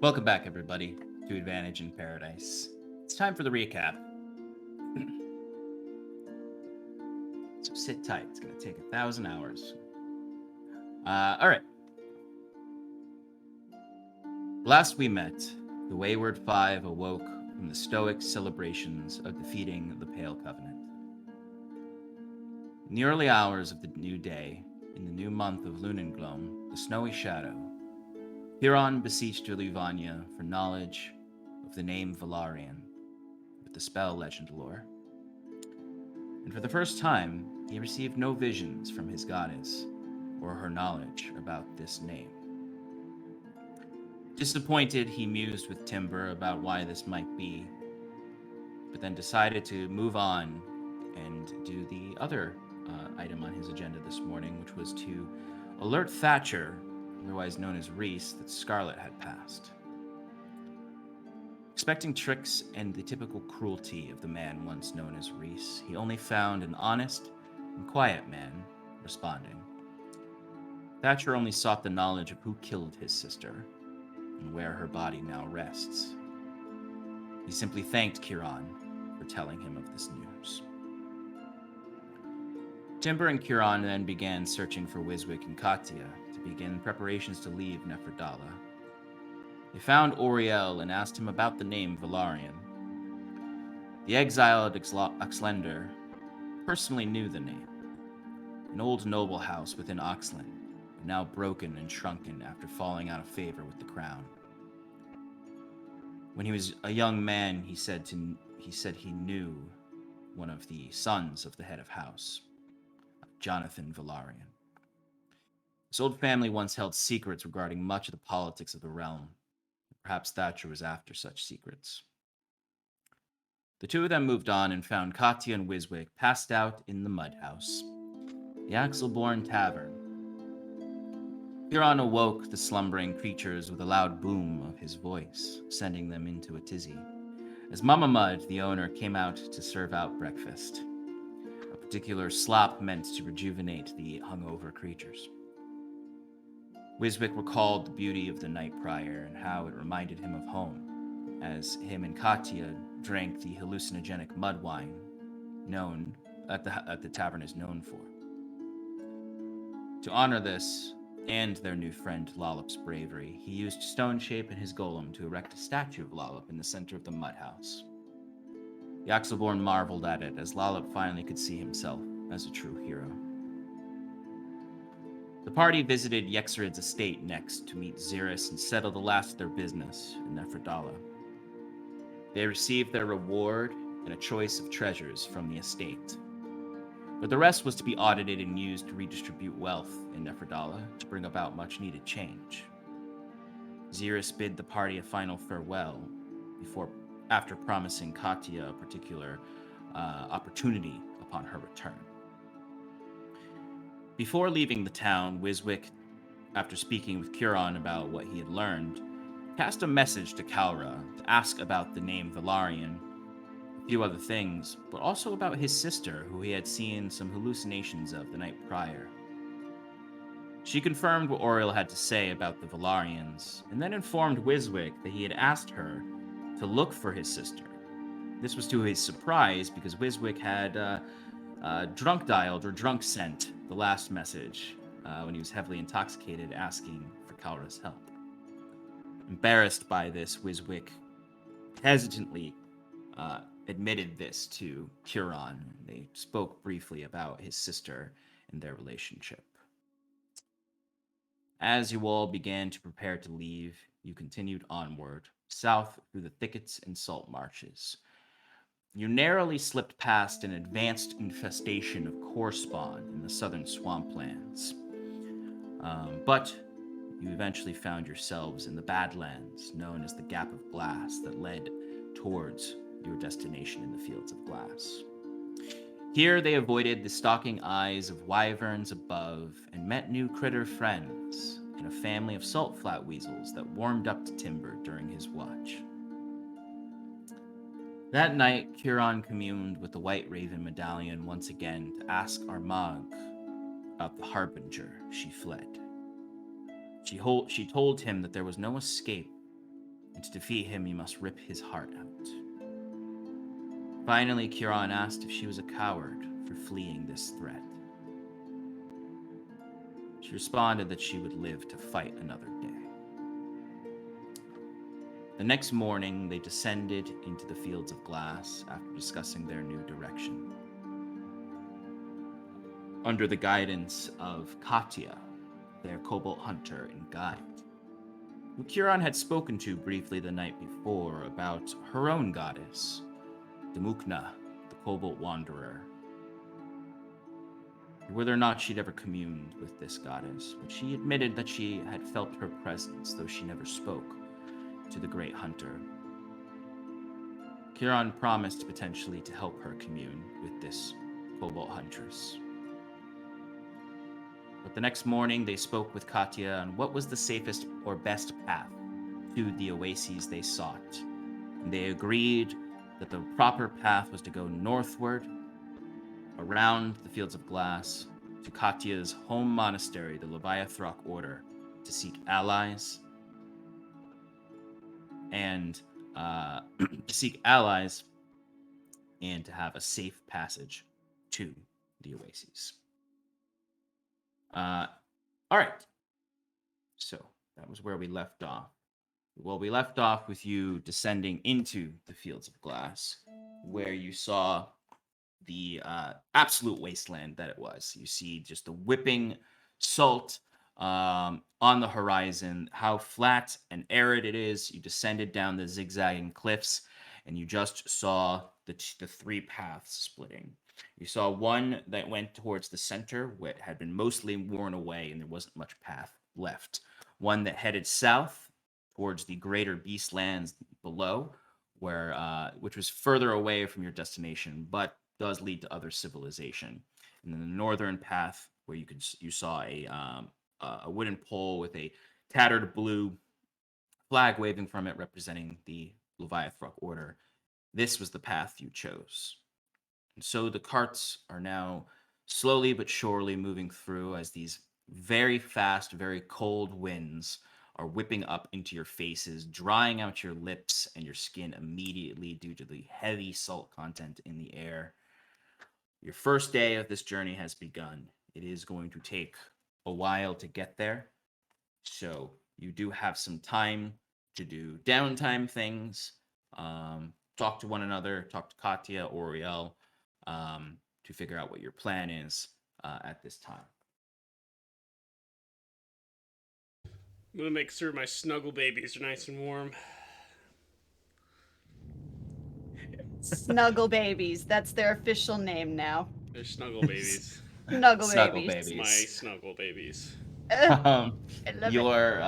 Welcome back, everybody, to Advantage in Paradise. It's time for the recap. So sit tight. It's going to take 1,000 hours. All right. Last we met, the Wayward Five awoke from the stoic celebrations of defeating the Pale Covenant. In the early hours of the new day, in the new month of Lunengloam, the snowy shadow, Huron beseeched Luvania for knowledge of the name Valarian, with the spell legend lore. And for the first time, he received no visions from his goddess or her knowledge about this name. Disappointed, he mused with Timber about why this might be, but then decided to move on and do the other item on his agenda this morning, which was to alert Thatcher, otherwise known as Reese, that Scarlet had passed. Expecting tricks and the typical cruelty of the man once known as Reese, he only found an honest and quiet man responding. Thatcher only sought the knowledge of who killed his sister and where her body now rests. He simply thanked Kiran for telling him of this news. Timber and Kiran then began searching for Wiswick and Katya to begin preparations to leave Nephrodala. They found Oriel and asked him about the name Valarian. The exiled Oxlander personally knew the name. An old noble house within Oxland, now broken and shrunken after falling out of favor with the crown. When he was a young man, he said he knew one of the sons of the head of house, Jonathan Valarian. This old family once held secrets regarding much of the politics of the realm. Perhaps Thatcher was after such secrets. The two of them moved on and found Katya and Wiswick passed out in the mud house, the Axelborn Tavern. Huron awoke the slumbering creatures with a loud boom of his voice, sending them into a tizzy, as Mama Mud, the owner, came out to serve out breakfast. A particular slop meant to rejuvenate the hungover creatures. Wiswick recalled the beauty of the night prior and how it reminded him of home, as him and Katya drank the hallucinogenic mud wine known that the tavern is known for. To honor this and their new friend Lollop's bravery, he used Stone Shape and his golem to erect a statue of Lollop in the center of the mud house. The Axelborn marveled at it as Lollop finally could see himself as a true hero. The party visited Yexerid's estate next to meet Xeris and settle the last of their business in Nephrodala. They received their reward and a choice of treasures from the estate, but the rest was to be audited and used to redistribute wealth in Nephrodala to bring about much-needed change. Xeris bid the party a final farewell after promising Katya a particular opportunity upon her return. Before leaving the town, Wiswick, after speaking with Kiran about what he had learned, cast a message to Kalra to ask about the name Valarian, a few other things, but also about his sister, who he had seen some hallucinations of the night prior. She confirmed what Oriel had to say about the Valarians, and then informed Wiswick that he had asked her to look for his sister. This was to his surprise because Wiswick had drunk dialed or drunk sent the last message when he was heavily intoxicated, asking for Kalra's help. Embarrassed by this, Wiswick hesitantly admitted this to Kiran. They spoke briefly about his sister and their relationship. As you all began to prepare to leave, you continued onward, south through the thickets and salt marshes. You narrowly slipped past an advanced infestation of core spawn in the southern swamplands. But you eventually found yourselves in the Badlands, known as the Gap of Glass, that led towards your destination in the Fields of Glass. Here they avoided the stalking eyes of wyverns above and met new critter friends and a family of salt flat weasels that warmed up to Timber during his watch. That night, Kiran communed with the White Raven Medallion once again to ask Armagh about the Harbinger she fled. She told him that there was no escape and to defeat him, you must rip his heart out. Finally, Kieran asked if she was a coward for fleeing this threat. She responded that she would live to fight another day. The next morning, they descended into the fields of glass after discussing their new direction. Under the guidance of Katya, their kobold hunter and guide, who Kieran had spoken to briefly the night before about her own goddess, Demukna, the kobold wanderer. Whether or not she'd ever communed with this goddess, but she admitted that she had felt her presence, though she never spoke to the great hunter. Kieran promised potentially to help her commune with this kobold huntress. But the next morning, they spoke with Katya on what was the safest or best path to the oases they sought. And they agreed that the proper path was to go northward, around the fields of glass, to Katya's home monastery, the Leviathrok Order, to seek allies and to have a safe passage to the oases. All right. So that was where we left off. Well, we left off with you descending into the fields of glass, where you saw the absolute wasteland that it was. You see just the whipping salt on the horizon, how flat and arid it is. You descended down the zigzagging cliffs, and you just saw the three paths splitting. You saw one that went towards the center, which had been mostly worn away, and there wasn't much path left. One that headed south towards the greater beastlands below, which was further away from your destination, but does lead to other civilization. And then the northern path, where you saw a wooden pole with a tattered blue flag waving from it, representing the Leviathrok Order. This was the path you chose. And so the carts are now slowly but surely moving through as these very fast, very cold winds are whipping up into your faces, drying out your lips and your skin immediately due to the heavy salt content in the air. Your first day of this journey has begun. It is going to take a while to get there, so you do have some time to do downtime things, talk to one another, talk to Katya, Oriel, to figure out what your plan is at this time. I'm gonna make sure my snuggle babies are nice and warm. Snuggle babies. That's their official name now. They're snuggle babies. Snuggle Snuggle babies. My babies. snuggle babies. I love Your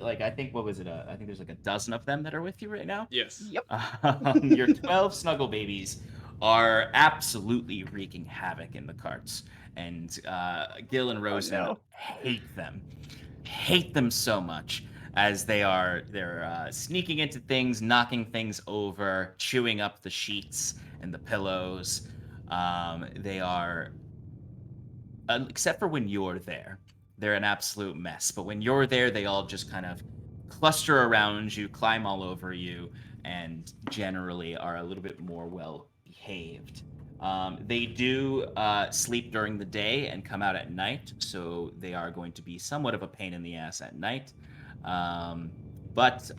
like I think what was it? I think there's like a dozen of them that are with you right now. Yes. Yep. Your 12 snuggle babies are absolutely wreaking havoc in the carts, and Gil and Rosen hate them so much as they're sneaking into things, knocking things over, chewing up the sheets and the pillows. They are, except for when you're there, they're an absolute mess. But when you're there, they all just kind of cluster around you, climb all over you, and generally are a little bit more well behaved. They do sleep during the day and come out at night, so they are going to be somewhat of a pain in the ass at night. But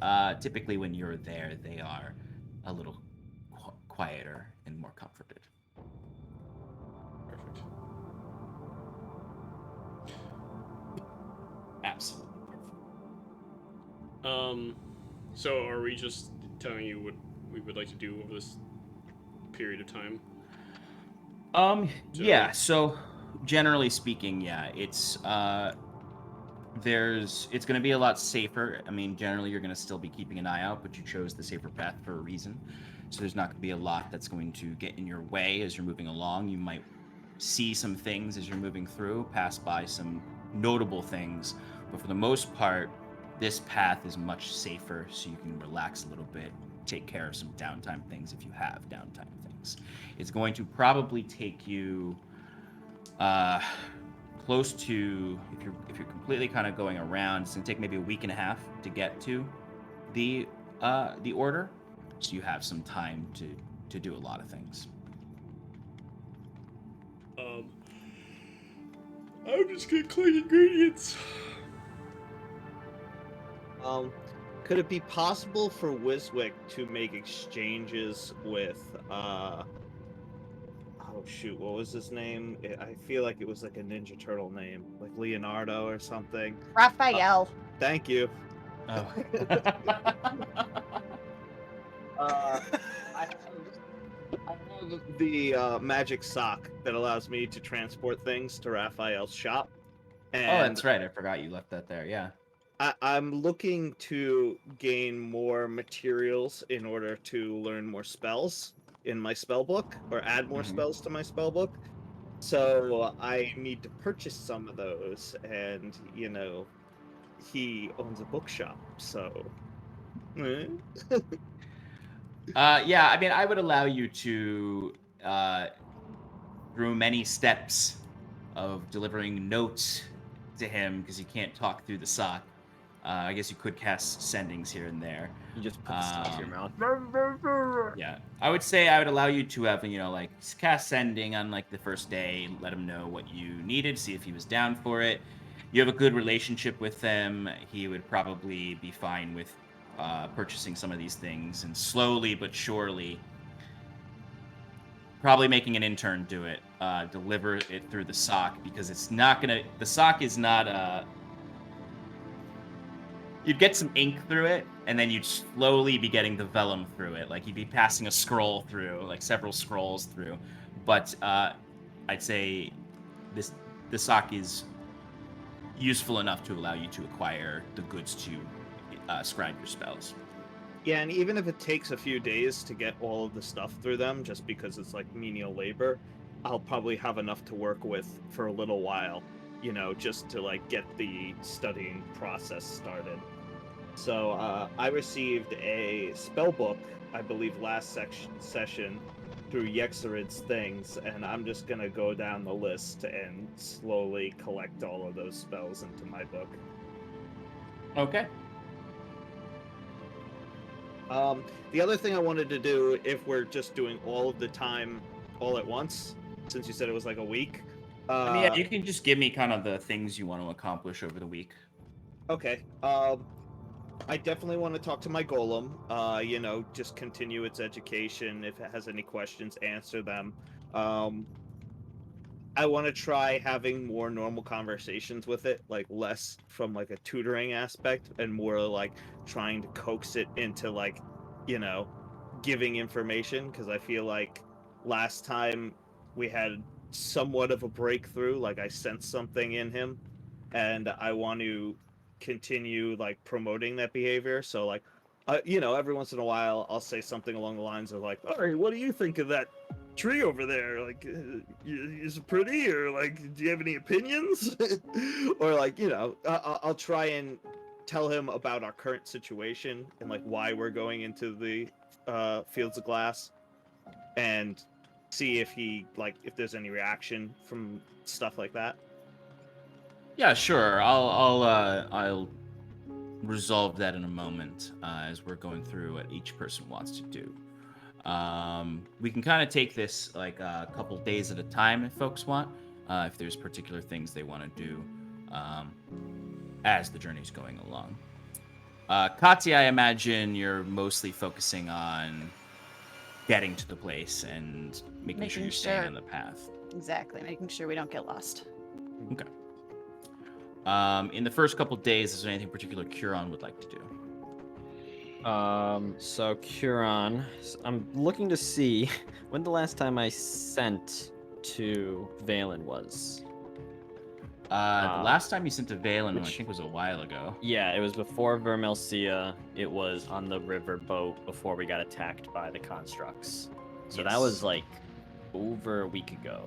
typically when you're there, they are a little quieter and more comforted. Perfect. Absolutely perfect. So are we just telling you what we would like to do over this period of time? Yeah, so generally speaking, yeah, it's going to be a lot safer. I mean, generally you're going to still be keeping an eye out, but you chose the safer path for a reason. So there's not going to be a lot that's going to get in your way as you're moving along. You might see some things as you're moving through, pass by some notable things, but for the most part, this path is much safer, so you can relax a little bit, take care of some downtime things if you have downtime things. It's going to probably take you close to, if you're completely kind of going around, it's going to take maybe a week and a half to get to the order, so you have some time to do a lot of things. I'm just gonna collect ingredients. Could it be possible for Wiswick to make exchanges with oh shoot, what was his name? I feel like it was like a Ninja Turtle name, like Leonardo or something. Raphael. Thank you. Oh. I have the magic sock that allows me to transport things to Raphael's shop. And Oh, that's right. I forgot you left that there. Yeah. I'm looking to gain more materials in order to learn more spells in my spell book, or add more spells to my spell book. So I need to purchase some of those, and he owns a bookshop, so. Yeah, I mean, I would allow you to, through many steps of delivering notes to him, because you can't talk through the sock. I guess you could cast sendings here and there. You just put the sock to your mouth. Yeah, I would say I would allow you to have, like, cast sending on, like, the first day, let him know what you needed, see if he was down for it. You have a good relationship with him. He would probably be fine with purchasing some of these things, and slowly but surely, probably making an intern do it, deliver it through the sock, because it's not gonna. The sock is not. You'd get some ink through it, and then you'd slowly be getting the vellum through it. Like, you'd be passing a scroll through, like several scrolls through. But I'd say the sock is useful enough to allow you to acquire the goods to scribe your spells. Yeah, and even if it takes a few days to get all of the stuff through them, just because it's like menial labor, I'll probably have enough to work with for a little while, just to like get the studying process started. So I received a spell book, I believe, last session through Yexarid's things, and I'm just gonna go down the list and slowly collect all of those spells into my book. Okay. The other thing I wanted to do, if we're just doing all of the time all at once, since you said it was like a week. I mean, yeah, you can just give me kind of the things you want to accomplish over the week. Okay. I definitely want to talk to my golem. Just continue its education. If it has any questions, answer them. I want to try having more normal conversations with it, like less from like a tutoring aspect and more like trying to coax it into like, giving information, because I feel like last time we had somewhat of a breakthrough, like I sensed something in him, and I want to continue like promoting that behavior. So like, every once in a while I'll say something along the lines of like, all right, what do you think of that tree over there? Like, is it pretty, or like, do you have any opinions? Or like, I'll try and tell him about our current situation and like why we're going into the fields of glass, and see if if there's any reaction from stuff like that. Yeah, sure. I'll resolve that in a moment as we're going through what each person wants to do. We can kind of take this like a couple days at a time if folks want, if there's particular things they want to do as the journey's going along. Katya, I imagine you're mostly focusing on getting to the place and making sure you're staying on the path. Exactly, making sure we don't get lost. Okay. In the first couple days, is there anything particular Curon would like to do? So Curon, I'm looking to see when the last time I sent to Valen was. The last time you sent to Valen, I think, was a while ago. Yeah, it was before Vermelsia. It was on the river boat before we got attacked by the constructs. So that was like over a week ago.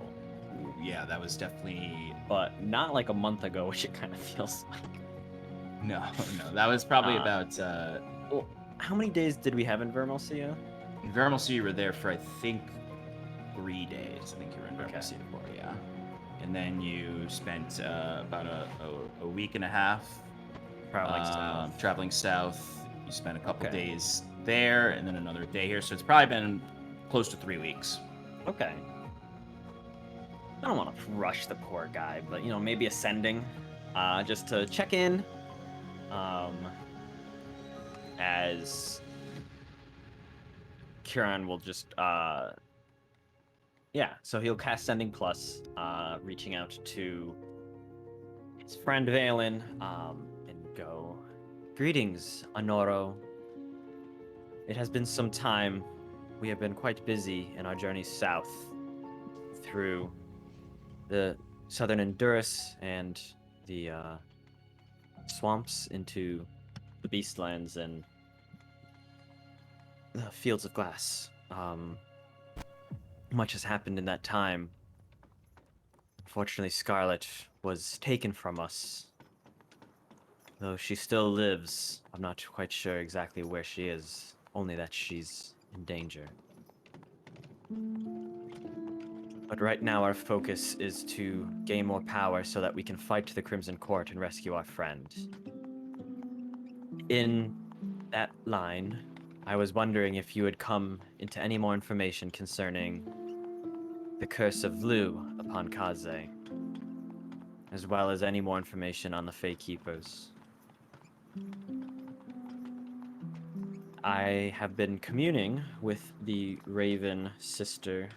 Yeah, that was definitely... But not like a month ago, which it kind of feels like. No, that was probably about... Well, how many days did we have in Vermelsia? In Vermelsia, you were there for, I think, 3 days. I think you were in Vermelsia for, yeah. And then you spent about a week and a half traveling south. Traveling south You spent a couple Okay. days there and then another day here, so it's probably been close to 3 weeks. Okay. I don't want to rush the poor guy, but maybe ascending, just to check in. As Kieran will just, so he'll cast Sending Plus, reaching out to his friend Valen, and go, "Greetings, Honoro. It has been some time. We have been quite busy in our journey south through the southern Endurus and the swamps into the Beastlands and the Fields of Glass. Much has happened in that time. Unfortunately, Scarlet was taken from us. Though she still lives, I'm not quite sure exactly where she is, only that she's in danger. But right now our focus is to gain more power so that we can fight the Crimson Court and rescue our friend. In that line, I was wondering if you had come into any more information concerning the curse of Lu upon Kaze, as well as any more information on the Fae Keepers. I have been communing with the Raven sister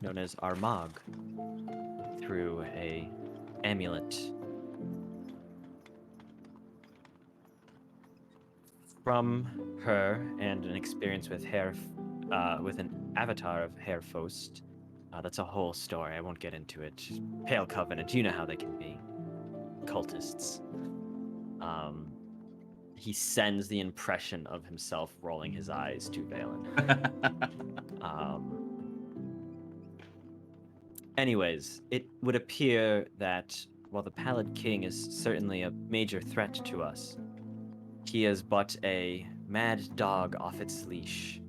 known as Armag through a amulet. From her and an experience with with an avatar of Hairfost. That's a whole story. I won't get into it. Pale Covenant, you know how they can be. Cultists. He sends the impression of himself rolling his eyes to Valen. Anyways, it would appear that while the Pallid King is certainly a major threat to us, he is but a mad dog off its leash,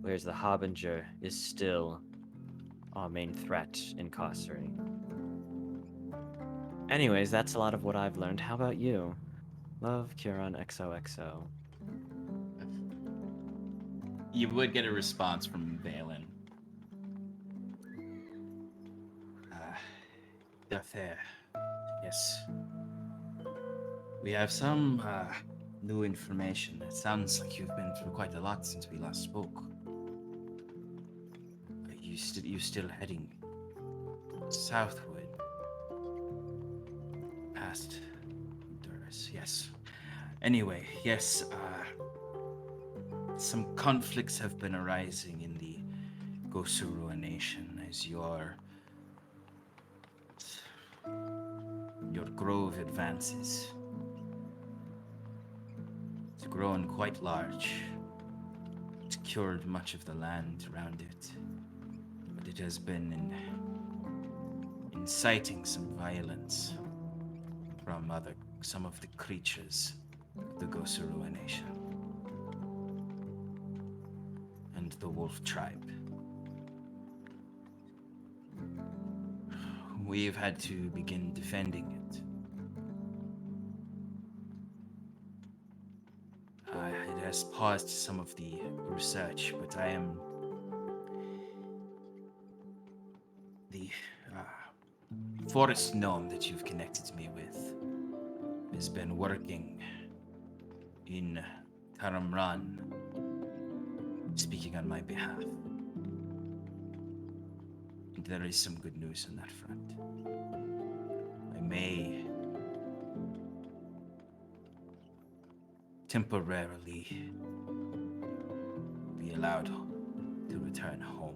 whereas the Harbinger is still our main threat in Carcery. Anyways, that's a lot of what I've learned. How about you? Love, Kieran, XOXO. You would get a response from Valen. Fair. Yes. We have some new information. It sounds like you've been through quite a lot since we last spoke. You still heading southward past Honduras? Yes. Anyway, yes. Some conflicts have been arising in the Gosurua Nation as your grove advances. It's grown quite large. It's cured much of the land around it. But it has been inciting some violence from some of the creatures of the Gosurua Nation. And the Wolf Tribe. We've had to begin defending it. It has paused some of the research, but I am the forest gnome that you've connected me with has been working in Taramran, speaking on my behalf. And there is some good news on that front. I may temporarily be allowed to return home.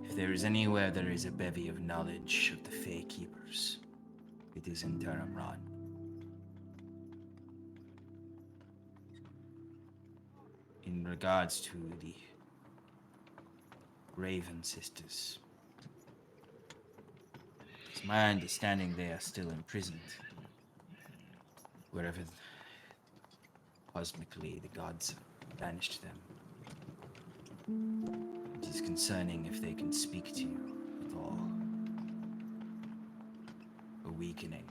If there is anywhere there is a bevy of knowledge of the Fae Keepers, it is in Taramran. In regards to the Raven sisters, it's my understanding they are still imprisoned. Wherever cosmically the gods banished them. It is concerning if they can speak to you at all. A weakening,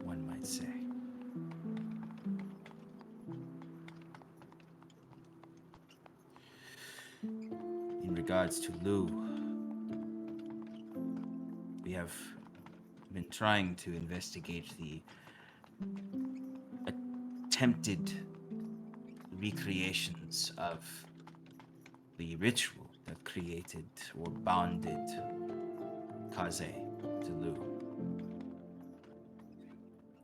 one might say. regards to Lou, we have been trying to investigate the attempted recreations of the ritual that created or bonded Kaze to Lou.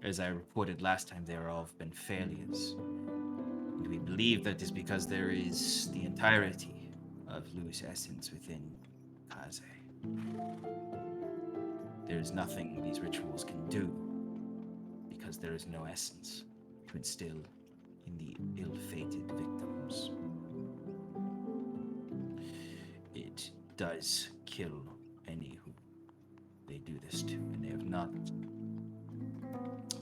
As I reported last time, they are all been failures. And we believe that is because there is the entirety of Lou's essence within Kaze. There is nothing these rituals can do because there is no essence to instill in the ill-fated victims. It does kill any who they do this to, and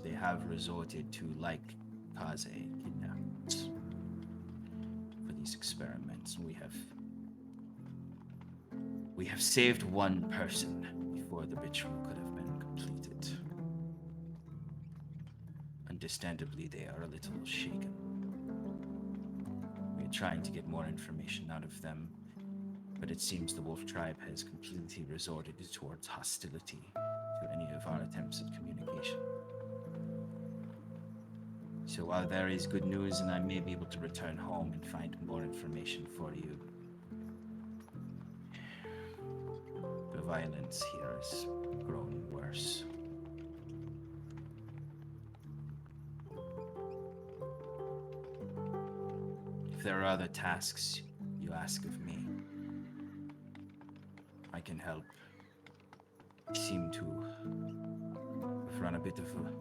they have resorted to, like Kaze, kidnappings for these experiments. We have saved one person before the ritual could have been completed. Understandably, they are a little shaken. We are trying to get more information out of them, but it seems the Wolf Tribe has completely resorted towards hostility to any of our attempts at communication. So while there is good news and I may be able to return home and find more information for you, the violence here has grown worse. If there are other tasks you ask of me, I can help. I seem to have run a bit of a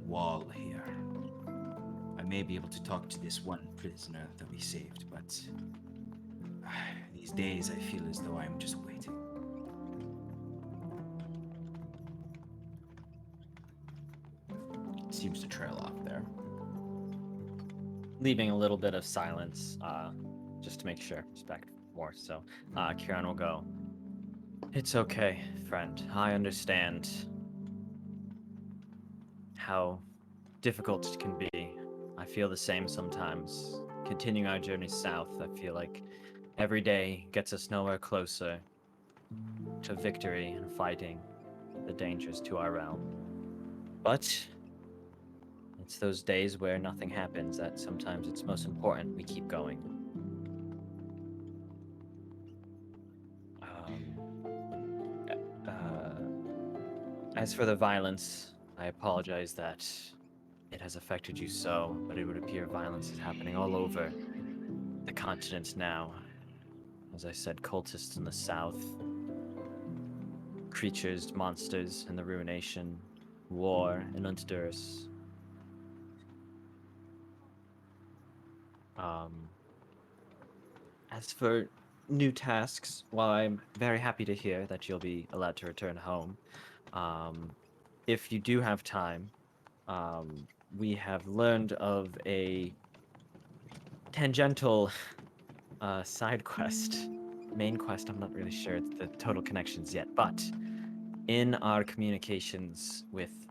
wall here. I may be able to talk to this one prisoner that we saved, but these days I feel as though I'm just waiting. It seems to trail off there. Leaving a little bit of silence, just to make sure, respect more. So, Kieran will go, "It's okay, friend. I understand how difficult it can be. I feel the same sometimes. Continuing our journey south, I feel like every day gets us nowhere closer to victory and fighting the dangers to our realm. But it's those days where nothing happens that sometimes it's most important we keep going." As for the violence, I apologize that it has affected you so, but it would appear violence is happening all over the continent now. As I said, cultists in the south, creatures, monsters in the ruination, war in Untitled. As for new tasks, while I'm very happy to hear that you'll be allowed to return home, if you do have time, we have learned of a tangential side quest, main quest. I'm not really sure the total connections yet, but in our communications with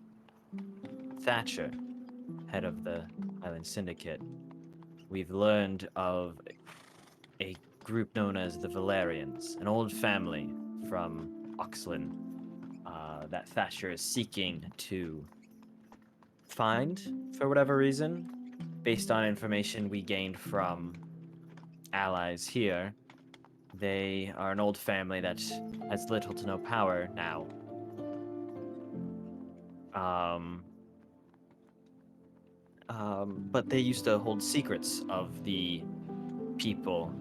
Thatcher, head of the Island Syndicate, we've learned of a group known as the Valerians, an old family from Oxlin that Thatcher is seeking to find for whatever reason. Based on information we gained from allies here, they are an old family that has little to no power now. But they used to hold secrets of the people,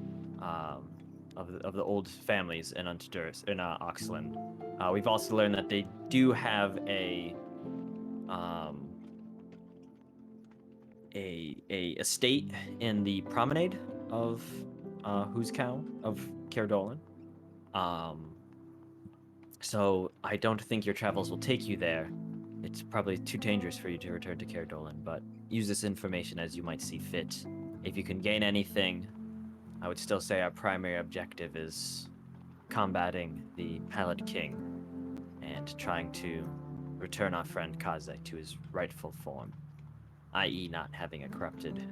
of the old families in Oxlin. We've also learned that they do have a estate in the promenade of Huzcow of Caerdolan. So I don't think your travels will take you there. It's probably too dangerous for you to return to Caerdolan, but use this information as you might see fit. If you can gain anything, I would still say our primary objective is combating the Pallid King and trying to return our friend Kaze to his rightful form, i.e. not having a corrupted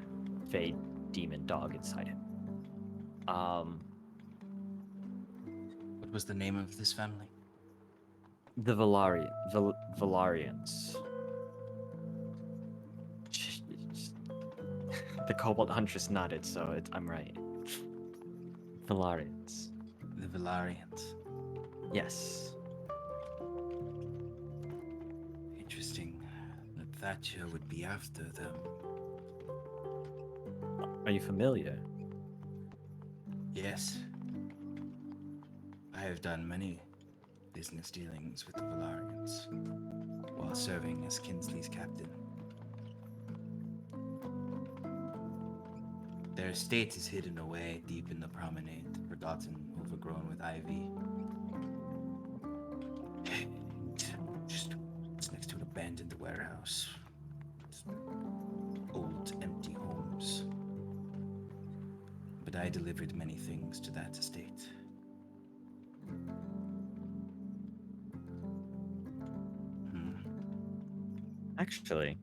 Fey demon dog inside him. What was the name of this family? The Valarians. The Kobold Huntress nodded, so I'm right. Valarians. The Valarians. Yes. Interesting that Thatcher would be after them. Are you familiar? Yes. I have done many business dealings with the Valarians while serving as Kinsley's captain. Their estate is hidden away deep in the promenade, forgotten, overgrown with ivy. Just it's next to an abandoned warehouse. Just old, empty homes. But I delivered many things to that estate. Actually,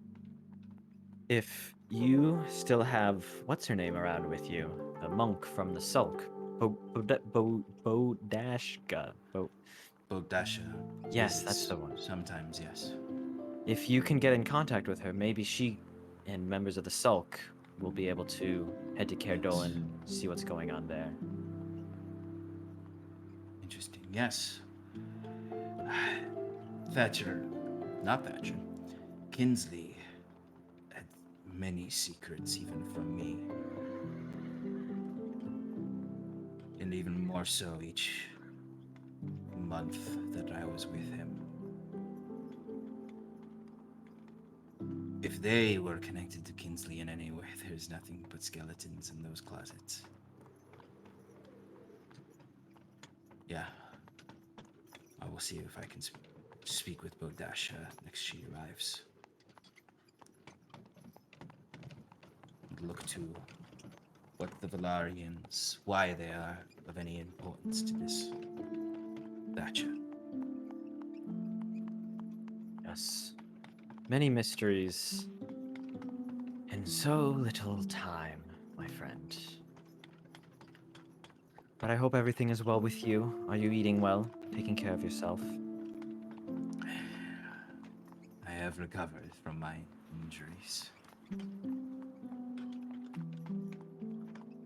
if you still have what's her name around with you, the monk from the Sulk, Bodashka. Bodasha. Yes, that's the one. Sometimes, yes. If you can get in contact with her, maybe she and members of the Sulk will be able to head to Caer Dolan and see what's going on there. Interesting. Yes. Not Thatcher. Kinsley had many secrets, even from me. And even more so each month that I was with him. If they were connected to Kinsley in any way, there's nothing but skeletons in those closets. Yeah. I will see if I can speak with Bodasha next she arrives. And look to what the Valarians, why they are of any importance to this Thatcher. Yes. Many mysteries in so little time, my friend. But I hope everything is well with you. Are you eating well? Taking care of yourself? I have recovered from my injuries.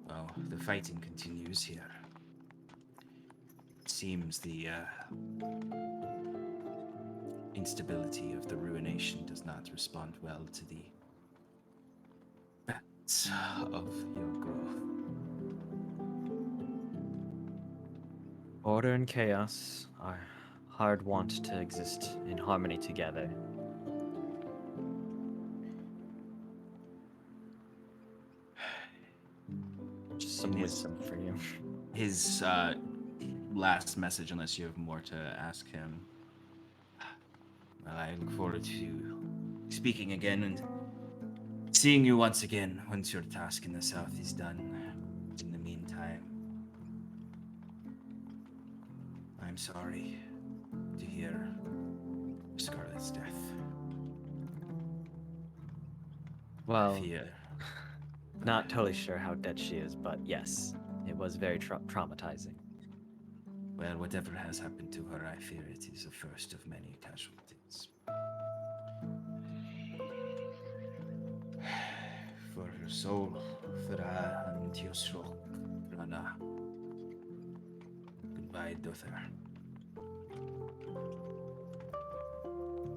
Well, the fighting continues here. It seems the instability of the ruination does not respond well to the bats of your growth. Order and chaos are hard wont to exist in harmony together. Just some It is. wisdom for you. His last message, unless you have more to ask him. Well, I look forward to speaking again and seeing you once again once your task in the south is done. In the meantime, I'm sorry to hear Scarlet's death. Well, I fear. not totally sure how dead she is, but yes, it was very traumatizing. Well, whatever has happened to her, I fear it is the first of many casualties. For her soul, Thra and Tiosrok, Rana. Goodbye, Dother.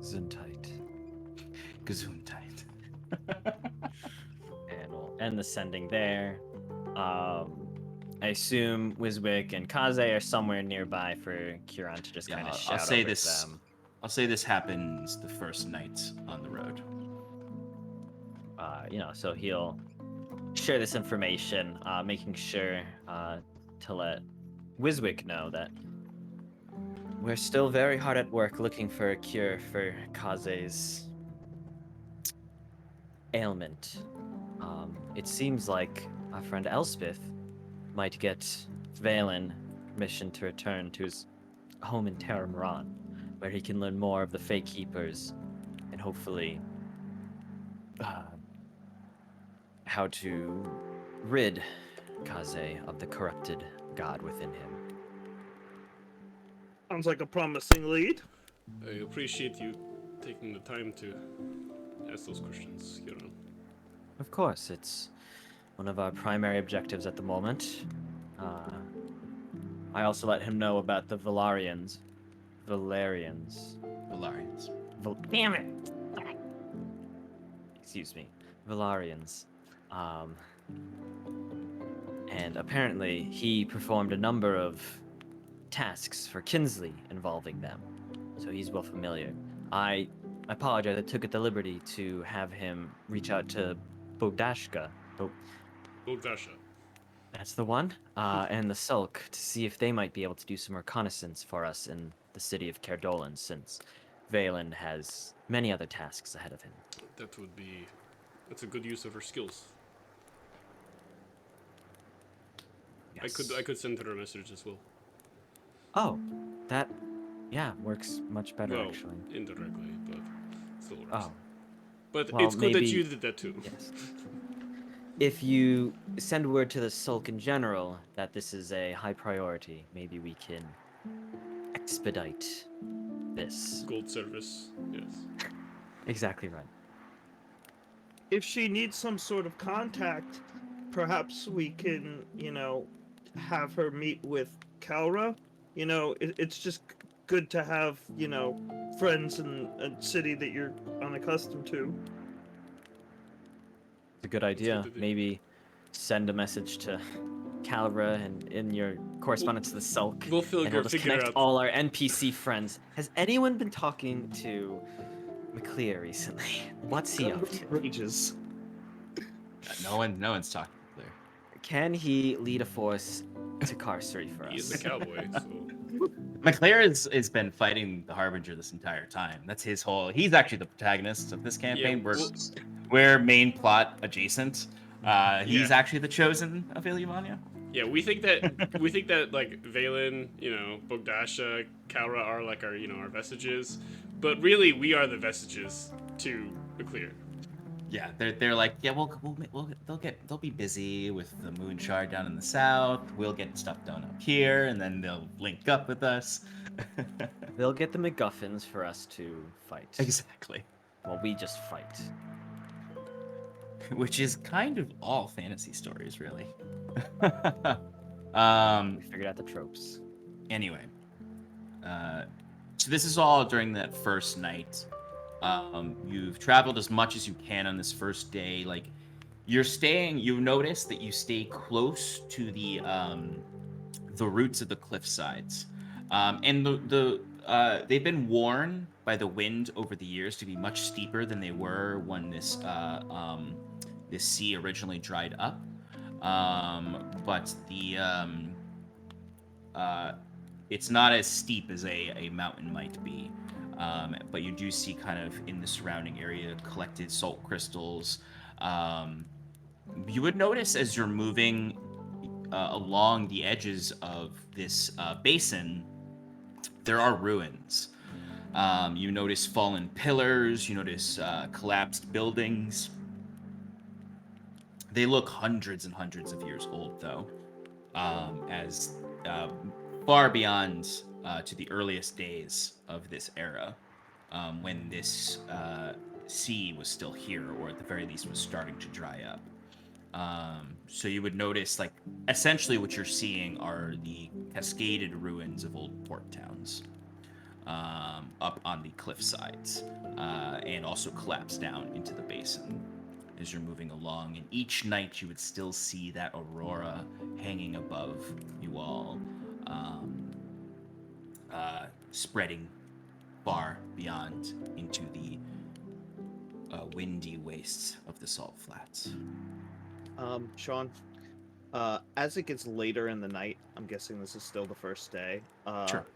Zuntite. Gesundheit. And we'll end the sending there. I assume Wiswick and Kaze are somewhere nearby for Kieran to just kind of shout I'll say over this. them. I'll say this happens the first night on the road. So he'll share this information, making sure to let Wiswick know that we're still very hard at work looking for a cure for Kaze's ailment. It seems like our friend Elspeth might get Valen permission to return to his home in Terra Miran, where he can learn more of the Fey Keepers and hopefully how to rid Kaze of the corrupted god within him. Sounds like a promising lead. I appreciate you taking the time to ask those questions, Kieran. Of course, it's one of our primary objectives at the moment. I also let him know about the Valarians. Valarians. Damn it! Excuse me. Valarians. And apparently he performed a number of tasks for Kinsley involving them. So he's well familiar. I apologize, I took the liberty to have him reach out to Bodashka. Bogdasha. That's the one. And the Sulk to see if they might be able to do some reconnaissance for us in the city of Kerdolan, since Valen has many other tasks ahead of him. That's a good use of her skills. Yes. I could send her a message as well. Oh, that, yeah, works much better Well, actually. indirectly, but still works. Oh, But well, it's good that maybe- you did that too. yes. If you send word to the Sulk in general that this is a high priority, maybe we can expedite this. Gold service, yes. Exactly right. If she needs some sort of contact, perhaps we can, have her meet with Kalra. It's just good to have, friends in a city that you're unaccustomed to. It's a good idea. to do. Maybe send a message to Calra and in your correspondence to the Sulk. We'll And we'll just figure connect out. all our NPC friends. Has anyone been talking to McClear recently? What's he up to? Bridges. No one's talking clear. Can he lead a force to Carcery for He is us? a cowboy, so McClare has been fighting the Harbinger this entire time. That's his whole. He's actually the protagonist of this campaign. Yeah, We're main plot adjacent. He's Yeah. actually the chosen of Illyvania. yeah, we think that like Valen, Bogdasha, Kalra are like our vestiges, but really we are the vestiges to the clear. Yeah, they're like, yeah, they'll be busy with the moon shard down in the south. We'll get stuff done up here, and then they'll link up with us. They'll get the MacGuffins for us to fight. Exactly. Well, we just fight. Which is kind of all fantasy stories, really. We figured out the tropes. Anyway, so this is all during that first night. You've traveled as much as you can on this first day. Like, you notice that you stay close to the roots of the cliff sides. And they've been worn by the wind over the years to be much steeper than they were when this sea originally dried up. But it's not as steep as a mountain might be. But you do see kind of in the surrounding area collected salt crystals. You would notice as you're moving along the edges of this basin, there are ruins. You notice fallen pillars, you notice collapsed buildings. They look hundreds and hundreds of years old, though, as far beyond to the earliest days of this era, when this sea was still here, or at the very least was starting to dry up. So you would notice, like, essentially what you're seeing are the cascaded ruins of old port towns up on the cliff sides, and also collapse down into the basin as you're moving along. And each night you would still see that aurora hanging above you all, spreading far beyond into the windy wastes of the salt flats. Sean, as it gets later in the night, I'm guessing this is still the first day. Sure.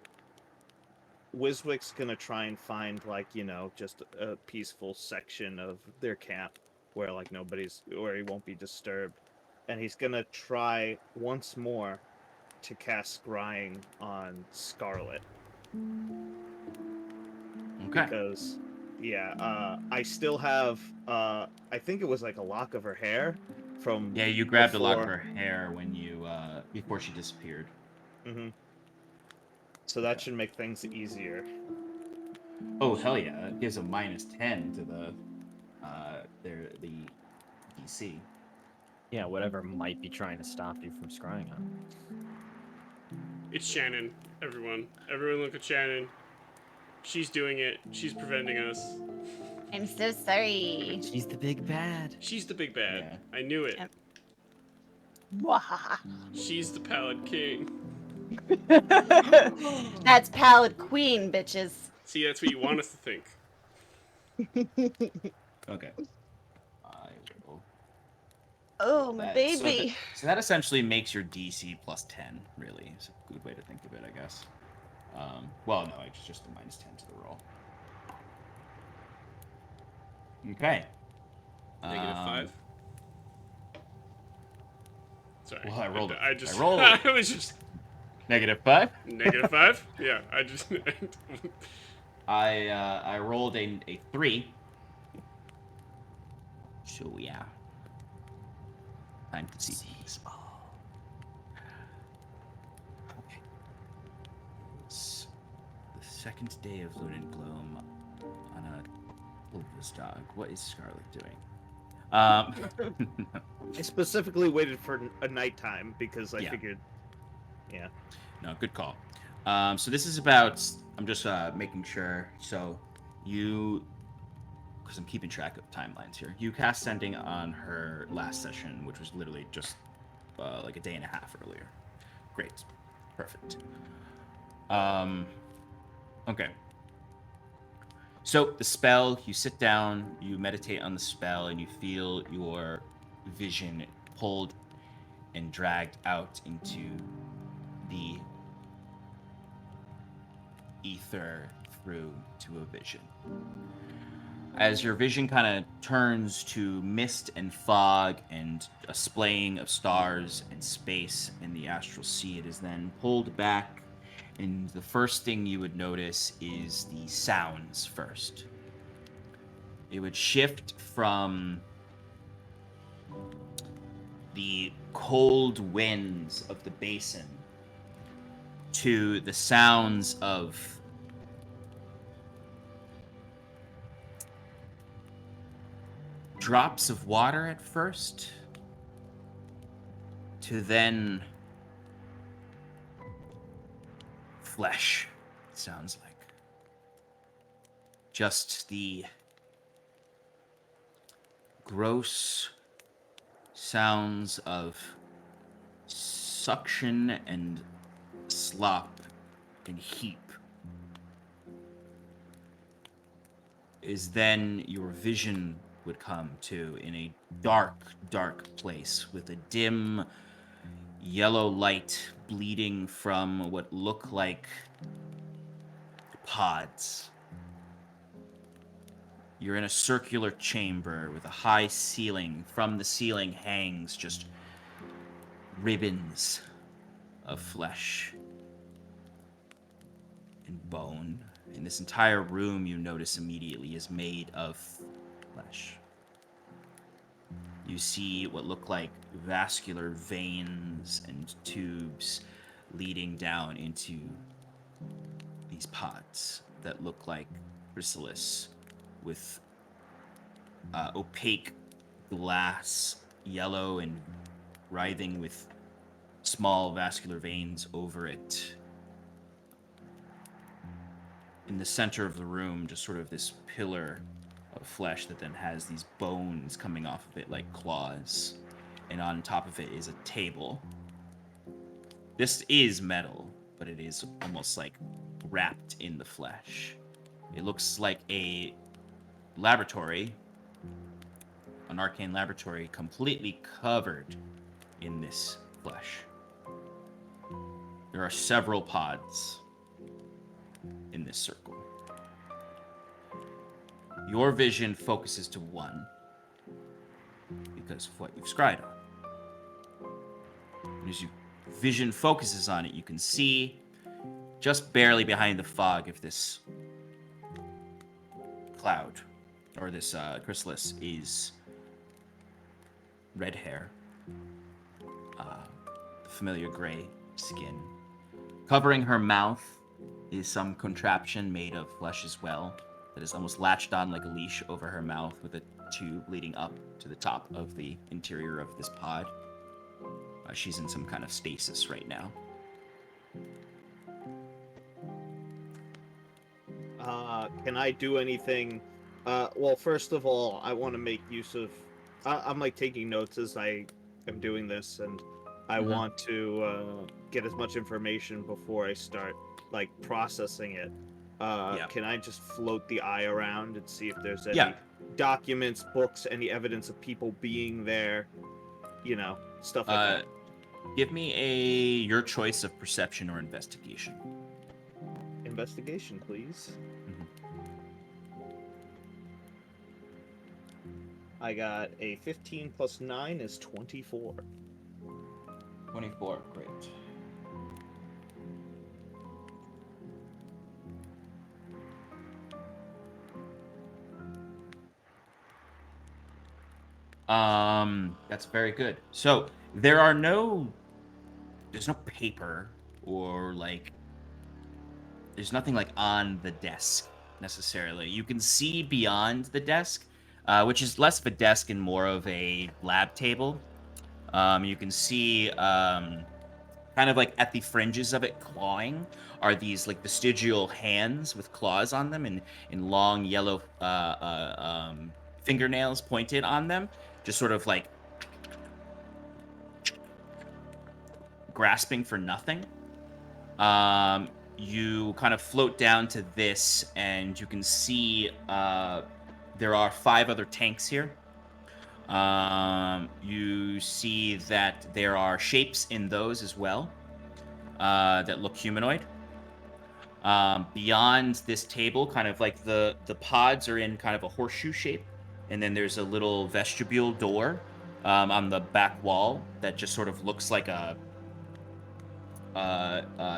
Wiswick's gonna try and find, like, just a peaceful section of their camp where, like, where he won't be disturbed, and he's gonna try once more to cast scrying on Scarlet. Okay. Because, I still have, I think it was like a lock of her hair from. Yeah, you grabbed a lock of before. her hair when you before she disappeared. Mm-hmm. So that should make things easier. Oh hell yeah! It gives a -10 to the the DC. Yeah, whatever might be trying to stop you from scrying on. It's Shannon, everyone. Everyone look at Shannon. She's doing it. She's preventing us. I'm so sorry. She's the big bad. She's the big bad. Yeah. I knew it. Yep. Mwahaha. She's the Pallid King. That's Pallid Queen, bitches. See, that's what you want us to think. Okay. I will. Oh, my baby. So that essentially makes your DC +10. Really, it's a good way to think of it, I guess. Well, no, it's just the -10 to the roll. Okay. -5. Sorry. Well, I rolled. I just. I rolled. I was just. -5. -5. Yeah, I just. I rolled a 3. So yeah. Time to see things. Okay. It's the second day of Lunar Gloom on a Bulbous dog. What is Scarlet doing? I specifically waited for a nighttime because I Yeah. figured. Yeah. No, good call. So this is about. I'm just making sure. So you, because I'm keeping track of timelines here. You cast Sending on her last session, which was literally just like a day and a half earlier. Great, perfect. Okay. So the spell, you sit down, you meditate on the spell, and you feel your vision pulled and dragged out into the ether through to a vision. As your vision kind of turns to mist and fog and a splaying of stars and space in the astral sea, it is then pulled back, and the first thing you would notice is the sounds first. It would shift from the cold winds of the basin to the sounds of drops of water at first, to then flesh, it sounds like. Just the gross sounds of suction and slop and heap is then your vision would come to in a dark, dark place with a dim yellow light bleeding from what look like pods. You're in a circular chamber with a high ceiling. From the ceiling hangs just ribbons of flesh and bone. And this entire room, you notice immediately, is made of flesh. You see what look like vascular veins and tubes leading down into these pods that look like chrysalis with opaque glass, yellow and writhing with small vascular veins over it. In the center of the room, just sort of this pillar of flesh that then has these bones coming off of it like claws. And on top of it is a table. This is metal, but it is almost like wrapped in the flesh. It looks like a laboratory, an arcane laboratory, completely covered in this flesh. There are several pods in this circle. Your vision focuses to one because of what you've scryed on. And as your vision focuses on it, you can see just barely behind the fog of this cloud, or this chrysalis, is red hair, familiar gray skin. Covering her mouth is some contraption made of flesh as well that is almost latched on like a leash over her mouth with a tube leading up to the top of the interior of this pod. She's in some kind of stasis right now. Can I do anything? Well, first of all, I want to make use of. I'm like taking notes as I am doing this, and I want to get as much information before I start like processing it. Can I just float the eye around and see if there's any documents, books, any evidence of people being there? You know, stuff like that. Give me your choice of perception or investigation. Investigation, please. I got a 15 plus 9 is 24. 24, great. That's very good. So there's no paper or like there's nothing like on the desk necessarily. You can see beyond the desk, which is less of a desk and more of a lab table. You can see kind of like at the fringes of it clawing are these like vestigial hands with claws on them and long yellow fingernails pointed on them, just sort of like grasping for nothing. You kind of float down to this, and you can see there are 5 other tanks here. You see that there are shapes in those as well that look humanoid. Beyond this table, kind of like the pods are in kind of a horseshoe shape, and then there's a little vestibule door on the back wall that just sort of looks like a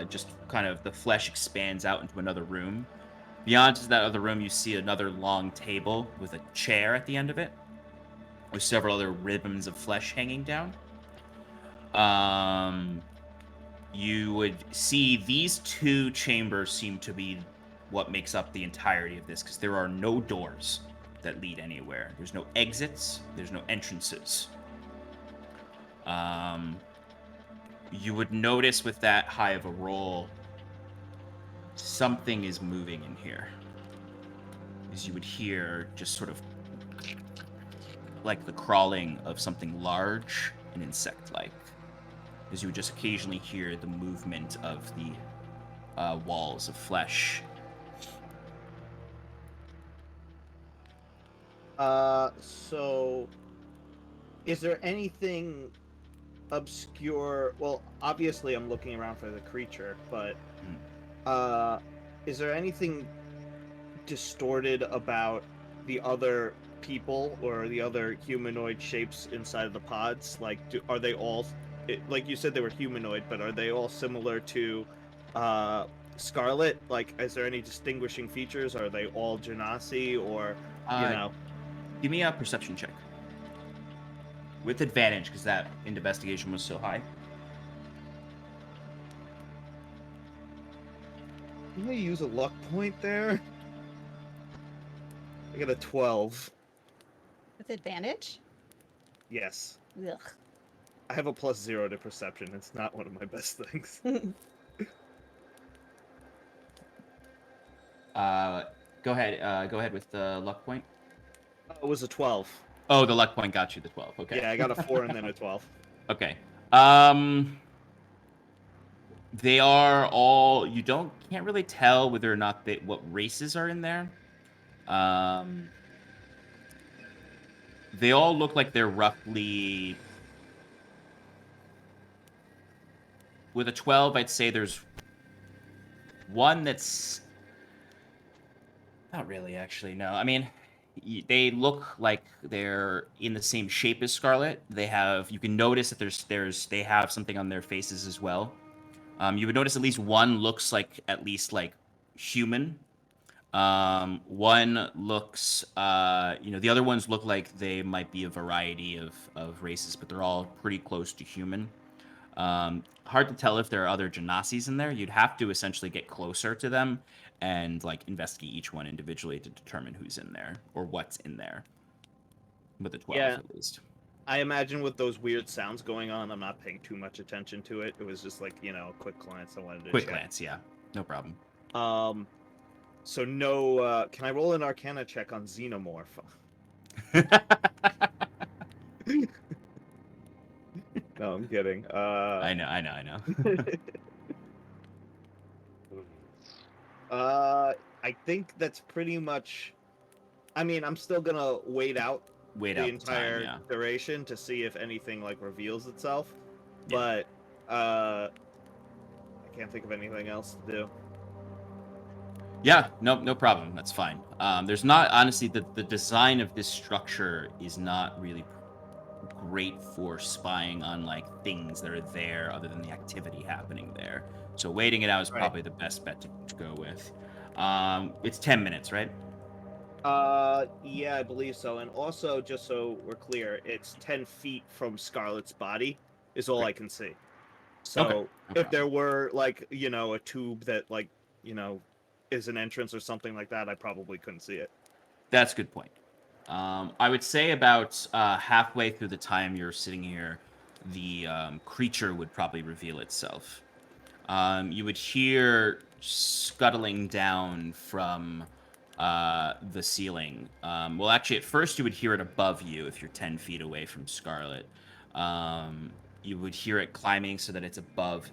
just kind of the flesh expands out into another room. Beyond that other room, you see another long table with a chair at the end of it, with several other ribbons of flesh hanging down. You would see these 2 chambers seem to be what makes up the entirety of this, because there are no doors that lead anywhere. There's no exits. There's no entrances. You would notice with that high of a roll, something is moving in here. As you would hear just sort of like the crawling of something large and insect-like. As you would just occasionally hear the movement of the walls of flesh. So is there anything obscure? Well, obviously I'm looking around for the creature, but is there anything distorted about the other people or the other humanoid shapes inside of the pods? Like, are they all, like you said, they were humanoid, but are they all similar to Scarlet? Like, is there any distinguishing features? Are they all Genasi, or you know? Give me a perception check with advantage, because that investigation was so high. Can I use a luck point there? I got a 12. With advantage? Yes. Ugh. I have a +0 to perception. It's not one of my best things. Go ahead with the luck point. It was a 12. Oh, the luck point got you the 12. Okay. Yeah, I got a 4 and then a 12. Okay. They are all, you can't really tell whether or not what races are in there. They all look like they're roughly, with a 12, I'd say there's one that's not really, actually. No, I mean, they look like they're in the same shape as Scarlet. You can notice that they have something on their faces as well. You would notice at least one looks like human. One looks, the other ones look like they might be a variety of races, but they're all pretty close to human. Hard to tell if there are other Genasis in there. You'd have to essentially get closer to them and like investigate each one individually to determine who's in there or what's in there. With the 12 Yeah. at least. I imagine with those weird sounds going on, I'm not paying too much attention to it. It was just like, you know, a quick glance. I wanted to Quick check. glance, yeah. No problem. So no, can I roll an Arcana check on Xenomorph? No, I'm kidding. I know. I think that's pretty much. I mean, I'm still gonna wait out Wait the out entire the time, duration to see if anything like reveals itself. Yeah. But I can't think of anything else to do. Yeah, no problem. That's fine. There's not, honestly, the design of this structure is not really great for spying on like things that are there other than the activity happening there. So waiting it out is Right. probably the best bet to go with. It's 10 minutes, right? Yeah, I believe so. And also, just so we're clear, it's 10 feet from Scarlet's body is all Great. I can see. So Okay, no if problem. there were like, you know, a tube that like, you know, is an entrance or something like that, I probably couldn't see it. That's a good point. I would say about halfway through the time you're sitting here, the creature would probably reveal itself. You would hear scuttling down from the ceiling. Well, actually, at first you would hear it above you if you're 10 feet away from Scarlet. You would hear it climbing so that it's above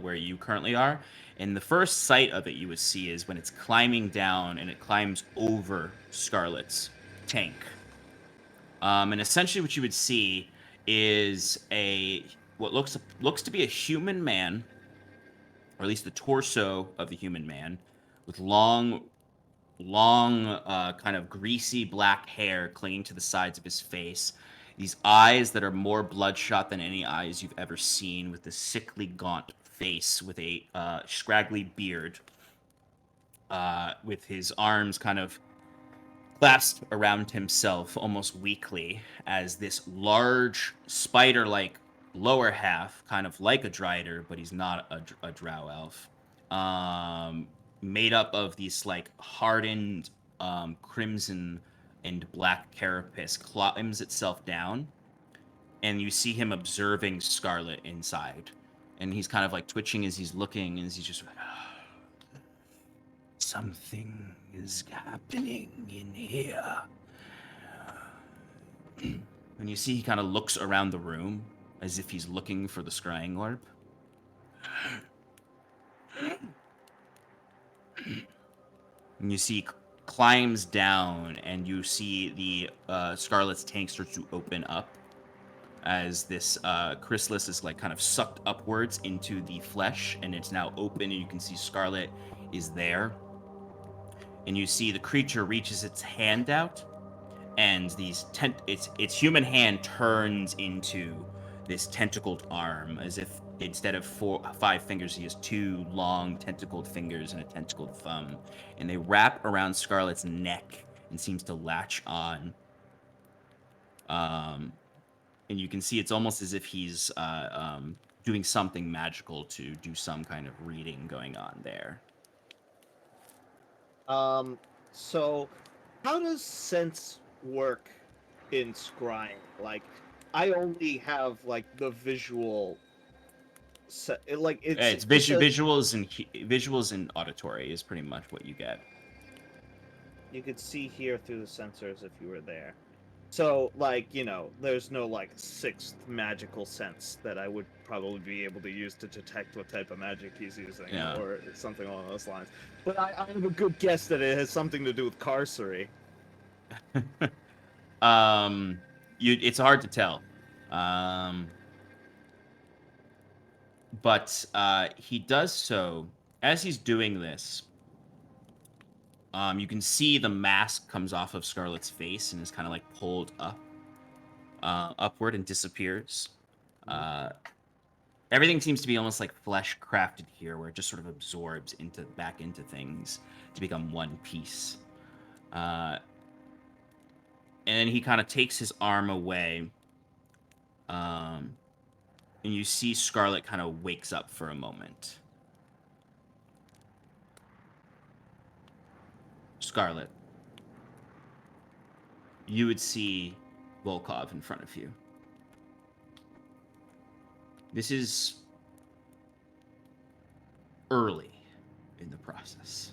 where you currently are. And the first sight of it you would see is when it's climbing down and it climbs over Scarlet's tank. And essentially what you would see is what looks to be a human man, or at least the torso of the human man, with long, kind of greasy black hair clinging to the sides of his face. These eyes that are more bloodshot than any eyes you've ever seen, with this sickly, gaunt face, with a scraggly beard, with his arms kind of clasped around himself almost weakly, as this large spider-like lower half, kind of like a Drider, but he's not a drow elf, made up of these like hardened crimson and black carapace, climbs itself down, and you see him observing Scarlet inside, and he's kind of like twitching as he's looking, and he's just like, something is happening in here. And you see he kind of looks around the room as if he's looking for the scrying orb. And you see climbs down, and you see the Scarlet's tank starts to open up as this chrysalis is like kind of sucked upwards into the flesh, and it's now open, and you can see Scarlet is there. And you see the creature reaches its hand out, and its human hand turns into this tentacled arm, as if instead of 5 fingers, he has 2 long tentacled fingers and a tentacled thumb, and they wrap around Scarlet's neck and seems to latch on. And you can see it's almost as if he's doing something magical to do some kind of reading going on there. So how does sense work in scrying? Like, I only have like the visual. Like It's visuals and auditory is pretty much what you get. You could see here through the sensors if you were there. So, like, you know, there's no like 6th magical sense that I would probably be able to use to detect what type of magic he's using, Yeah. or something along those lines. But I have a good guess that it has something to do with Carcery. It's hard to tell. But he does so. As he's doing this, you can see the mask comes off of Scarlet's face and is kind of like pulled upward and disappears. Everything seems to be almost like flesh crafted here, where it just sort of absorbs back into things to become one piece. And then he kind of takes his arm away, And you see Scarlet kind of wakes up for a moment. Scarlet, you would see Volkov in front of you. This is early in the process.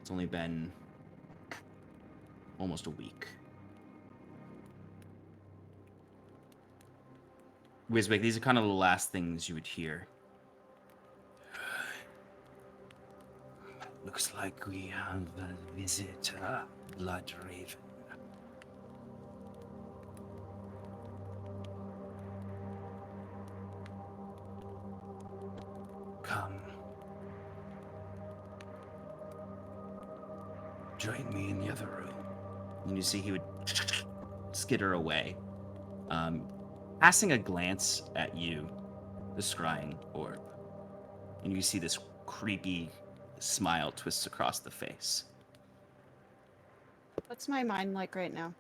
It's only been almost a week. Wiswick, these are kind of the last things you would hear. Looks like we have a visitor, Blood Raven. Come. Join me in the other room. And you see he would skitter away, passing a glance at you, the scrying orb. And you see this creepy smile twists across the face. What's my mind like right now?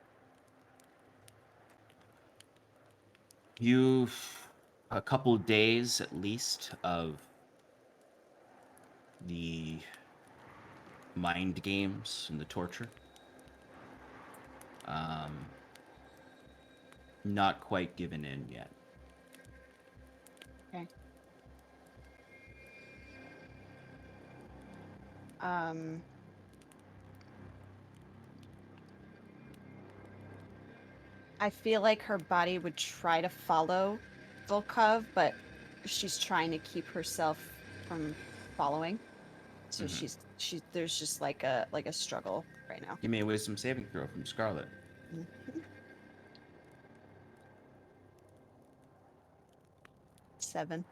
You've a couple days at least of the mind games and the torture. Not quite given in yet. Okay. I feel like her body would try to follow Volkov, but she's trying to keep herself from following. So there's just like a struggle right now. Give me a wisdom saving throw from Scarlet. Mhm. 7.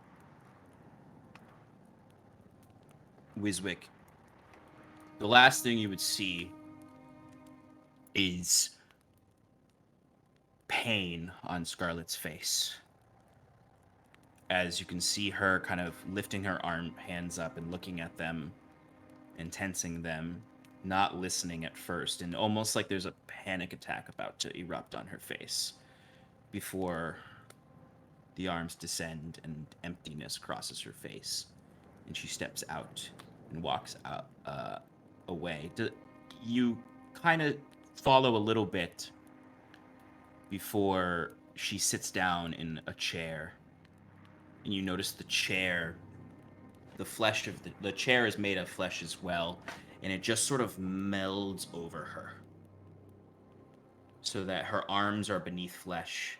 Wiswick, the last thing you would see is pain on Scarlet's face. As you can see her kind of lifting her hands up and looking at them and tensing them, not listening at first, and almost like there's a panic attack about to erupt on her face before the arms descend and emptiness crosses her face, and she steps out and walks out away. You kind of follow a little bit before she sits down in a chair, and you notice the chair, the flesh of the chair is made of flesh as well, and it just sort of melds over her so that her arms are beneath flesh,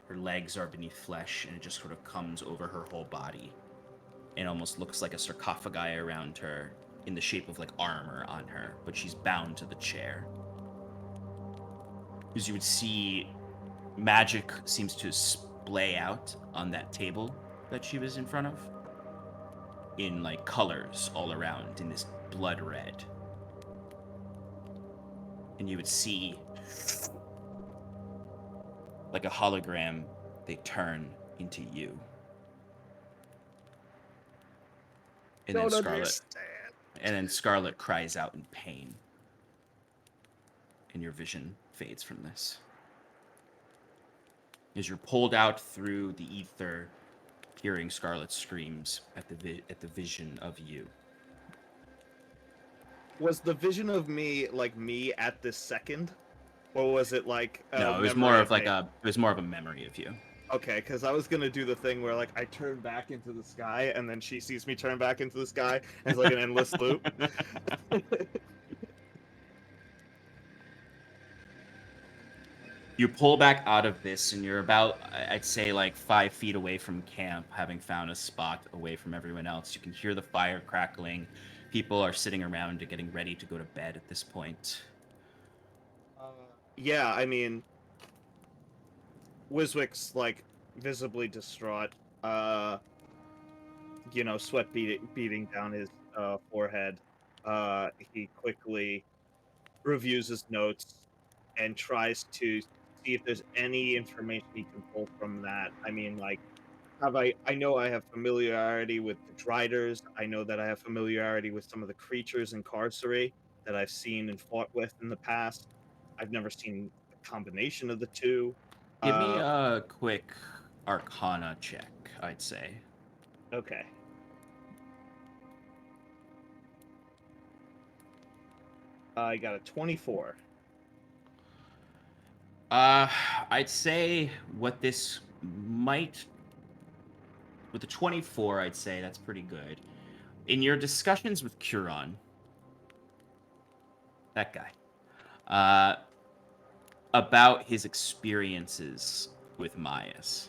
her legs are beneath flesh, and it just sort of comes over her whole body and almost looks like a sarcophagi around her in the shape of like armor on her, but she's bound to the chair. As you would see, magic seems to splay out on that table that she was in front of in like colors all around in this blood red. And you would see like a hologram, they turn into you. And then Scarlet cries out in pain. And your vision fades from this. As you're pulled out through the ether, hearing Scarlet screams at the vision of you. Was the vision of me like me at this second, or was it like no? It was more of like it was more of a memory of you. Okay, because I was gonna do the thing where like I turn back into the sky, and then she sees me turn back into the sky, and it's like an endless loop. You pull back out of this, and you're about, I'd say, like 5 feet away from camp, having found a spot away from everyone else. You can hear the fire crackling. People are sitting around and getting ready to go to bed at this point. Yeah, I mean, Wiswick's like visibly distraught. You know, sweat beating down his forehead. He quickly reviews his notes and tries to see if there's any information he can pull from that. I mean, like, I know I have familiarity with the Driders. I know that I have familiarity with some of the creatures in Carcery that I've seen and fought with in the past. I've never seen a combination of the two. Give me Uh, a quick Arcana check, I'd say. Okay. I got a 24. I'd say what this might... With the 24, I'd say that's pretty good. In your discussions with Curon, that guy, about his experiences with Myas,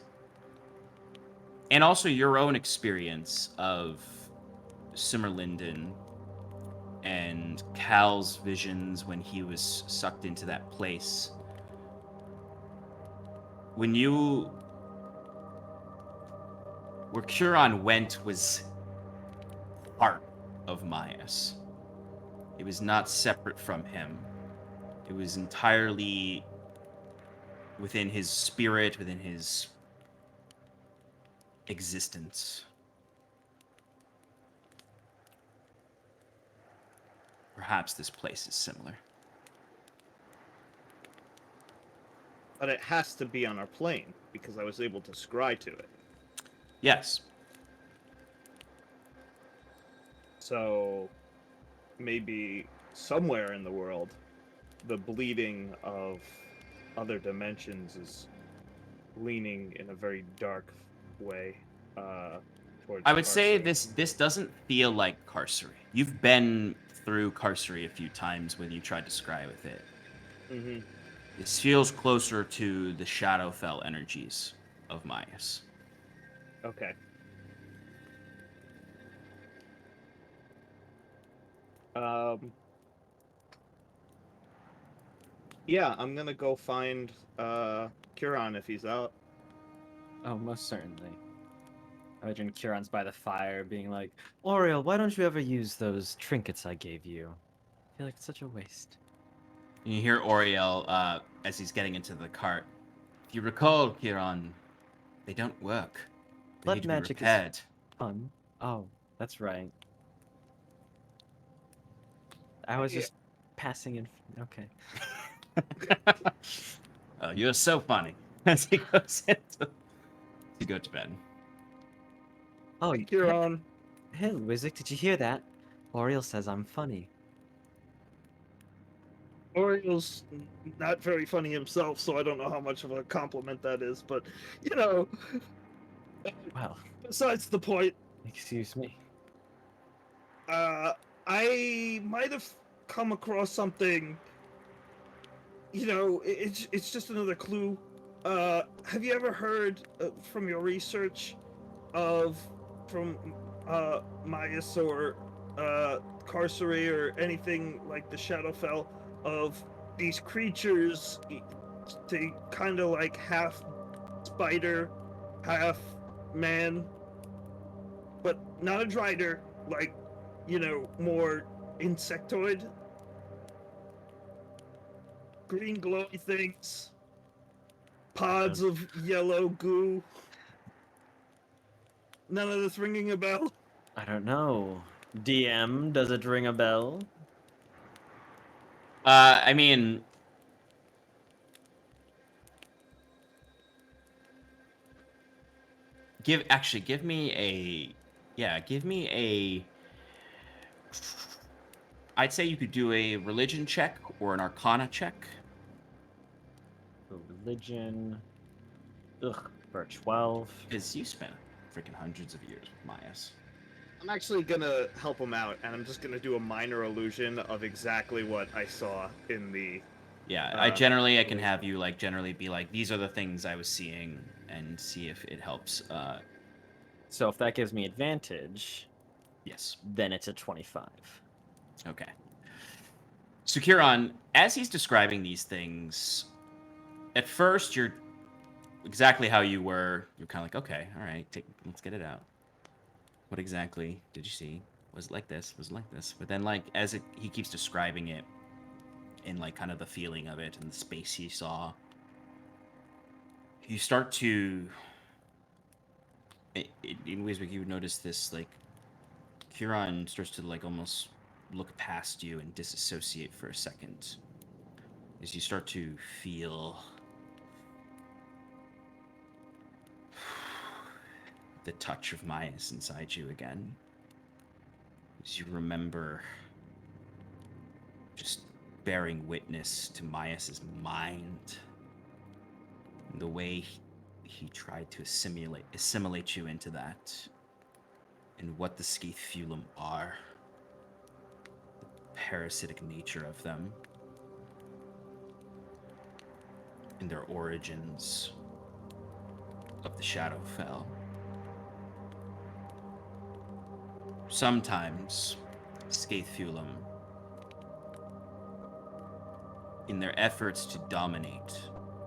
and also your own experience of Simmerlinden and Cal's visions when he was sucked into that place. When you... Where Curon went was part of Myas. It was not separate from him. It was entirely within his spirit, within his existence. Perhaps this place is similar. But it has to be on our plane, because I was able to scry to it. Yes. So, maybe somewhere in the world, the bleeding of other dimensions is leaning in a very dark way towards I would say Carcery. this doesn't feel like Carcery. You've been through Carcery a few times when you tried to scry with it. Mm-hmm. This feels closer to the Shadowfell energies of Myas. Okay. Yeah, I'm gonna go find Curon if he's out. Oh, most certainly. I imagine Kieran's by the fire being like, Oriel, why don't you ever use those trinkets I gave you? I feel like it's such a waste. And you hear Oriel as he's getting into the cart. If you recall, Kieran, they don't work. They Blood need to be magic is repaired. fun. Oh, that's right. I was Yeah. just passing in. Okay. Oh, you're so funny. As he goes to go to bed. Oh, Hey, Curon. hey, Wizik, did you hear that? Oriel says I'm funny. Oriel's not very funny himself, so I don't know how much of a compliment that is, but, you know, Well, besides the point, excuse me. I might have come across something, you know, it's just another clue. Have you ever heard from your research from Myas or Carcery or anything like the Shadowfell of these creatures, they kind of like half spider, half man, but not a drider, like, you know, more insectoid? Green glowy things, pods of yellow goo. None of this ringing a bell? I don't know. DM, does it ring a bell? I mean, give me a. I'd say you could do a religion check or an arcana check. Religion. Ugh, for 12. Because you spent freaking hundreds of years with Myas. I'm actually gonna help him out, and I'm just gonna do a minor illusion of exactly what I saw in the. Yeah, I can have you generally be like, these are the things I was seeing, and see if it helps. So if that gives me advantage, Yes. then it's a 25. Okay. So Kieran, as he's describing these things, at first you're exactly how you were. You're kind of like, okay, all right, let's get it out. What exactly did you see? Was it like this? Was it like this? But then, like, he keeps describing it in, like, kind of the feeling of it and the space he saw, you start to... In ways where you would notice this, like, Kieran starts to, like, almost look past you and disassociate for a second. As you start to feel the touch of Maius inside you again. As you remember just bearing witness to Maius's mind, and the way he tried to assimilate you into that, and what the Scathefulum are, the parasitic nature of them, and their origins of the Shadowfell. Sometimes, Scathefulum, in their efforts to dominate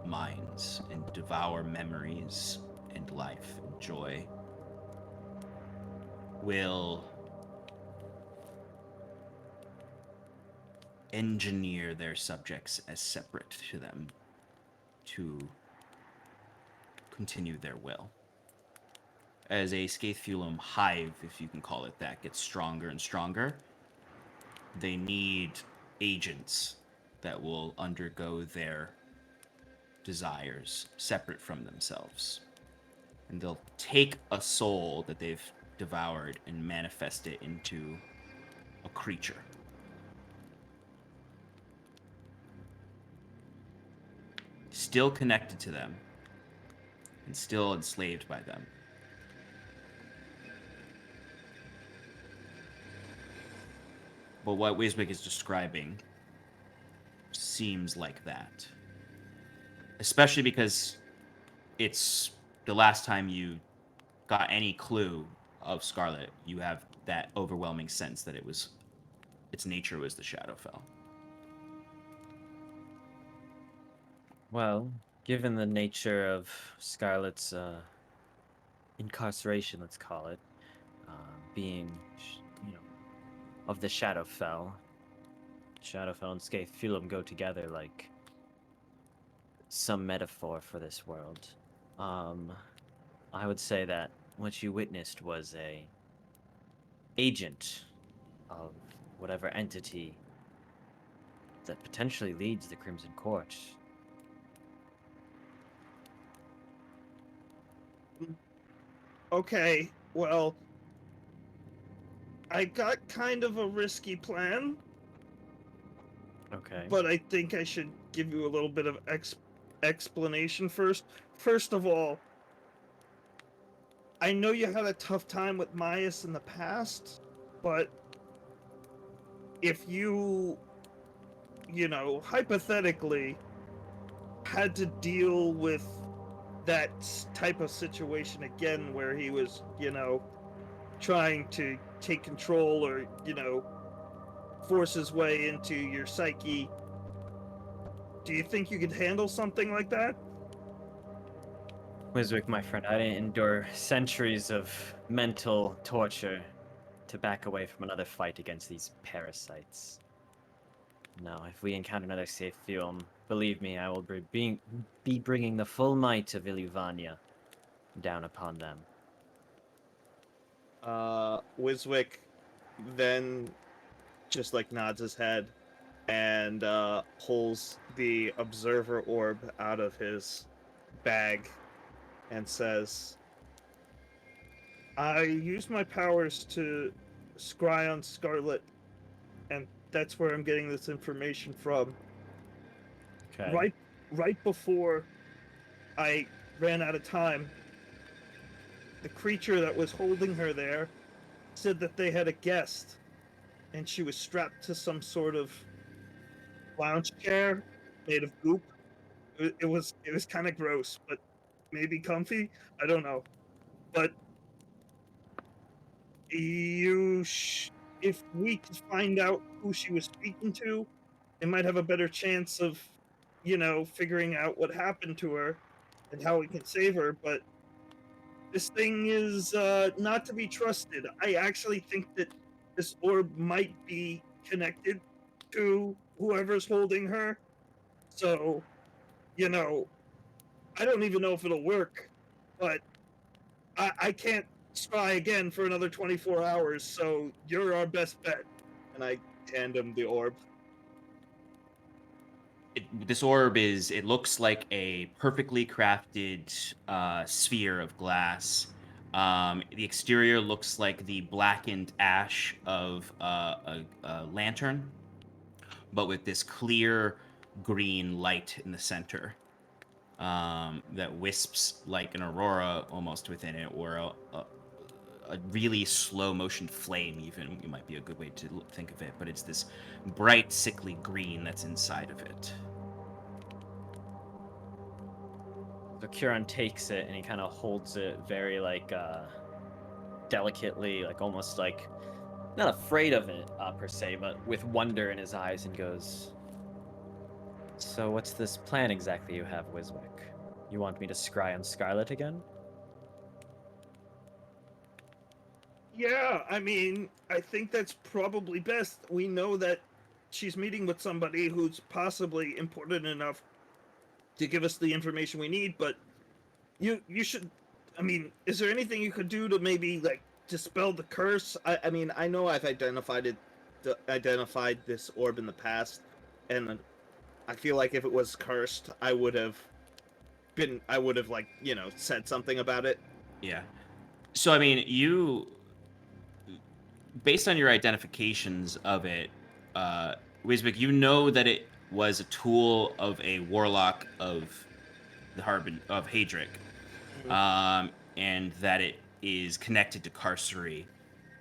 minds and devour memories and life and joy, will engineer their subjects as separate to them to continue their will. As a Scathefulum hive, if you can call it that, gets stronger and stronger, they need agents that will undergo their desires separate from themselves. And they'll take a soul that they've devoured and manifest it into a creature. Still connected to them and still enslaved by them. But what Wiswick is describing seems like that. Especially because it's the last time you got any clue of Scarlet, you have that overwhelming sense that its nature was the Shadowfell. Well, given the nature of Scarlet's incarceration, let's call it, being, of the Shadowfell and Scathefulum go together like some metaphor for this world. I would say that what you witnessed was a agent of whatever entity that potentially leads the Crimson Court. Okay, well, I got kind of a risky plan, Okay. but I think I should give you a little bit of explanation first. First of all, I know you had a tough time with Maius in the past, but if you hypothetically had to deal with that type of situation again where he was, trying to take control or, force his way into your psyche, do you think you could handle something like that? Wiswick, my friend, I didn't endure centuries of mental torture to back away from another fight against these parasites. No, if we encounter another Scathefulum, believe me, I will be bringing the full might of Illuvania down upon them. Wiswick then just nods his head and pulls the observer orb out of his bag and says, I use my powers to scry on Scarlet, and that's where I'm getting this information from. Okay. Right before I ran out of time, the creature that was holding her there said that they had a guest, and she was strapped to some sort of lounge chair made of goop. It was kind of gross, but maybe comfy. I don't know. But if we could find out who she was speaking to, it might have a better chance of, figuring out what happened to her and how we can save her. But this thing is not to be trusted. I actually think that this orb might be connected to whoever's holding her. So, I don't even know if it'll work, but I can't spy again for another 24 hours, so you're our best bet. And I hand him the orb. This orb it looks like a perfectly crafted sphere of glass The exterior looks like the blackened ash of a lantern, but with this clear green light in the center that wisps like an aurora almost within it, or a really slow motion flame, even it might be a good way to think of it. But it's this bright, sickly green that's inside of it. So Kieran takes it and he kind of holds it very delicately, like almost like not afraid of it per se, but with wonder in his eyes, and goes, "So what's this plan exactly you have, Wiswick? You want me to scry on Scarlet again?" Yeah, I mean, I think that's probably best. We know that she's meeting with somebody who's possibly important enough to give us the information we need, but you should, I mean, is there anything you could do to maybe like dispel the curse? I mean, I know I've identified this orb in the past, and I feel like if it was cursed, I would have like, said something about it. Yeah. So I mean, based on your identifications of it, Wisbek, you know that it was a tool of a warlock of the Harbin of Hadric, and that it is connected to Carcery,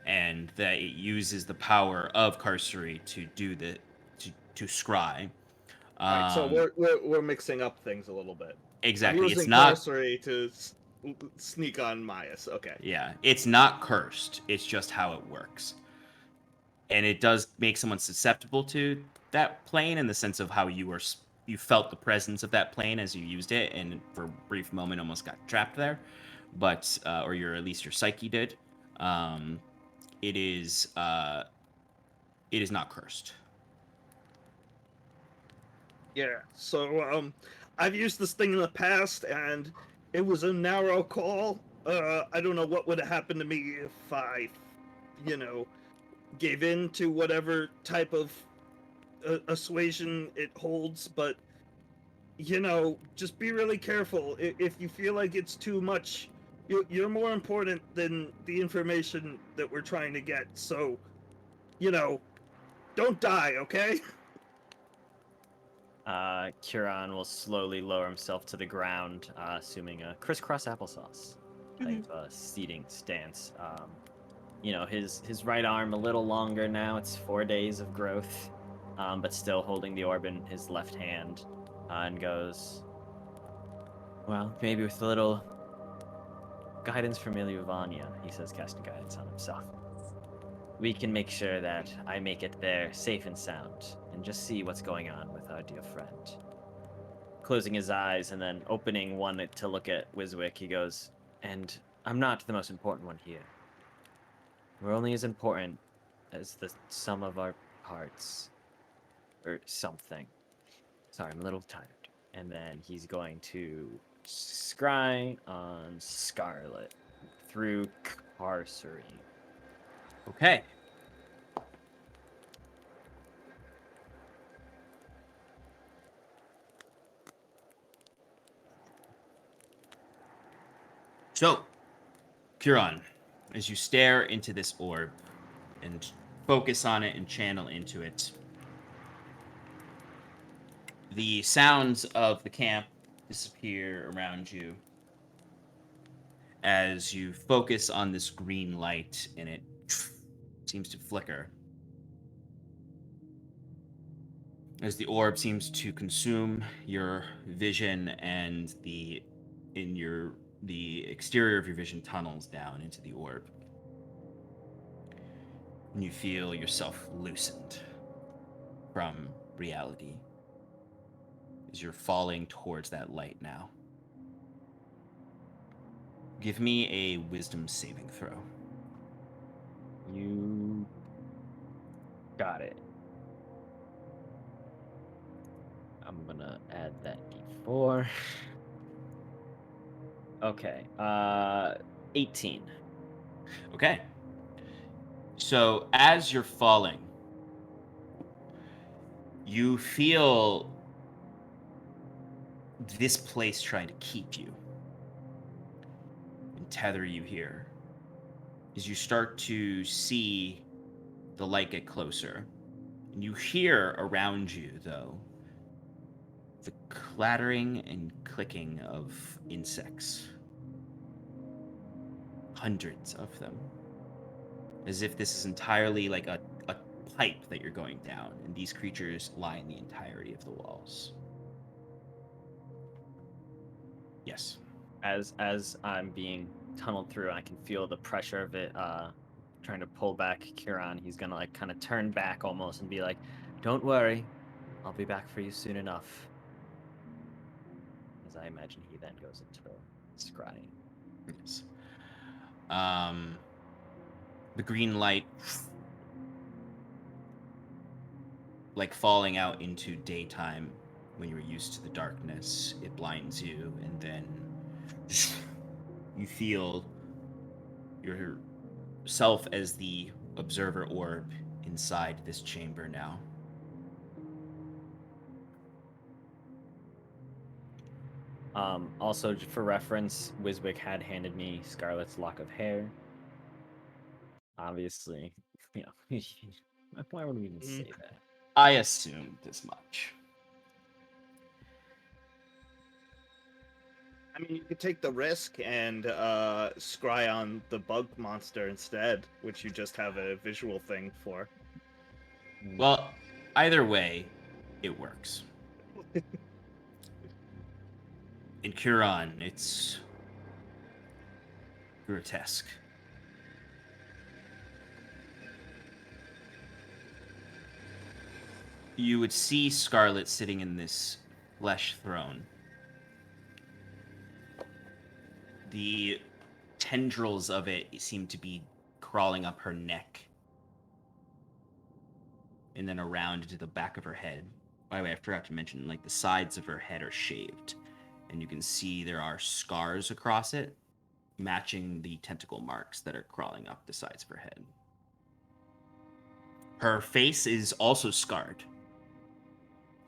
and that it uses the power of Carcery to do to scry. Right, so we're mixing up things a little bit. Exactly. I'm using It's not Carcery to sneak on Maius. Okay. Yeah, it's not cursed. It's just how it works. And it does make someone susceptible to that plane in the sense of how you felt the presence of that plane as you used it, and for a brief moment almost got trapped there, but or at least your psyche did. It is not cursed. Yeah. So I've used this thing in the past, and it was a narrow call. I don't know what would have happened to me if I, gave in to whatever type of assuasion it holds, but just be really careful. If you feel like it's too much, you're more important than the information that we're trying to get. So, don't die, okay? Kieran will slowly lower himself to the ground, assuming a crisscross applesauce type seating stance. His right arm a little longer now. It's 4 days of growth, but still holding the orb in his left hand, and goes, "Well, maybe with a little guidance from Ilyuvania," he says, casting guidance on himself, "we can make sure that I make it there safe and sound, and just see what's going on with our dear friend." Closing his eyes and then opening one to look at Wiswick, he goes, "And I'm not the most important one here. We're only as important as the sum of our parts, or something. Sorry, I'm a little tired." And then he's going to scry on Scarlet through Carcery. Okay. So, Curon, as you stare into this orb and focus on it and channel into it, the sounds of the camp disappear around you as you focus on this green light, and it seems to flicker as the orb seems to consume your vision, and the exterior of your vision tunnels down into the orb, and you feel yourself loosened from reality as you're falling towards that light now. Give me a wisdom saving throw. You got it. I'm gonna add that d4. Okay, 18. Okay. So as you're falling, you feel this place trying to keep you. And tether you here is you start to see the light get closer. And you hear around you, though, the clattering and clicking of insects. Hundreds of them. As if this is entirely like a pipe that you're going down, and these creatures line the entirety of the walls. Yes. As I'm being tunneled through, I can feel the pressure of it trying to pull back Kieran. He's gonna like kind of turn back almost and be like, "Don't worry, I'll be back for you soon enough." As I imagine he then goes into scrying. Yes. The green light, like falling out into daytime when you're used to the darkness, it blinds you, and then you feel yourself as the observer orb inside this chamber now. Also, for reference, Wiswick had handed me Scarlet's lock of hair. Obviously, you know, why would we even say that? I assumed as much. I mean, you could take the risk and scry on the bug monster instead, which you just have a visual thing for. Well, either way, it works. In Curon, it's grotesque. You would see Scarlet sitting in this flesh throne. The tendrils of it seem to be crawling up her neck and then around to the back of her head. By the way, I forgot to mention, like, the sides of her head are shaved, and you can see there are scars across it, matching the tentacle marks that are crawling up the sides of her head. Her face is also scarred,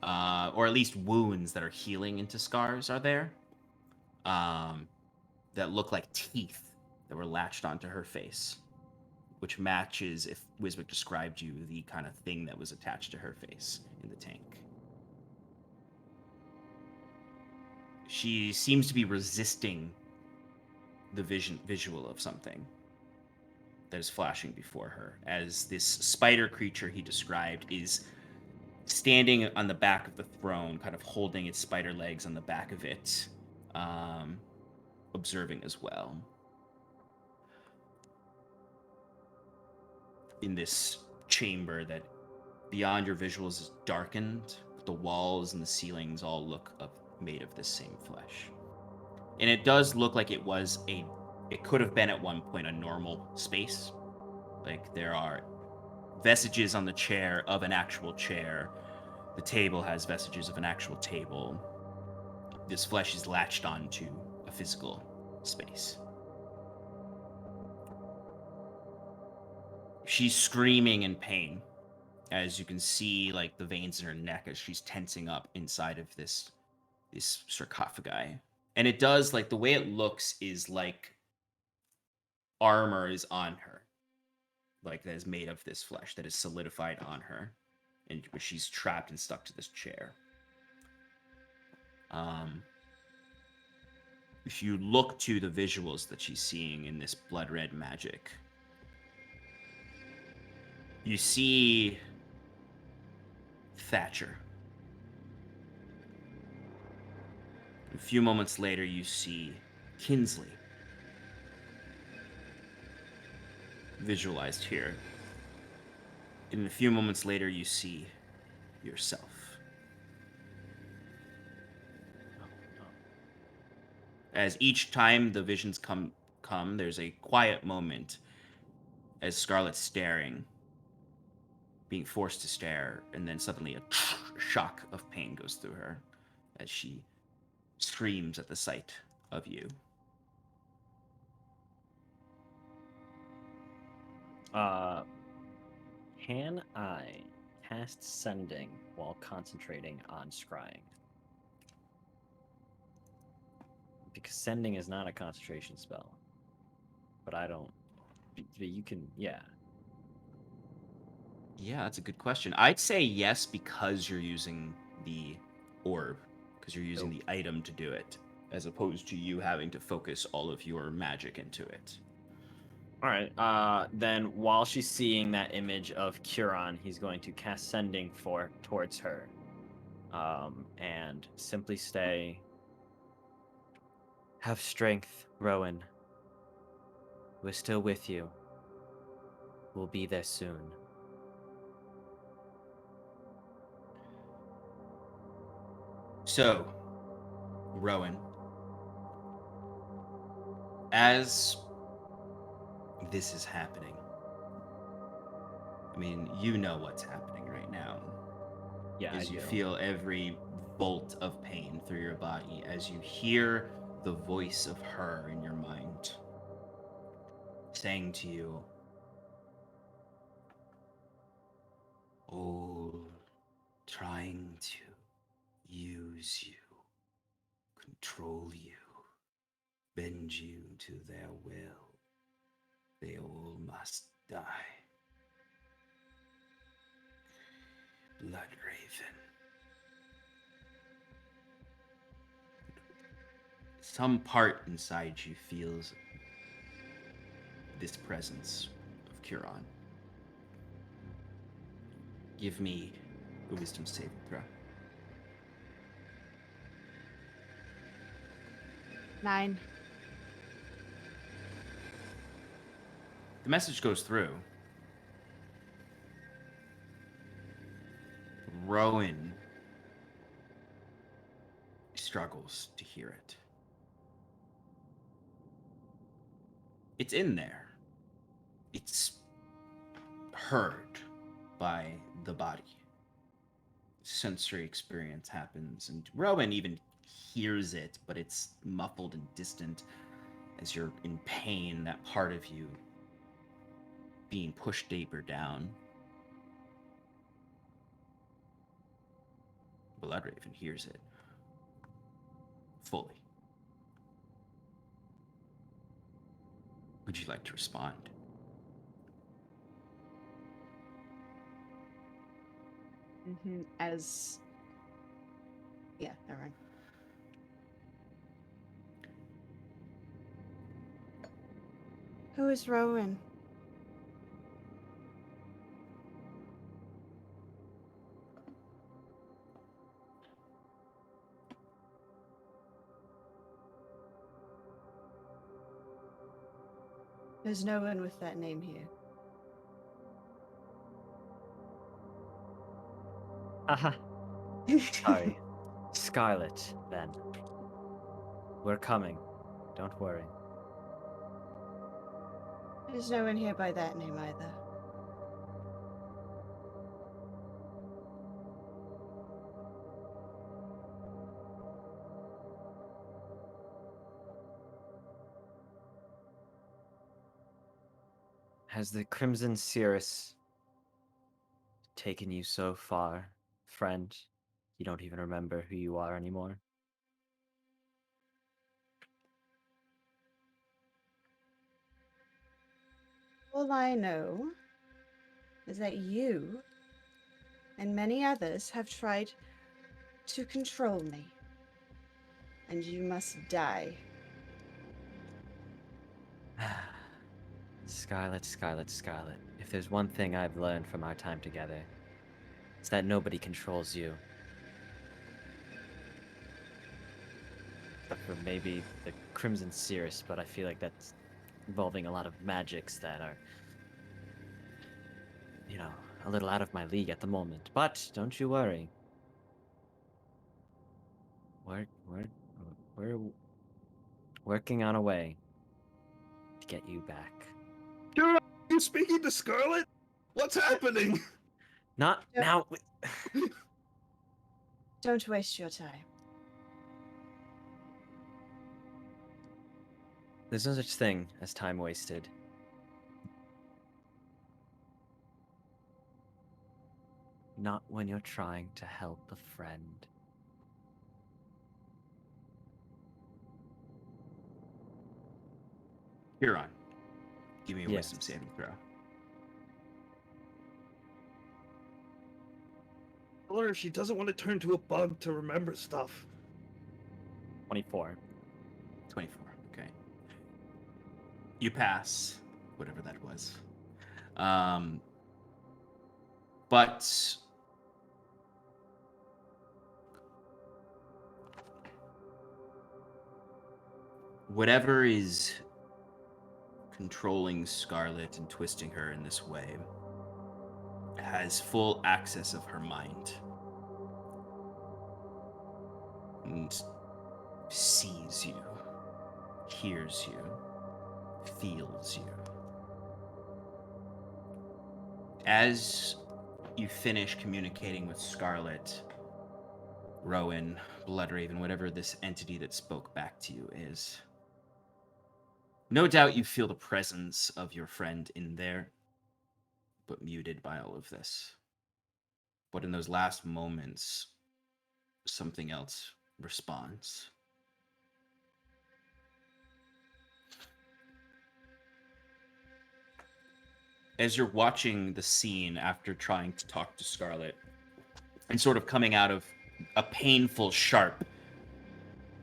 or at least wounds that are healing into scars are there, that look like teeth that were latched onto her face, which matches, if Wiswick described you, the kind of thing that was attached to her face in the tank. She seems to be resisting the visual of something that is flashing before her, as this spider creature he described is standing on the back of the throne, kind of holding its spider legs on the back of it, observing as well. In this chamber that, beyond your visuals, is darkened, but the walls and the ceilings all look made of this same flesh. And it does look like it could have been at one point a normal space. Like, there are vestiges on the chair of an actual chair. The table has vestiges of an actual table. This flesh is latched onto a physical space. She's screaming in pain, as you can see, like, the veins in her neck as she's tensing up inside of this sarcophagi. And it does, like, the way it looks is like armor is on her, like, that is made of this flesh that is solidified on her, and she's trapped and stuck to this chair. If you look to the visuals that she's seeing in this blood red magic, you see Thatcher. A few moments later, you see Kinsley, visualized here. And a few moments later, you see yourself. As each time the visions come, there's a quiet moment as Scarlet's staring, being forced to stare, and then suddenly a shock of pain goes through her as she screams at the sight of you. Can I cast Sending while concentrating on scrying? Because Sending is not a concentration spell. but I don't. You can, yeah. Yeah, that's a good question. I'd say yes because you're using the orb, because you're using the item to do it, as opposed to you having to focus all of your magic into it. All right. Then while she's seeing that image of Curon, he's going to cast Sending towards her, and simply say, "Have strength, Rowan. We're still with you. We'll be there soon." So, Rowan, as this is happening, I mean, you know what's happening right now. Yeah, As I you do. feel every bolt of pain through your body, as you hear the voice of her in your mind saying to you, "Oh, trying to use you, control you, bend you to their will. They all must die." Blood Raven. Some part inside you feels this presence of Curon. Give me a wisdom saving throw. 9. The message goes through. Rowan struggles to hear it. It's in there. It's heard by the body. Sensory experience happens, and Rowan even hears it, but it's muffled and distant as you're in pain, that part of you being pushed deeper down. Bloodraven hears it fully. Would you like to respond? As. Yeah, never mind. Who is Rowan? There's no one with that name here. Aha. Sorry. Scarlet, then. We're coming. Don't worry. There's no one here by that name either. Has the Crimson Cirrus taken you so far, friend? You don't even remember who you are anymore? All I know is that you and many others have tried to control me. And you must die. Scarlet, Scarlet, Scarlet. If there's one thing I've learned from our time together, it's that nobody controls you. Except for maybe the Crimson Cirrus, but I feel like that's involving a lot of magics that are, you know, a little out of my league at the moment. But don't you worry. We're working on a way to get you back. Are you speaking to Scarlet? What's happening? Not Yep. now. Don't waste your time. There's no such thing as time wasted. Not when you're trying to help a friend. Huron, Give me a Yes. wisdom saving throw. Tell her she doesn't want to turn to a bug to remember stuff. 24. 24. Okay. You pass, whatever that was. But whatever is controlling Scarlet and twisting her in this way has full access of her mind and sees you, hears you, feels you. As you finish communicating with Scarlet, Rowan, Bloodraven, whatever this entity that spoke back to you is, no doubt you feel the presence of your friend in there, but muted by all of this. But in those last moments, something else responds. As you're watching the scene after trying to talk to Scarlet and sort of coming out of a painful, sharp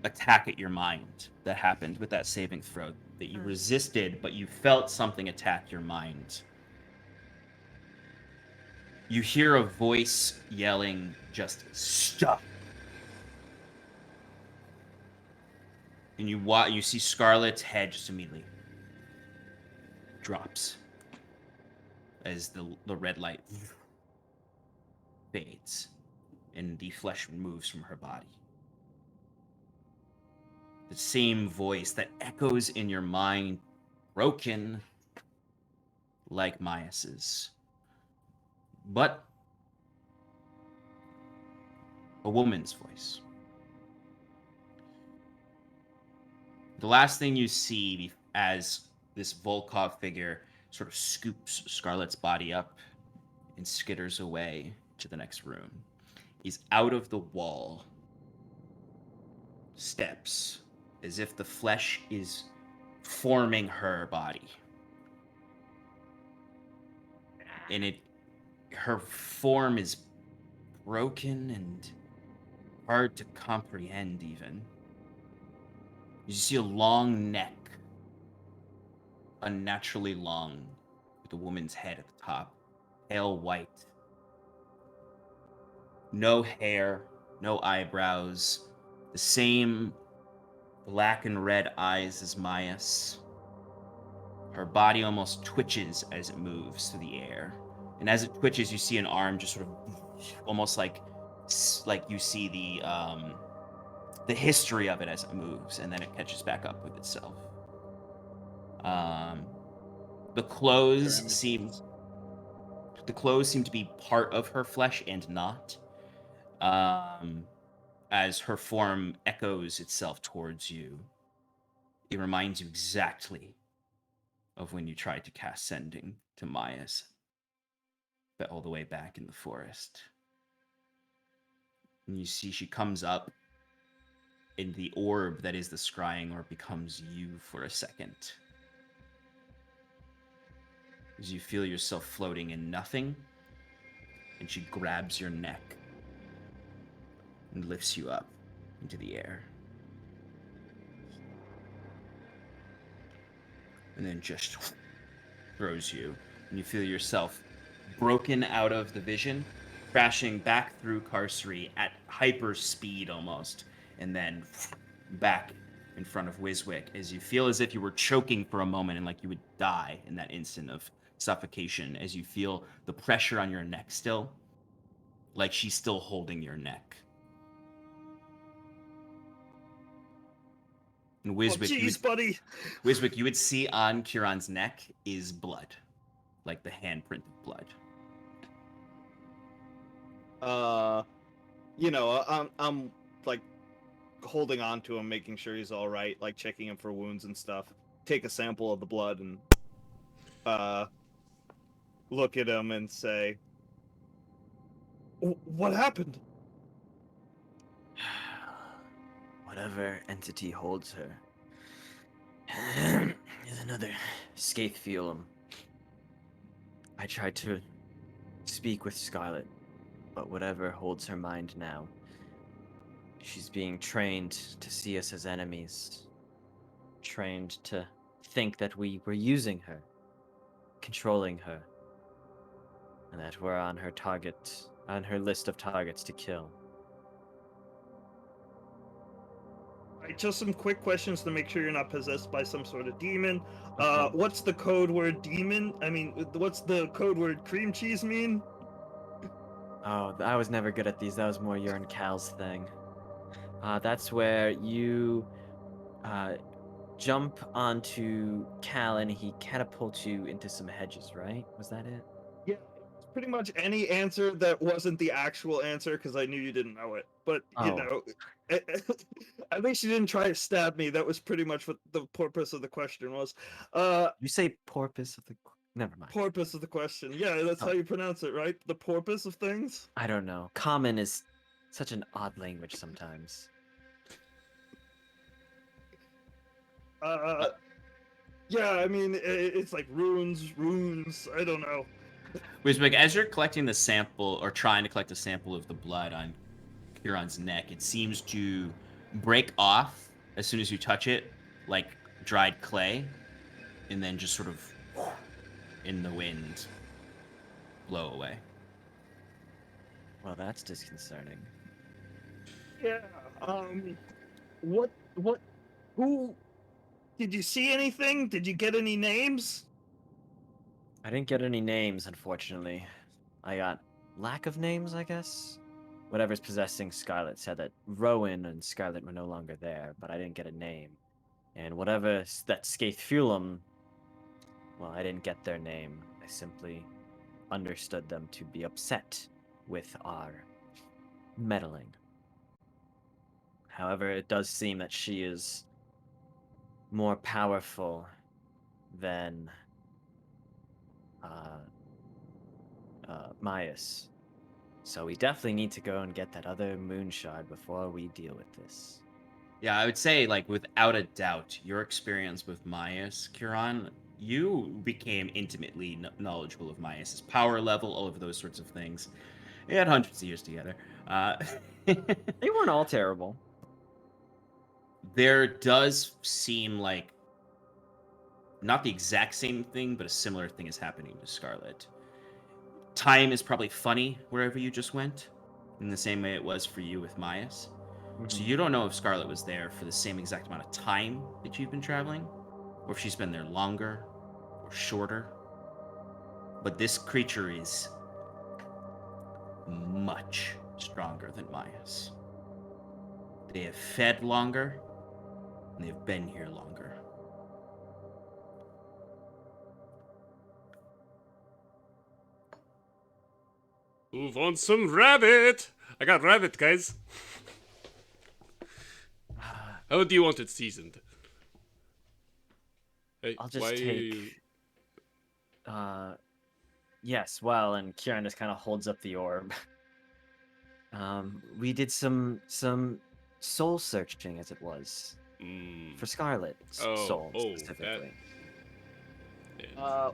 attack at your mind that happened with that saving throw that you resisted, but you felt something attack your mind. You hear a voice yelling, just stop. And you see Scarlet's head just immediately drops as the red light fades and the flesh moves from her body. The same voice that echoes in your mind, broken like Maias's, but a woman's voice. The last thing you see as this Volkov figure sort of scoops Scarlet's body up and skitters away to the next room is out of the wall steps, as if the flesh is forming her body. And her form is broken and hard to comprehend even. You see a long neck, unnaturally long, with a woman's head at the top, pale white. No hair, no eyebrows, the same black and red eyes as Maias. Her body almost twitches as it moves through the air. And as it twitches, you see an arm just sort of almost like you see the history of it as it moves, and then it catches back up with itself. The clothes seem to be part of her flesh and not. As her form echoes itself towards you, it reminds you exactly of when you tried to cast Sending to Maias, but all the way back in the forest. And you see she comes up, and the orb that is the scrying orb becomes you for a second. As you feel yourself floating in nothing, and she grabs your neck and lifts you up into the air. And then just throws you, and you feel yourself broken out of the vision, crashing back through Carcery at hyper speed almost, and then back in front of Wiswick as you feel as if you were choking for a moment and like you would die in that instant of suffocation as you feel the pressure on your neck still, like she's still holding your neck. And Wiswick, buddy. Wiswick, you would see on Kieran's neck is blood, like the handprint of blood. I'm like holding on to him, making sure he's all right, like checking him for wounds and stuff. Take a sample of the blood and look at him and say, "What happened?" Whatever entity holds her is another Scathfielum. I tried to speak with Scarlet, but whatever holds her mind now, she's being trained to see us as enemies. Trained to think that we were using her, controlling her, and that we're on her list of targets to kill. Alright, just some quick questions to make sure you're not possessed by some sort of demon. Okay. What's the code word demon? I mean, what's the code word cream cheese mean? Oh, I was never good at these. That was more your and Cal's thing. That's where you jump onto Cal and he catapults you into some hedges, right? Was that it? Yeah, it's pretty much any answer that wasn't the actual answer because I knew you didn't know it. But, you Oh. know, at least you didn't try to stab me. That was pretty much what the purpose of the question was. You say porpoise of the... Never mind. Purpose of the question. Yeah, that's Oh. how you pronounce it, right? The porpoise of things? I don't know. Common is such an odd language sometimes. Yeah, I mean, it's like runes, I don't know. Wisbek, as you're collecting the sample, or trying to collect a sample of the blood on Huron's neck, it seems to break off as soon as you touch it, like dried clay, and then just sort of in the wind blow away. Well, that's disconcerting. Yeah, who, did you see anything? Did you get any names? I didn't get any names, unfortunately. I got lack of names, I guess? Whatever's possessing Scarlet said that Rowan and Scarlet were no longer there, but I didn't get a name. And whatever that Scathfielum, well, I didn't get their name. I simply understood them to be upset with our meddling. However, it does seem that she is more powerful than Myas. So we definitely need to go and get that other moon shard before we deal with this. Yeah, I would say, like, without a doubt, your experience with Myas, Huron, you became intimately knowledgeable of Myas's power level, all of those sorts of things. They had hundreds of years together. They weren't all terrible. There does seem like not the exact same thing, but a similar thing is happening to Scarlet. Time is probably funny wherever you just went, in the same way it was for you with Myas. So you don't know if Scarlet was there for the same exact amount of time that you've been traveling, or if she's been there longer or shorter. But this creature is much stronger than Myas. They have fed longer, and they've been here longer. Move on some rabbit. I got rabbit, guys. How do you want it seasoned? Hey, I'll just why take... Yes, well, and Kieran just kind of holds up the orb. We did some soul searching, as it was, for Scarlet's soul specifically.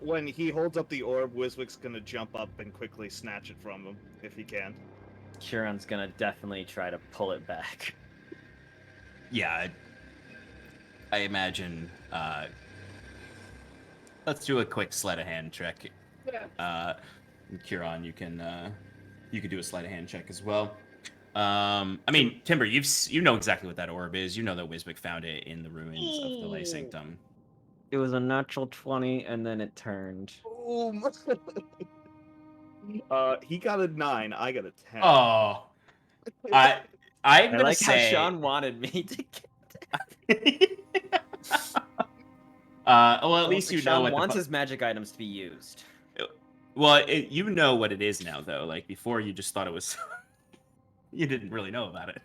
When he holds up the orb, Wiswick's gonna jump up and quickly snatch it from him, if he can. Kieran's gonna definitely try to pull it back. Yeah, I imagine. Let's do a quick sleight of hand check. Yeah. Kieran, you can do a sleight of hand check as well. I mean, Timber, you know exactly what that orb is. You know that Wiswick found it in the ruins of the Lay Sanctum. It was a natural 20, and then it turned. Boom. He got a 9. I got a 10. Oh, I'm I gonna like say. how Sean wanted me to get Well, at least you know Sean what wants his magic items to be used. Well, you know what it is now, though. Like before, you just thought it was. You didn't really know about it.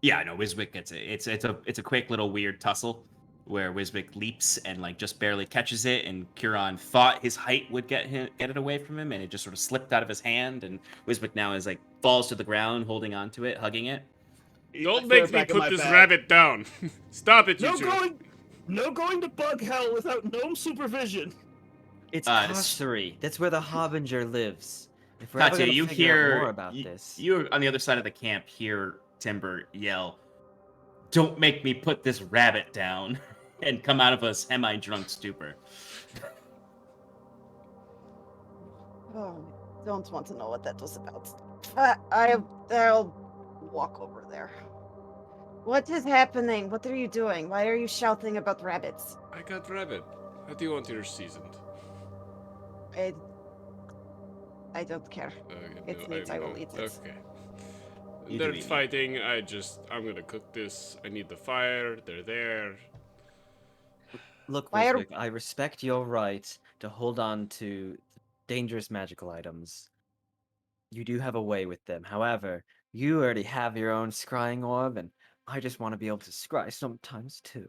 Yeah, no, Wiswick gets it. It's a quick little weird tussle where Wiswick leaps and like just barely catches it, and Huron thought his height would get it away from him, and it just sort of slipped out of his hand, and Wiswick now is like falls to the ground, holding onto it, hugging it. Don't make me put this rabbit down. Stop it, you No two. going. No going to bug hell without gnome supervision. It's Uh, Carcery. That's where the Harbinger lives. If we're ever Katya, gonna you figure out hear more about this, you on the other side of the camp hear Timber yell, "Don't make me put this rabbit down," and come out of a semi-drunk stupor. Oh, don't want to know what that was about. I'll walk over there. What is happening? What are you doing? Why are you shouting about rabbits? I got rabbit. How do you want yours seasoned? I don't care. It's meat, I will eat it. Okay. You They're do eat meat. fighting. I'm gonna cook this. I need the fire. They're there. look, Why are- Wiswick, I respect your right to hold on to dangerous magical items. You do have a way with them. However, you already have your own scrying orb, and I just want to be able to scry sometimes too.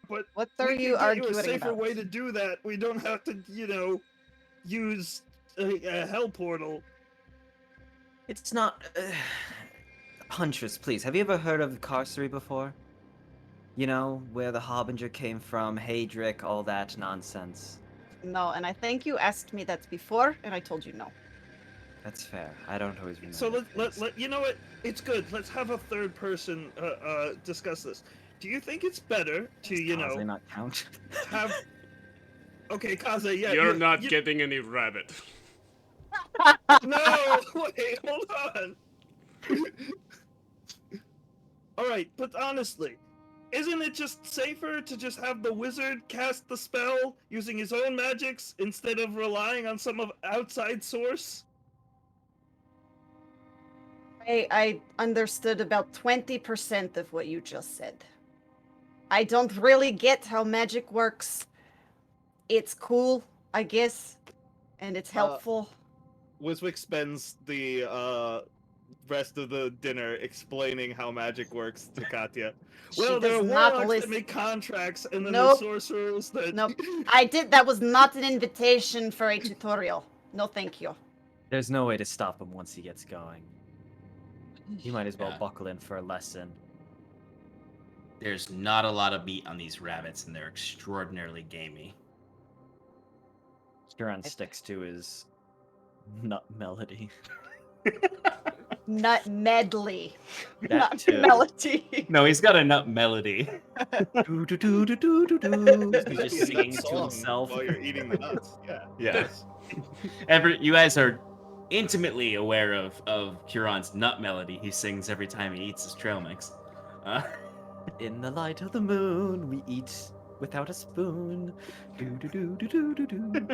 But What we are can you get arguing you a safer about? way to do that. We don't have to, use a hell portal. It's not. Huntress, please. Have you ever heard of Carcery before? You know, where the Harbinger came from, Hadric, all that nonsense. No, and I think you asked me that before, and I told you no. That's fair. I don't always remember. So things. let you know what? It's good. Let's have a third person discuss this. Do you think it's better to, Does Kaze not count? have? Okay, Kaze, yeah. You're not getting any rabbit. No, wait, hold on. All right, but honestly, isn't it just safer to just have the wizard cast the spell using his own magics instead of relying on some outside source? I understood about 20% of what you just said. I don't really get how magic works. It's cool, I guess, and it's helpful. Wiswick spends the rest of the dinner explaining how magic works to Katya. Well, there are warlocks that make contracts, and then the sorcerers that... Nope. That was not an invitation for a tutorial. No, thank you. There's no way to stop him once he gets going. You might as well Yeah. buckle in for a lesson. There's not a lot of meat on these rabbits, and they're extraordinarily gamey. Huron sticks to his nut melody. Nut medley. That Not too. melody. No, he's got a nut melody. Do, do, do, do, do, do, do. He's That'd just be a singing nut to song himself. while you're eating the nuts. Yeah. Yes. You guys are intimately aware of Huron's nut melody he sings every time he eats his trail mix. In the light of the moon, we eat without a spoon. Do, do, do, do, do, do, do.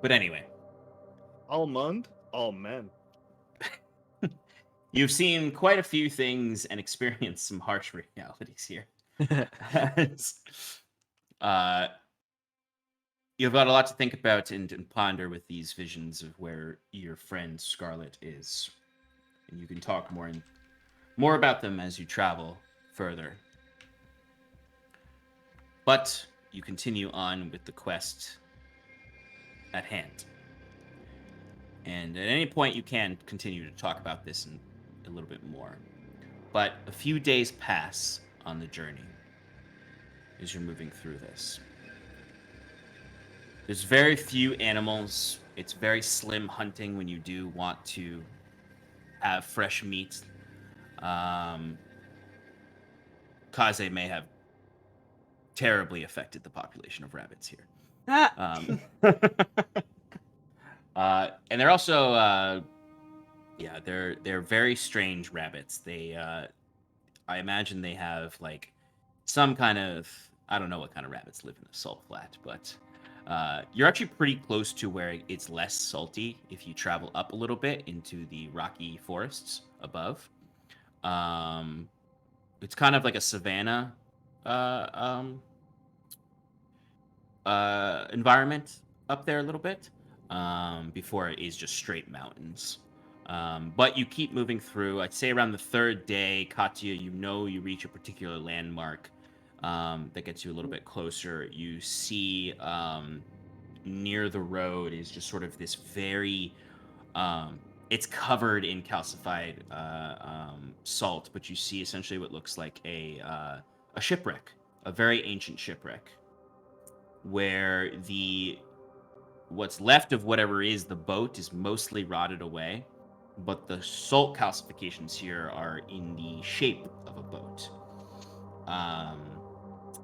But anyway, Almond, all men. you've seen quite a few things and experienced some harsh realities here. You've got a lot to think about and ponder with these visions of where your friend Scarlet is. And you can talk more about them as you travel further. But you continue on with the quest at hand. And at any point you can continue to talk about this in a little bit more. But a few days pass on the journey as you're moving through this. There's very few animals. It's very slim hunting when you do want to have fresh meat. Kaze may have terribly affected the population of rabbits here. And they're also, they're very strange rabbits. They, I imagine they have like some kind of, I don't know what kind of rabbits live in the salt flat, but you're actually pretty close to where it's less salty if you travel up a little bit into the rocky forests above. It's kind of like a savanna environment up there a little bit before it is just straight mountains. But you keep moving through. I'd say around the third day, Katya, you reach a particular landmark that gets you a little bit closer. You see near the road is just sort of this very it's covered in calcified salt, but you see essentially what looks like a shipwreck, a very ancient shipwreck, where what's left of whatever is the boat is mostly rotted away, but the salt calcifications here are in the shape of a boat,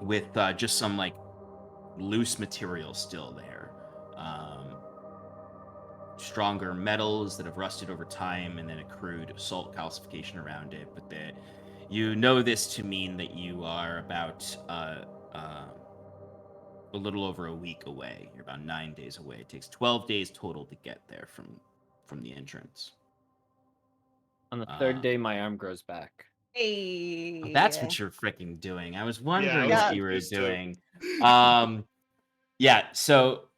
with just some like loose material still there. Stronger metals that have rusted over time, and then accrued salt calcification around it. But you know this to mean that you are about a little over a week away. You're about 9 days away. It takes 12 days total to get there from the entrance. On the third day, my arm grows back. Oh, that's what you're freaking doing. I was wondering was what you were confused too. doing. Yeah, so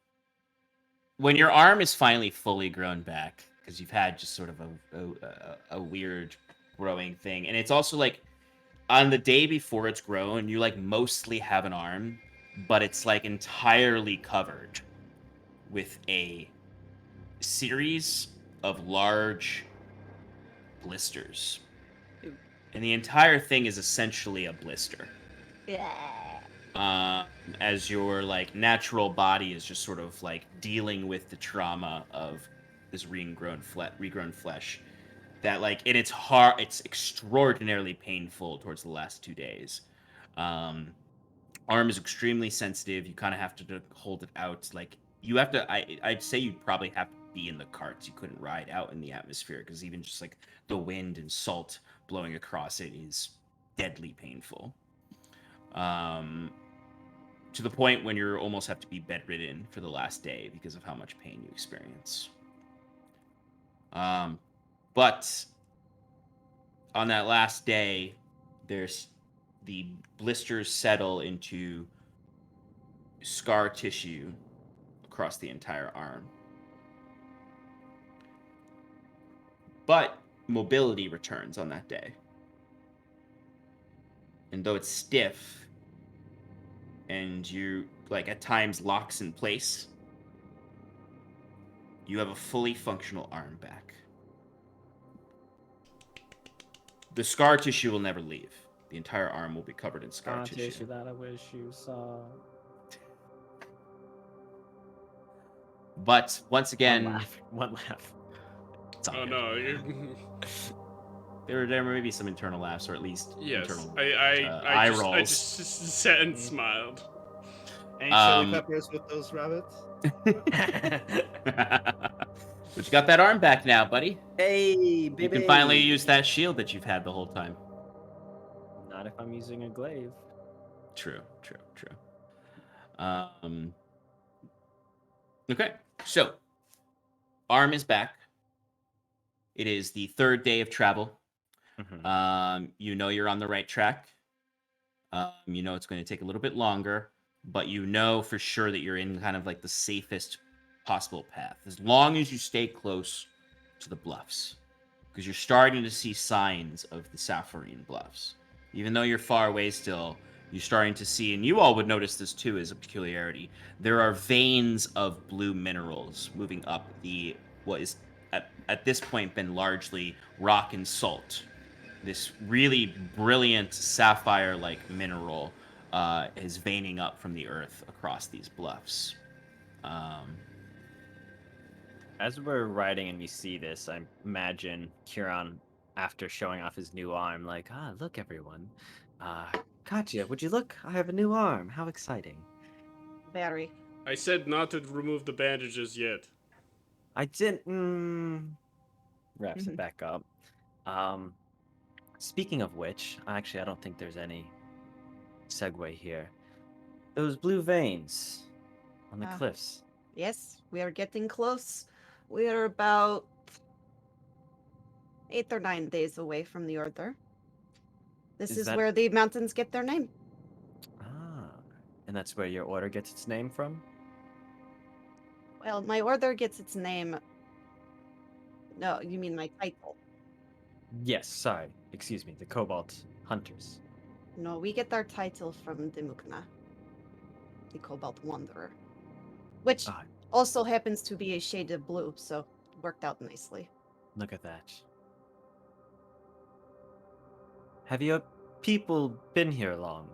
when your arm is finally fully grown back, because you've had just sort of a weird growing thing, and it's also like on the day before it's grown, you like mostly have an arm, but it's like entirely covered with a series of large blisters. And the entire thing is essentially a blister. As your like natural body is just sort of like dealing with the trauma of this regrown flesh, that like it's extraordinarily painful towards the last 2 days. Arm is extremely sensitive. You kind of have to hold it out. Like you have to. I'd say you'd probably have to be in the carts. You couldn't ride out in the atmosphere because even just like the wind and salt blowing across it is deadly painful. To the point when you almost have to be bedridden for the last day because of how much pain you experience. But on that last day, there's the blisters settle into scar tissue across the entire arm. But mobility returns on that day. And though it's stiff, and you like at times locks in place, you have a fully functional arm back. The scar tissue will never leave. The entire arm will be covered in scar tissue. That I wish you saw. But once again, One laugh. it's all Oh good. no! There may be some internal laughs, or at least Yes, internal I rolls. I just sat and smiled. Any chili peppers with those rabbits? But you got that arm back now, buddy. Hey, baby. You can finally use that shield that you've had the whole time. Not if I'm using a glaive. True. Okay, so arm is back. It is the third day of travel. Mm-hmm. You know you're on the right track. You know it's going to take a little bit longer, but you know for sure that you're in kind of like the safest possible path, as long as you stay close to the bluffs, because you're starting to see signs of the Sapphirine Bluffs. Even though you're far away still, you're starting to see, and you all would notice this too as a peculiarity, there are veins of blue minerals moving up what is at this point been largely rock and salt. This really brilliant sapphire-like mineral is veining up from the earth across these bluffs. As we're riding and we see this, I imagine Kieran, after showing off his new arm, like, look, everyone. Katya, would you look? I have a new arm. How exciting. Very. I said not to remove the bandages yet. I didn't. Wraps it back up. Speaking of which, actually, I don't think there's any segue here. Those blue veins on the cliffs. Yes, we are getting close. We are about 8 or 9 days away from the Order. This is where the mountains get their name. And that's where your order gets its name from? Well, my Order gets its name... No, you mean my title. Yes, sorry. Excuse me, the Cobalt Hunters. No, we get our title from Dimukna, the Cobalt Wanderer. Which also happens to be a shade of blue, so worked out nicely. Look at that. Have your people been here long?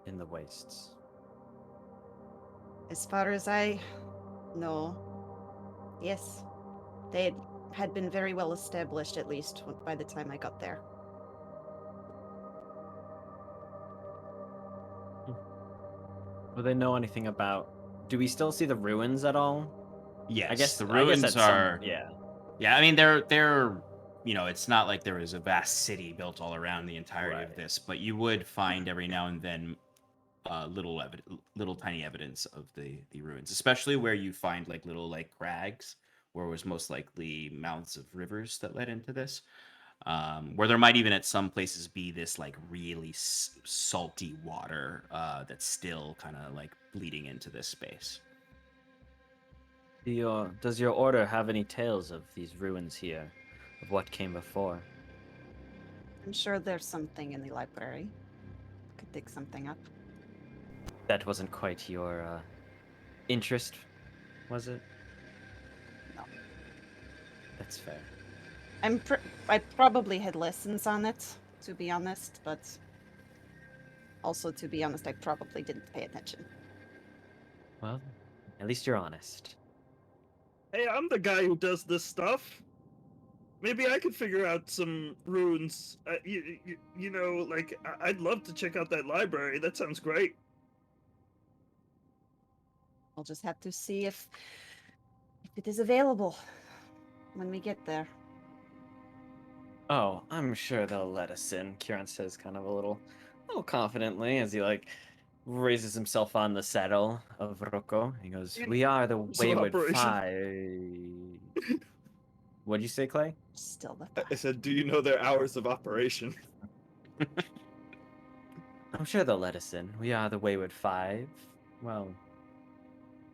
In the wastes. As far as I know, yes, they had been very well established, at least by the time I got there. Will they know anything about? Do we still see the ruins at all? Yes, the I guess ruins at are. yeah. Yeah, I mean they're it's not like there is a vast city built all around the entirety of Right. this, but you would find every now and then little tiny evidence of the ruins, especially where you find like little like crags, where it was most likely mouths of rivers that led into this. Where there might even at some places be this like really salty water that's still kind of like bleeding into this space. Does your order have any tales of these ruins here, of what came before? I'm sure there's something in the library. Could dig something up. That wasn't quite your interest, was it? No. That's fair. I probably had lessons on it, to be honest, but also, to be honest, I probably didn't pay attention. Well, at least you're honest. Hey, I'm the guy who does this stuff. Maybe I could figure out some runes. I'd love to check out that library. That sounds great. We'll just have to see if it is available when we get there. Oh, I'm sure they'll let us in, Kieran says kind of a little confidently as he like raises himself on the saddle of Rocco. He goes, "We are the It's an Wayward operation." Five." What'd you say, Clay? Still the I said, do you know their hours of operation? I'm sure they'll let us in. We are the Wayward Five. Well,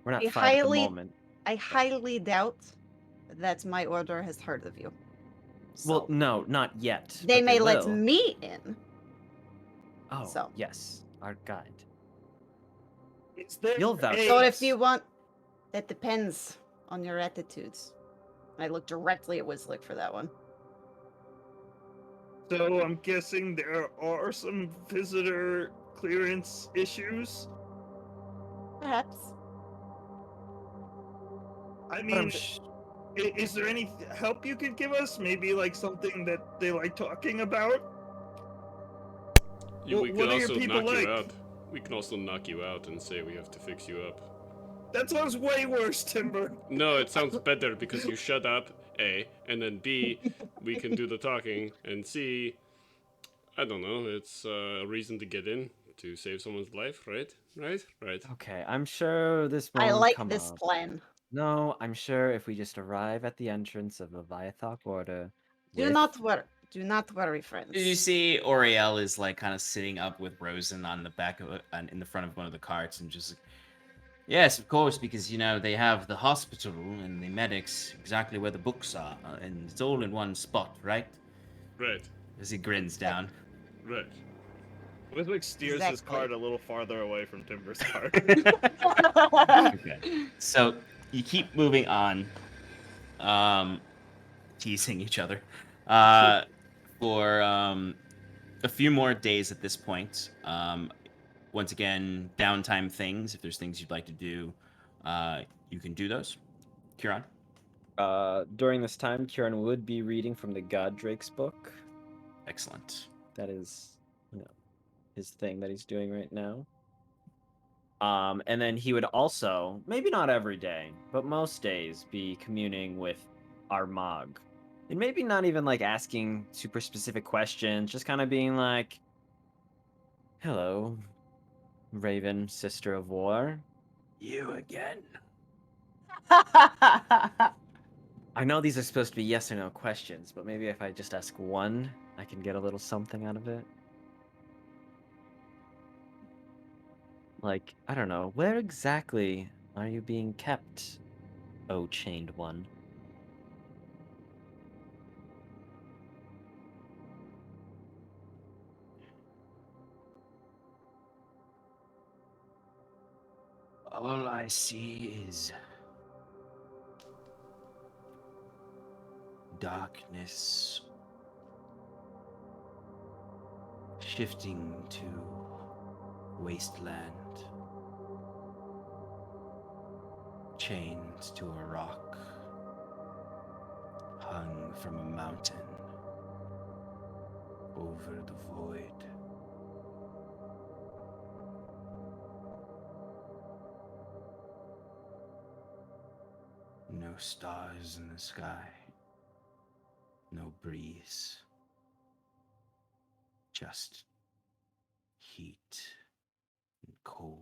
we're not I five at the highly- moment. I highly doubt that my order has heard of you. Well, So, no, not yet. they but may let will. me in. Oh, so. yes, our guide. Is there You'll vouch a- So for if us. you want, that depends on your attitudes. I look directly at Wislick for that one. So I'm guessing there are some visitor clearance issues. Perhaps. I But I'm mean, sh- is there any help you could give us? Maybe like something that they like talking about? We What can are your also people knock you like? out. We can also knock you out and say we have to fix you up. That sounds way worse, Timber. No, it sounds better because you shut up, A, and then B, we can do the talking, and C, I don't know, it's a reason to get in, to save someone's life, right? Right? Okay, I'm sure this I won't like come this up. plan. No, I'm sure if we just arrive at the entrance of Leviathrok Order. Do not worry. Do not worry, friends. You see, Oriel is like kind of sitting up with Rosen on the back of in the front of one of the carts, and just yes, of course, because they have the hospital and the medics exactly where the books are, and it's all in one spot, right? Right. As he grins down. Right. Wiswick steers his Exactly. cart a little farther away from Timber's cart. Okay. So you keep moving on, teasing each other, for a few more days at this point. Once again, downtime things. If there's things you'd like to do, you can do those. Kieran? During this time, Kieran would be reading from the God Drake's book. Excellent. That is, his thing that he's doing right now. And then he would also, maybe not every day, but most days, be communing with Armag. And maybe not even like asking super specific questions, just kind of being like, "Hello, Raven, sister of war. You again. I know these are supposed to be yes or no questions, but maybe if I just ask one, I can get a little something out of it." Like, I don't know, where exactly are you being kept, oh chained one? All I see is darkness shifting to wasteland, chained to a rock, hung from a mountain over the void. No stars in the sky, no breeze, just heat and cold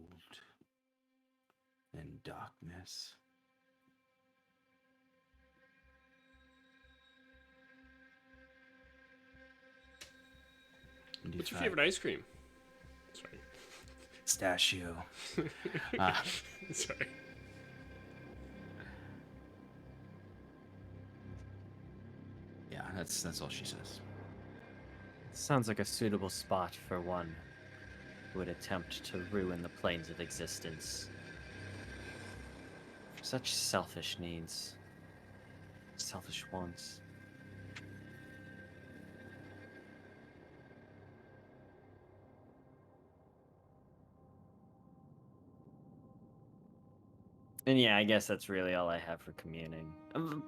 and darkness. And What's your try favorite ice cream? Sorry. pistachio. Sorry. Yeah, that's all she says. Sounds like a suitable spot for one who would attempt to ruin the planes of existence. For such selfish needs, selfish wants. And yeah, I guess that's really all I have for communing. I'm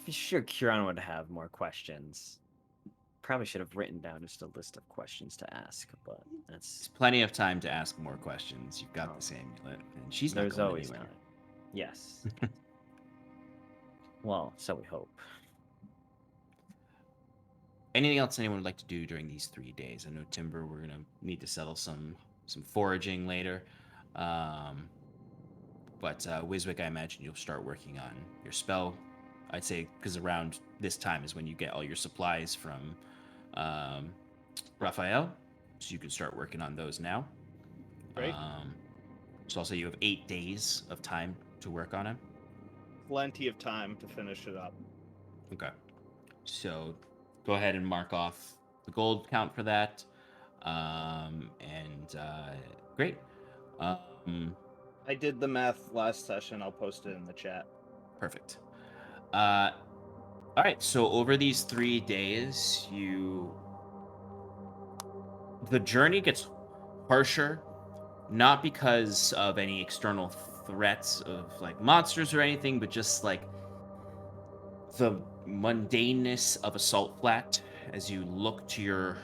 sure Kieran would have more questions. Probably should have written down just a list of questions to ask, but that's It's plenty of time to ask more questions. You've got this amulet, and she's not there's going always anywhere. time. Yes. Well, so we hope. Anything else anyone would like to do during these 3 days? I know Timber, we're gonna need to settle some foraging later. But Wiswick, I imagine you'll start working on your spell. I'd say because around this time is when you get all your supplies from Raphael, so you can start working on those now. Great. So I'll say you have 8 days of time to work on it. Plenty of time to finish it up. Okay. So go ahead and mark off the gold count for that. Great. I did the math last session. I'll post it in the chat. Perfect. All right. So over these 3 days, the journey gets harsher, not because of any external threats of like monsters or anything, but just like the mundaneness of a salt flat as you look to your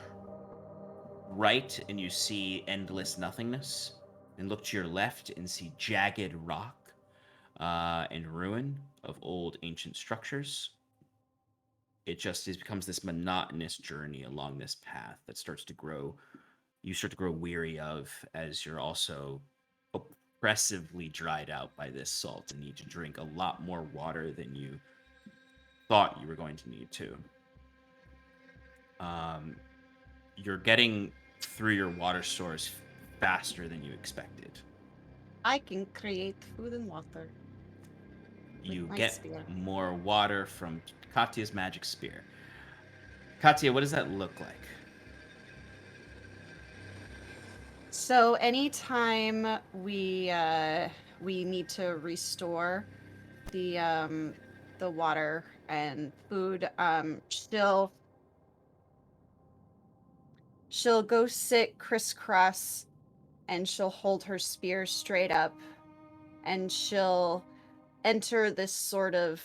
right and you see endless nothingness, and look to your left and see jagged rock and ruin of old ancient structures. It just becomes this monotonous journey along this path that starts to grow. You start to grow weary of, as you're also oppressively dried out by this salt and need to drink a lot more water than you thought you were going to need to. You're getting through your water source faster than you expected. I can create food and water. You my get spear. more water from Katya's magic spear. Katya, what does that look like? So anytime we need to restore the water and food, she'll go sit crisscross and she'll hold her spear straight up and she'll enter this sort of,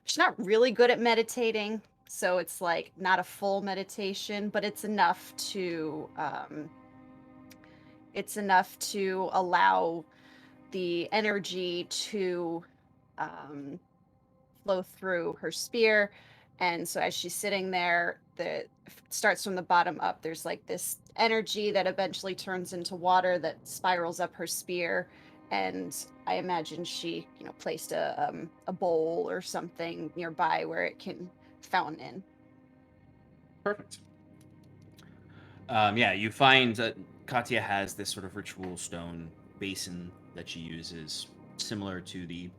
she's not really good at meditating, so it's like not a full meditation, but it's enough to allow the energy to flow through her spear. And so as she's sitting there, it starts from the bottom up. There's like this energy that eventually turns into water that spirals up her spear. And I imagine she, placed a bowl or something nearby where it can fountain in. Perfect. Yeah, you find that Katya has this sort of ritual stone basin that she uses, similar to the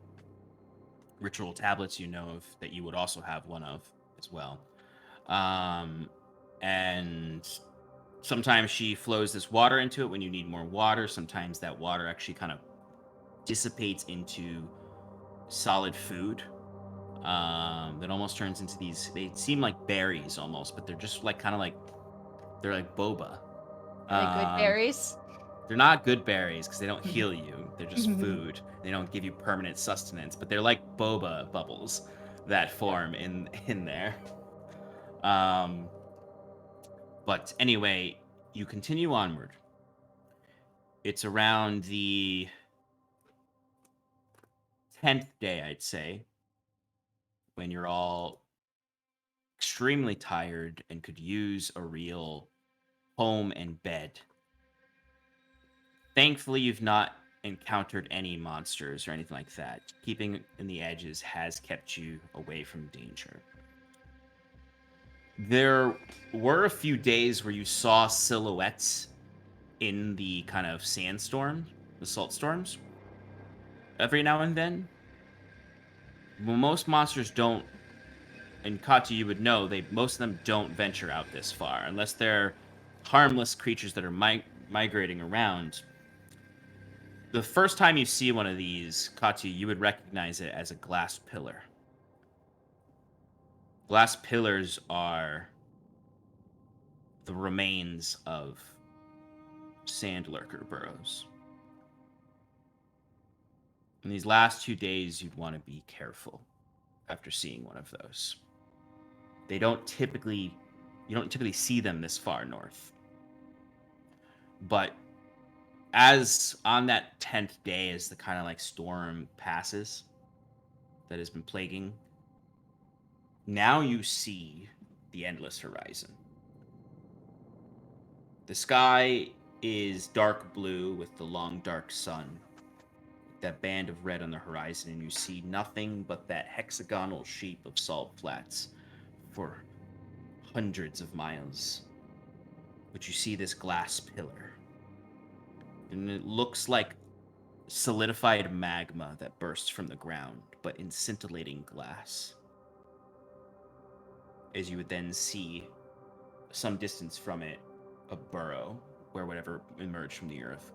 ritual tablets you know of that you would also have one of as well. And sometimes she flows this water into it when you need more water. Sometimes that water actually kind of dissipates into solid food. That almost turns into these. They seem like berries almost, but they're just like kind of like they're like boba. Are they good berries? They're not good berries because they don't heal you. They're just food. They don't give you permanent sustenance, but they're like boba bubbles that form in there. But anyway, you continue onward. It's around the 10th day, I'd say, when you're all extremely tired and could use a real home and bed. Thankfully, you've not encountered any monsters or anything like that. Keeping in the edges has kept you away from danger. There were a few days where you saw silhouettes in the kind of sandstorm, the salt storms, every now and then. Well, most monsters don't, and Katu, you would know, most of them don't venture out this far unless they're harmless creatures that are migrating around. The first time you see one of these, Katu, you would recognize it as a glass pillar. Glass pillars are the remains of sand lurker burrows. In these last 2 days, you'd want to be careful after seeing one of those. You don't typically see them this far north. But as on that 10th day, as the kind of like storm passes that has been plaguing, now you see the endless horizon. The sky is dark blue with the long dark sun, that band of red on the horizon, and you see nothing but that hexagonal shape of salt flats for hundreds of miles. But you see this glass pillar, and it looks like solidified magma that bursts from the ground, but in scintillating glass. As you would then see, some distance from it, a burrow where whatever emerged from the earth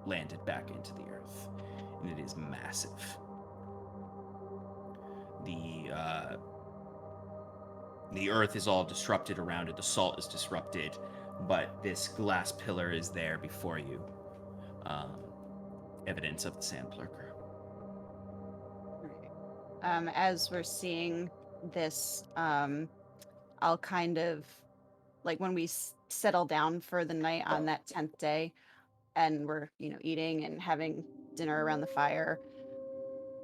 landed back into the earth, and it is massive. The earth is all disrupted around it. The salt is disrupted, but this glass pillar is there before you. Evidence of the sand lurker. As we're seeing this, I'll kind of, like when we settle down for the night on that 10th day, and we're, eating and having dinner around the fire.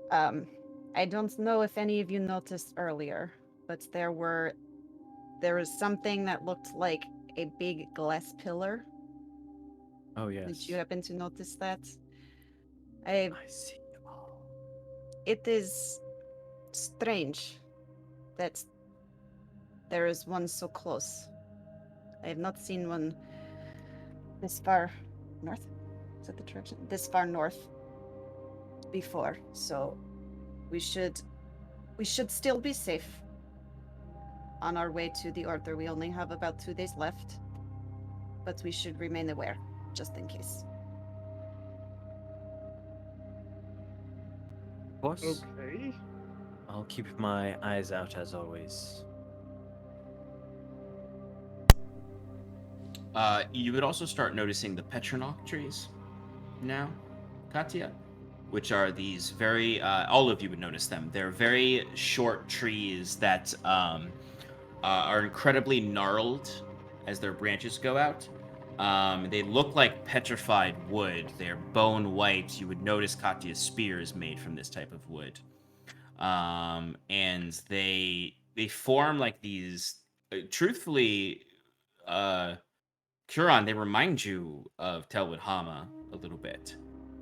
I don't know if any of you noticed earlier, but there was something that looked like a big glass pillar. Oh, yes. Did you happen to notice that? I see. It is strange that there is one so close. I have not seen one this far north. Is that the direction? This far north before. So we should still be safe on our way to the Order. We only have about 2 days left, but we should remain aware just in case. Of course. Okay. I'll keep my eyes out as always. You would also start noticing the Petronaut Trees now, Katya, which are these very, all of you would notice them. They're very short trees that are incredibly gnarled as their branches go out. They look like petrified wood. They're bone white. You would notice Katya's spear is made from this type of wood. And they form like these, truthfully, Curon, they remind you of Telwood Hama a little bit,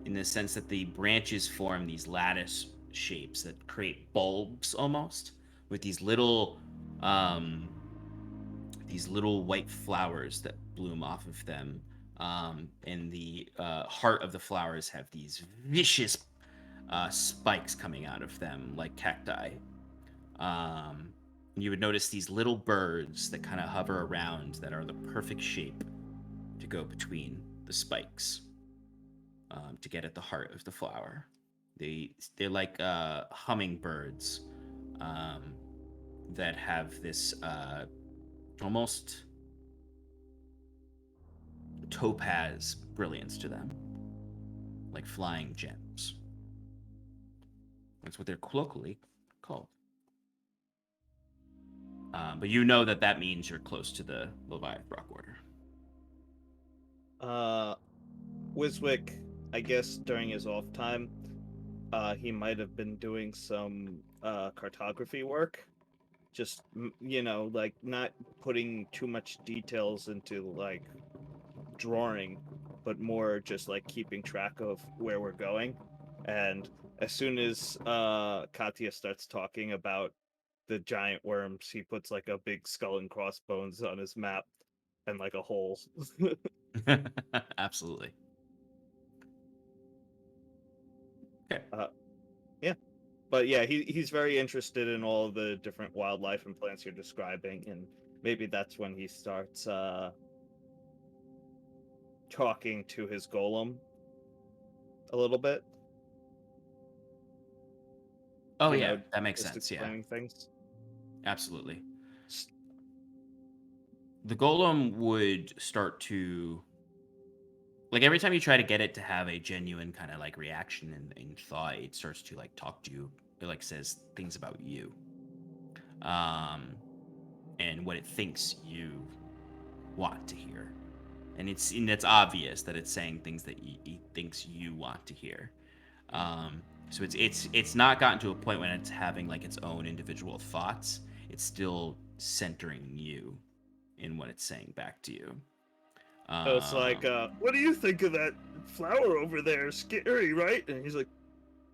in the sense that the branches form these lattice shapes that create bulbs almost, with these little white flowers that bloom off of them. And the heart of the flowers have these vicious spikes coming out of them like cacti. You would notice these little birds that kind of hover around that are the perfect shape to go between the spikes to get at the heart of the flower. They're like hummingbirds that have this almost topaz brilliance to them, like flying gems. That's what they're colloquially called. But you know that means you're close to the Leviathrok Order. Wiswick, I guess during his off time, he might have been doing some cartography work. Just, like not putting too much details into like drawing, but more just like keeping track of where we're going. And as soon as Katya starts talking about the giant worms, he puts like a big skull and crossbones on his map and like a hole. Absolutely. Okay. Yeah. But yeah, he's very interested in all the different wildlife and plants you're describing, and maybe that's when he starts talking to his golem a little bit. Oh yeah, that makes just sense. Yeah, explaining things. absolutely. The golem would start to, like, every time you try to get it to have a genuine kind of like reaction and thought, it starts to like talk to you. It like says things about you, and what it thinks you want to hear, and it's obvious that it's saying things that it thinks you want to hear. So it's not gotten to a point when it's having like its own individual thoughts. It's still centering you in what it's saying back to you. So it's like, what do you think of that flower over there? Scary, right? And he's like,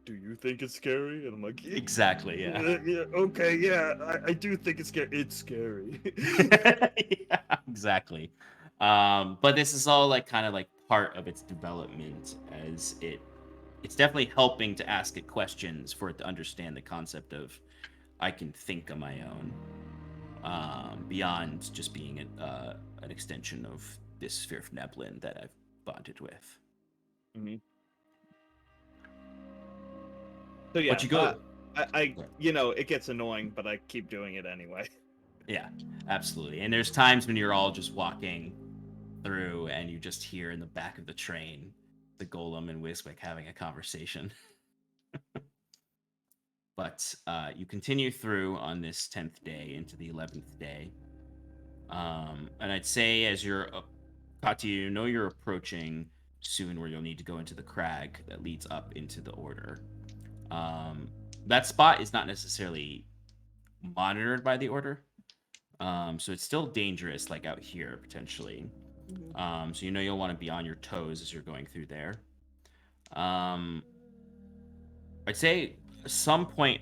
do you think it's scary? And I'm like, exactly, yeah. Yeah, okay, yeah, I do think it's scary. It's scary. Yeah, exactly. But this is all like kind of like part of its development, as it's definitely helping to ask it questions for it to understand the concept of I can think on my own, beyond just being an extension of this sphere of Neblin that I've bonded with. Mm-hmm. So yeah, But you go. I it gets annoying, but I keep doing it anyway. Yeah, absolutely. And there's times when you're all just walking through and you just hear in the back of the train the golem and Wiswick having a conversation. But you continue through on this 10th day into the 11th day. And I'd say as you're Katya, you know you're approaching soon where you'll need to go into the crag that leads up into the order. That spot is not necessarily monitored by the order. So it's still dangerous, like out here potentially. So you know you'll want to be on your toes as you're going through there. I'd say some point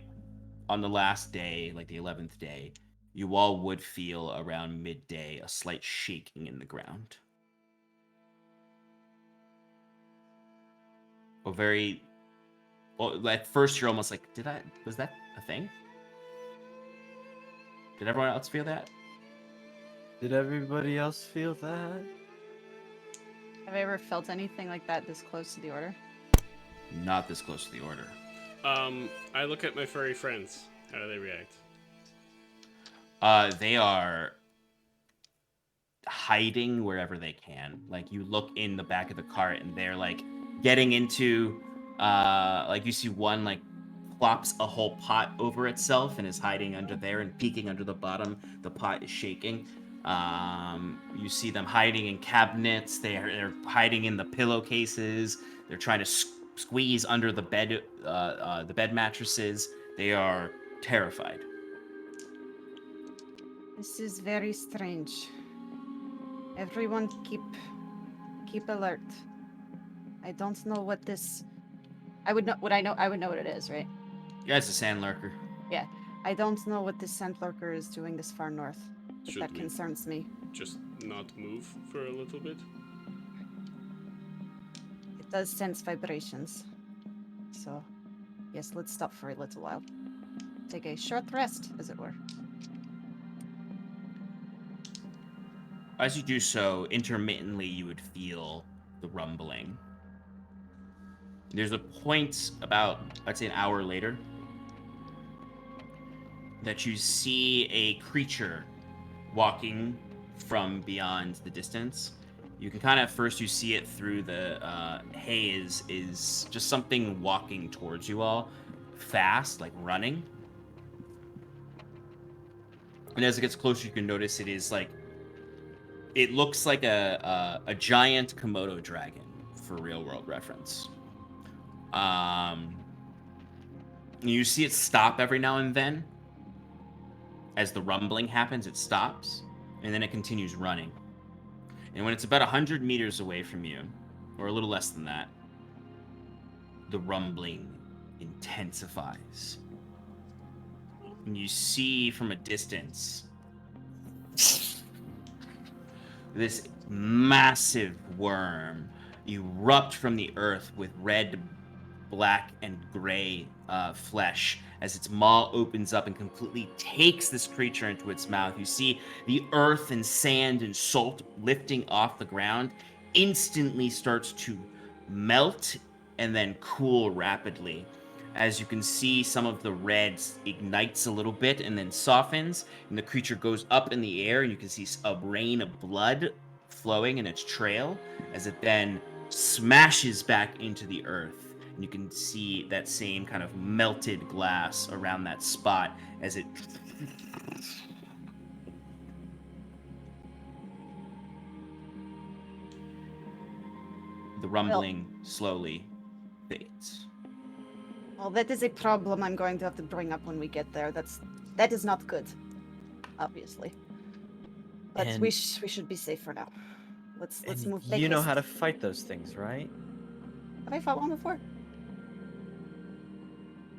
on the last day, like the 11th day, you all would feel around midday a slight shaking in the ground. Well, at first you're almost like, was that a thing? Did everyone else feel that? Did everybody else feel that? Have I ever felt anything like that this close to the order? Not this close to the order. I look at my furry friends. How do they react? They are hiding wherever they can. Like, you look in the back of the cart and they're like getting into like you see one like plops a whole pot over itself and is hiding under there and peeking under the bottom. The pot is shaking. You see them hiding in cabinets. They're hiding in the pillowcases. They're trying to squeeze under the bed mattresses. They are terrified. This is very strange. Everyone keep alert. I don't know what this. I would know what it is, right? Yeah, it's a sand lurker. Yeah. I don't know what this sand lurker is doing this far north. But Should that we concerns me. just not move for a little bit? It does sense vibrations. So, yes, let's stop for a little while. Take a short rest, as it were. As you do so, intermittently you would feel the rumbling. There's a point about, I'd say, an hour later that you see a creature walking from beyond the distance. You can kind of first you see it through the haze is just something walking towards you all, fast, like running. And as it gets closer, you can notice it is like it looks like a giant Komodo dragon for real world reference. You see it stop every now and then. As the rumbling happens, it stops, and then it continues running. And when it's about 100 meters away from you, or a little less than that, the rumbling intensifies. And you see from a distance this massive worm erupt from the earth with red, black, and gray flesh as its maw opens up and completely takes this creature into its mouth. You see the earth and sand and salt lifting off the ground instantly starts to melt and then cool rapidly. As you can see, some of the red ignites a little bit and then softens, and the creature goes up in the air, and you can see a rain of blood flowing in its trail as it then smashes back into the earth. And you can see that same kind of melted glass around that spot as it the rumbling slowly fades. Well, that is a problem I'm going to have to bring up when we get there. That is not good, obviously. But And- we should be safe for now. Let's And move. you know how to fight those things, right? Have I fought one before?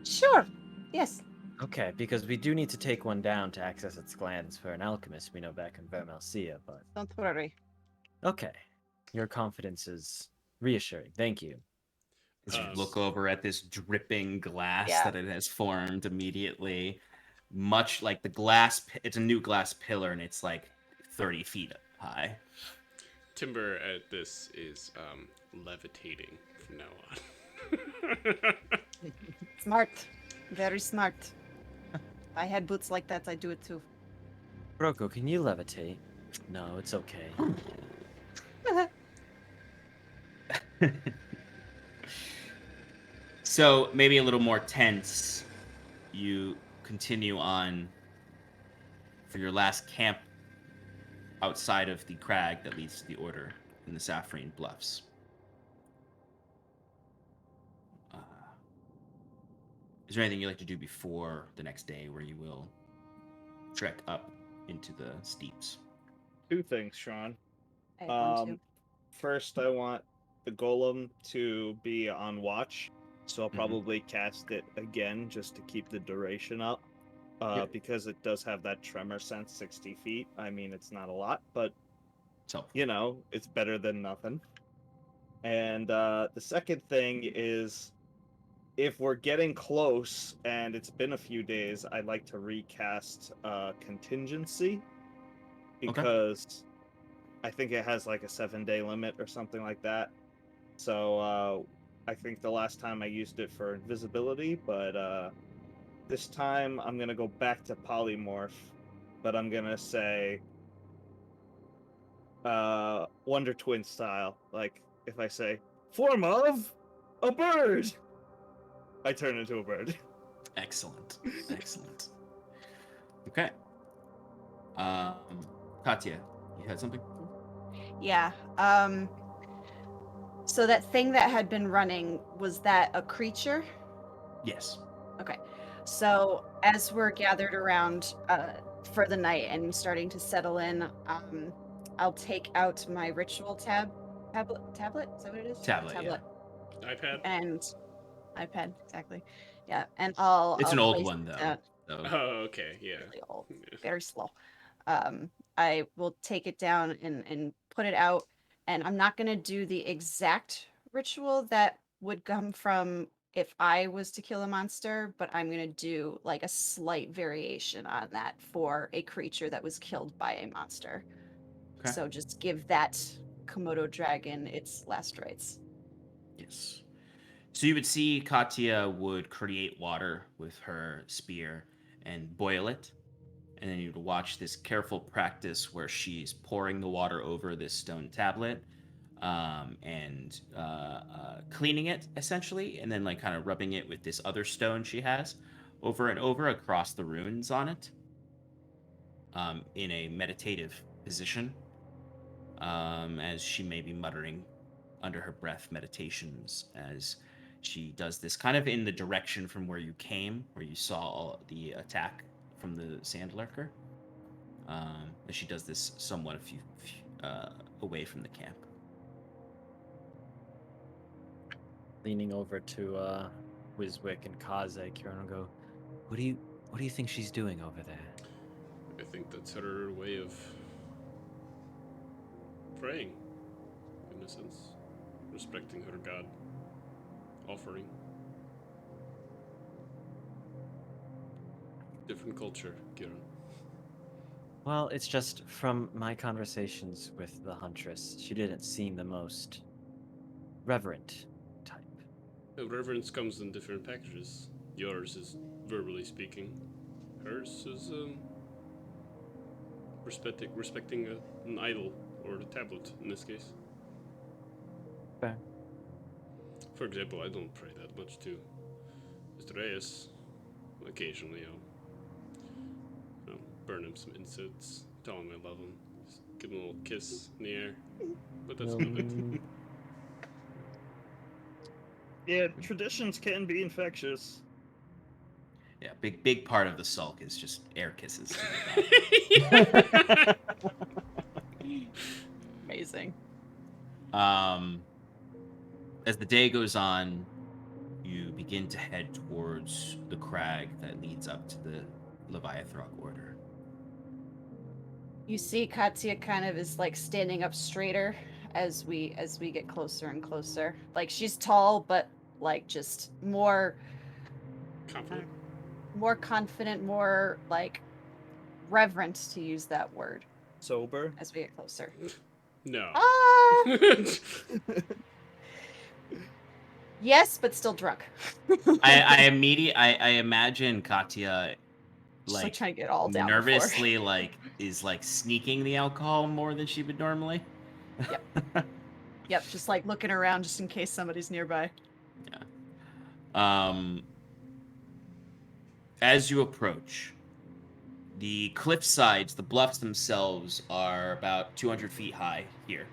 Sure. Yes. Okay, because we do need to take one down to access its glands for an alchemist we know back in Vermalcia, but... Don't worry. Okay. Your confidence is reassuring. Thank you. As you look over at this dripping glass that it has formed immediately, much like the glass, it's a new glass pillar and it's like 30 feet high. Timber at this is levitating from now on. Smart. Very smart. If I had boots like that, I'd do it too. Rocco, can you levitate? No, it's okay. So maybe a little more tense, you continue on for your last camp outside of the crag that leads to the Order in the Sapphirine Bluffs. Is there anything you'd like to do before the next day where you will trek up into the steeps? Two things, Sean. I have one too. First, I want the golem to be on watch, so I'll probably cast it again just to keep the duration up. Because it does have that tremor sense, 60 feet. I mean, it's not a lot, but you know, it's better than nothing. And the second thing is, if we're getting close and it's been a few days, I'd like to recast contingency, because I think it has like a 7-day limit or something like that. So I think the last time I used it for invisibility, but this time I'm gonna go back to polymorph, but I'm gonna say Wonder Twin style. Like if I say form of a bird, I turn into a bird. Excellent. Excellent. Okay. Katya, you had something? Yeah. So that thing that had been running, was that a creature? Yes. Okay. So as we're gathered around for the night and starting to settle in, I'll take out my ritual tablet. Is that what it is? Tablet. Yeah. iPad? And iPad, exactly. Yeah, and I'll. It's I'll an old place one though. that- So. Oh, okay, yeah. Really old, very slow. I will take it down and put it out, and I'm not gonna do the exact ritual that would come from if I was to kill a monster, but I'm gonna do like a slight variation on that for a creature that was killed by a monster. Okay. So just give that Komodo dragon its last rites. Yes. So you would see Katya would create water with her spear and boil it. And then you'd watch this careful practice where she's pouring the water over this stone tablet and cleaning it essentially, and then like kind of rubbing it with this other stone she has over and over across the runes on it in a meditative position as she may be muttering under her breath meditations as she does this kind of in the direction from where you came, where you saw the attack from the sand lurker. As she does this somewhat a few away from the camp. Leaning over to Wiswick and Kaze, Kieran will go, What do you think she's doing over there? I think that's her way of praying, in a sense. Respecting her god. Offering. Different culture, Kieran. Well, it's just from my conversations with the Huntress, she didn't seem the most reverent type. Reverence comes in different packages. Yours is verbally speaking. Hers is respecting an idol, or a tablet in this case. Fair. For example, I don't pray that much to Mr. Reyes. Occasionally, I'll burn him some incense, tell him I love him, just give him a little kiss in the air. But that's about it. Yeah, traditions can be infectious. Yeah, big part of the sulk is just air kisses. Amazing. As the day goes on, you begin to head towards the crag that leads up to the Leviathrok Order. You see Katya kind of is like standing up straighter as we get closer and closer. Like she's tall, but like just more Confident. more confident, more like reverent, to use that word, Sober. as we get closer. No. Ah! Yes, but still drunk. I imagine Katya Just like like trying to get all down nervously is sneaking the alcohol more than she would normally. Yep, just like looking around just in case somebody's nearby. As you approach, the cliff sides, the bluffs themselves are about 200 feet high here.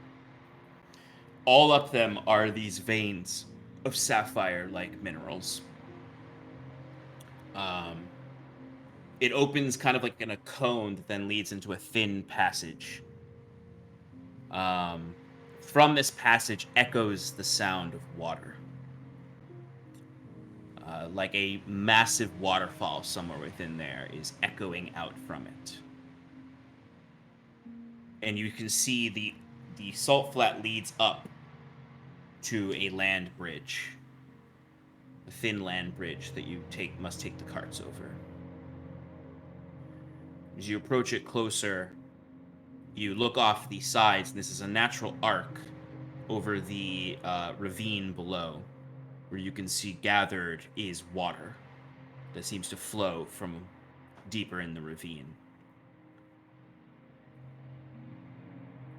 All up them are these veins of sapphire-like minerals. It opens kind of like in a cone that then leads into a thin passage. From this passage echoes the sound of water. Like a massive waterfall somewhere within there is echoing out from it. And you can see the salt flat leads up to a land bridge. A thin land bridge that you must take the carts over. As you approach it closer, you look off the sides, and this is a natural arc over the ravine below, where you can see gathered is water that seems to flow from deeper in the ravine.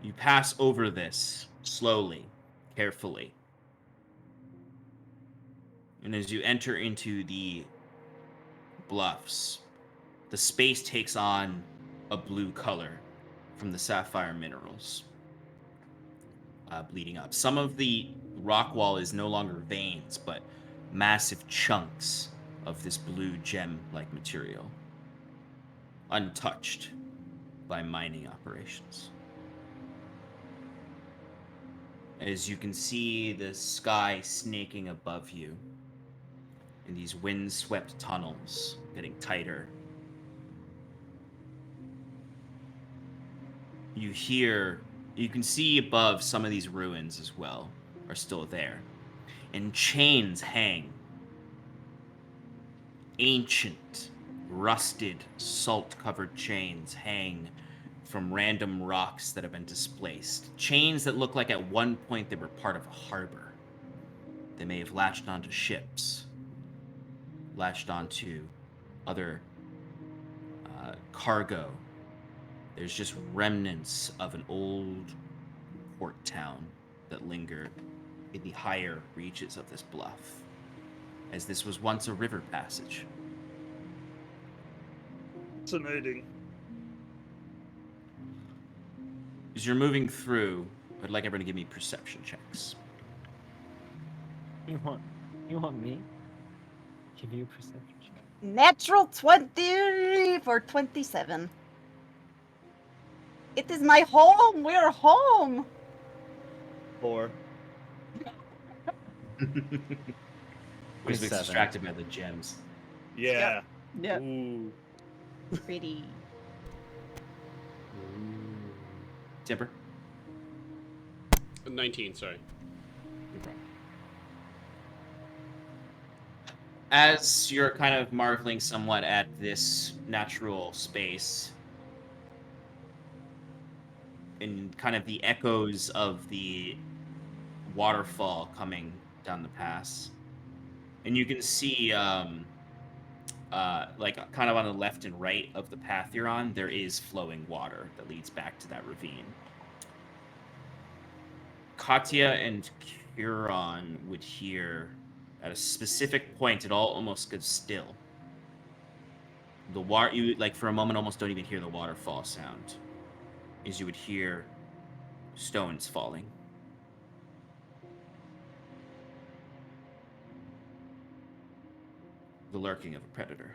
You pass over this slowly, carefully. And as you enter into the bluffs, the space takes on a blue color from the sapphire minerals bleeding up. Some of the rock wall is no longer veins, but massive chunks of this blue gem-like material, untouched by mining operations. As you can see the sky snaking above you in these wind-swept tunnels getting tighter. You can see above some of these ruins as well are still there. And chains hang. Ancient, rusted, salt-covered chains hang from random rocks that have been displaced. Chains that look like at one point they were part of a harbor They may have latched onto ships, latched onto other cargo. There's just remnants of an old port town that linger in the higher reaches of this bluff, as this was once a river passage. Fascinating. As you're moving through, I'd like everyone to give me perception checks. You want me? Give you a perception check. Natural 20 for 27. It is my home. We're home. 4. Wiswick's 27. distracted by the gems. Yeah. Yep. Ooh. Pretty. Timber? 19, sorry. No problem. As you're kind of marveling somewhat at this natural space, and kind of the echoes of the waterfall coming down the pass, and you can see, like kind of on the left and right of the path you're on, there is flowing water that leads back to that ravine. Katya and Huron would hear at a specific point, it all almost goes still. The water, you like for a moment almost don't even hear the waterfall sound, as you would hear stones falling. The lurking of a predator.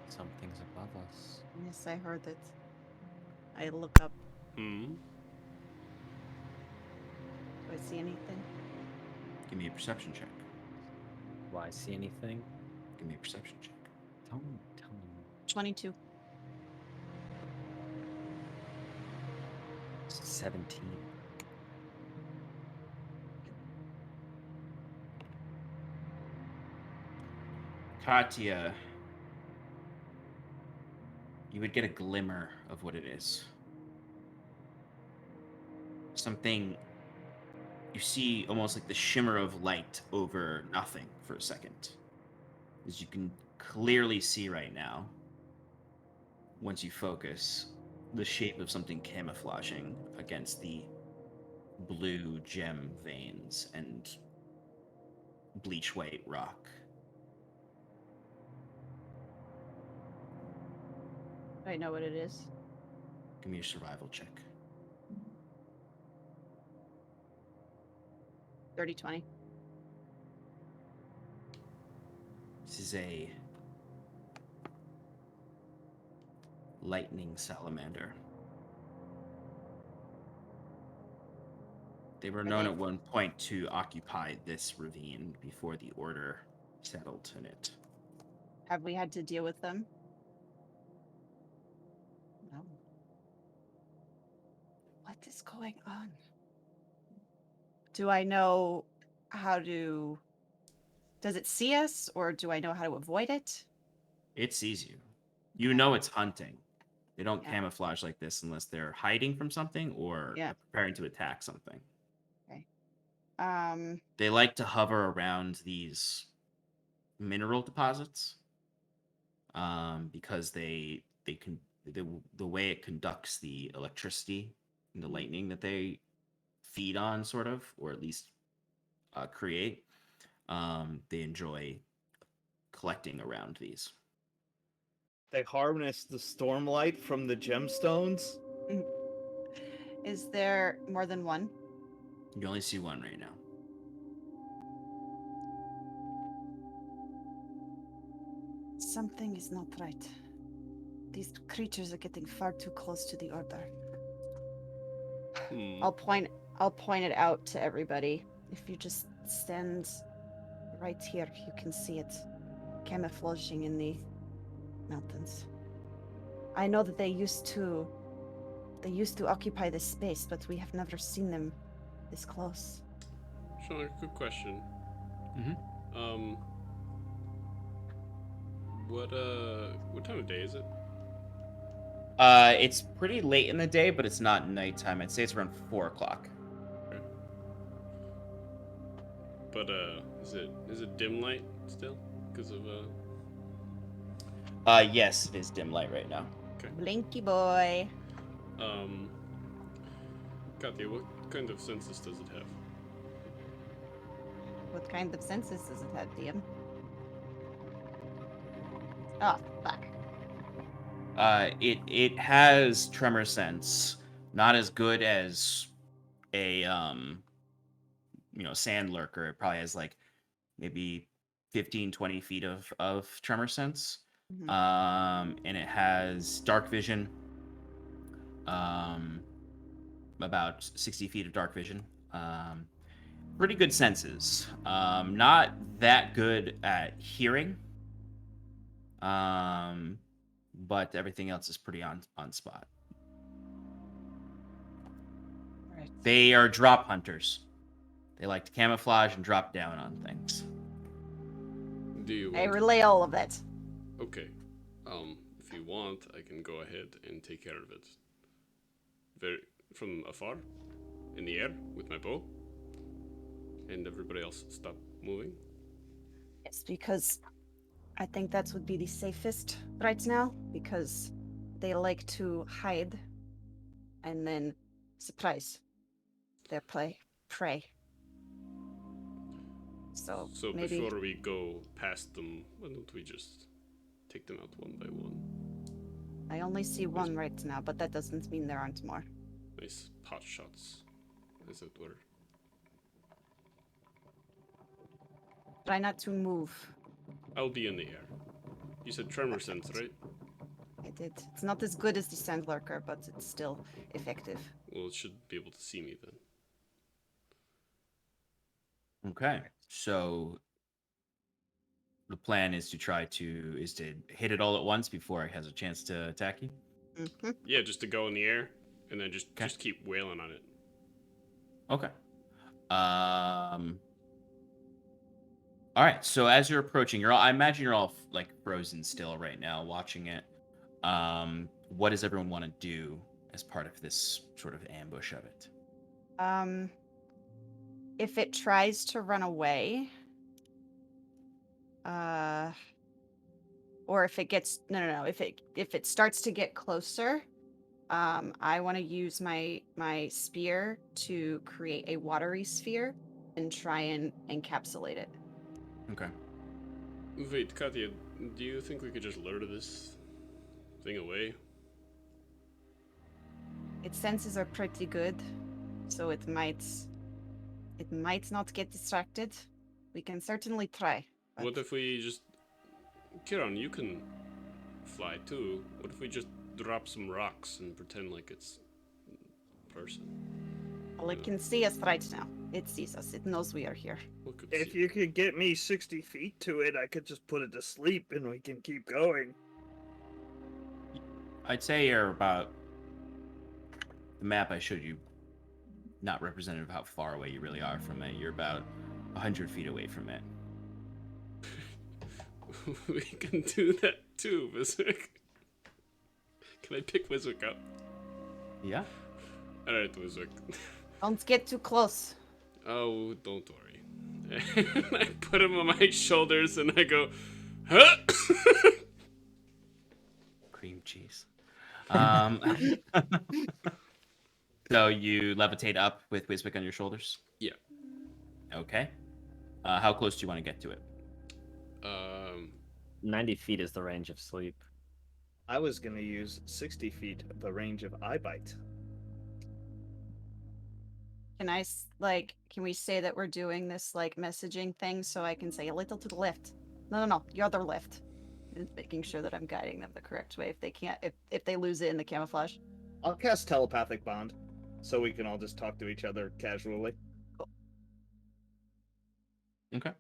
Something's above us. Yes, I heard it. I look up. Hmm. Do I see anything? Give me a perception check. Do I see anything? Give me a perception check. Don't tell me. 22. 17. Katya, you would get a glimmer of what it is. Something you see almost like the shimmer of light over nothing for a second. As you can clearly see right now, once you focus, the shape of something camouflaging against the blue gem veins and bleach white rock. Do I know what it is? Give me a survival check. 30-20. This is a lightning salamander. They were known at one point to occupy this ravine before the Order settled in it. Have we had to deal with them? No. What is going on? Do I know how to... Does it see us, or do I know how to avoid it? It sees you. You know it's hunting. They don't Yeah. camouflage like this unless they're hiding from something or Yeah. preparing to attack something. Okay. They like to hover around these mineral deposits because the way it conducts the electricity and the lightning that they feed on, sort of, or at least create, they enjoy collecting around these. They harness the stormlight from the gemstones. Is there more than one? You only see one right now. Something is not right. These creatures are getting far too close to the Order. Hmm. I'll point it out to everybody. If you just stand right here, you can see it camouflaging in the mountains. I know that they used to occupy this space, but we have never seen them this close. Sean, good question. Mm-hmm. What time of day is it? It's pretty late in the day, but it's not nighttime. I'd say it's around 4 o'clock. But is it dim light still? Because of Yes, it is dim light right now. Blinky boy. Katya, what kind of senses does it have? What kind of senses does it have, DM? Oh, fuck. It has tremor sense, not as good as a sand lurker. It probably has like maybe 15, 20 feet of tremor sense. Mhm. And it has dark vision. About 60 feet of dark vision. Pretty good senses. Not that good at hearing. But everything else is pretty on spot. Right. They are drop hunters. They like to camouflage and drop down on things. Do you I want? relay all of it. Okay. If you want, I can go ahead and take care of it. From afar, in the air, with my bow. And everybody else stop moving. Yes, because I think that would be the safest right now, because they like to hide and then surprise their prey. So maybe before we go past them, why don't we just take them out one by one? I only see one right now, but that doesn't mean there aren't more. Nice pot shots, as it were. Try not to move. I'll be in the air. You said tremor sense, right? I did. It's not as good as the sand lurker, but it's still effective. Well, it should be able to see me then. Okay, so the plan is to hit it all at once before it has a chance to attack you. Mm-hmm. Yeah, just to go in the air and then just keep wailing on it. Okay. All right. So as you're approaching, I imagine you're all like frozen still right now, watching it. What does everyone want to do as part of this sort of ambush of it? If it tries to run away, or if it gets no, if it starts to get closer, I want to use my spear to create a watery sphere and try and encapsulate it. Okay. Wait, Katya, do you think we could just lure this thing away? Its senses are pretty good, so it might not get distracted. We can certainly try. But What if we just... Kiran, you can fly too. What if we just drop some rocks and pretend like it's a person? well, it can see us right now. It sees us. It knows we are here. What could If see? you could get me 60 feet to it, I could just put it to sleep and we can keep going. I'd say you're about the map I showed you. Not representative of how far away you really are from it. You're about 100 feet away from it. We can do that too, Wiswick. Can I pick Wiswick up? Yeah. Alright, Wiswick. Don't get too close. Oh, don't worry. I put him on my shoulders and I go, huh? Cream cheese. So you levitate up with Wiswick on your shoulders? Yeah. Okay. How close do you want to get to it? 90 feet is the range of sleep. I was gonna use 60 feet, the range of eye bite. Can we say that we're doing this like messaging thing so I can say a little to the left? No, your other left. Just making sure that I'm guiding them the correct way if they can't, if they lose it in the camouflage. I'll cast telepathic bond, so we can all just talk to each other casually. Okay.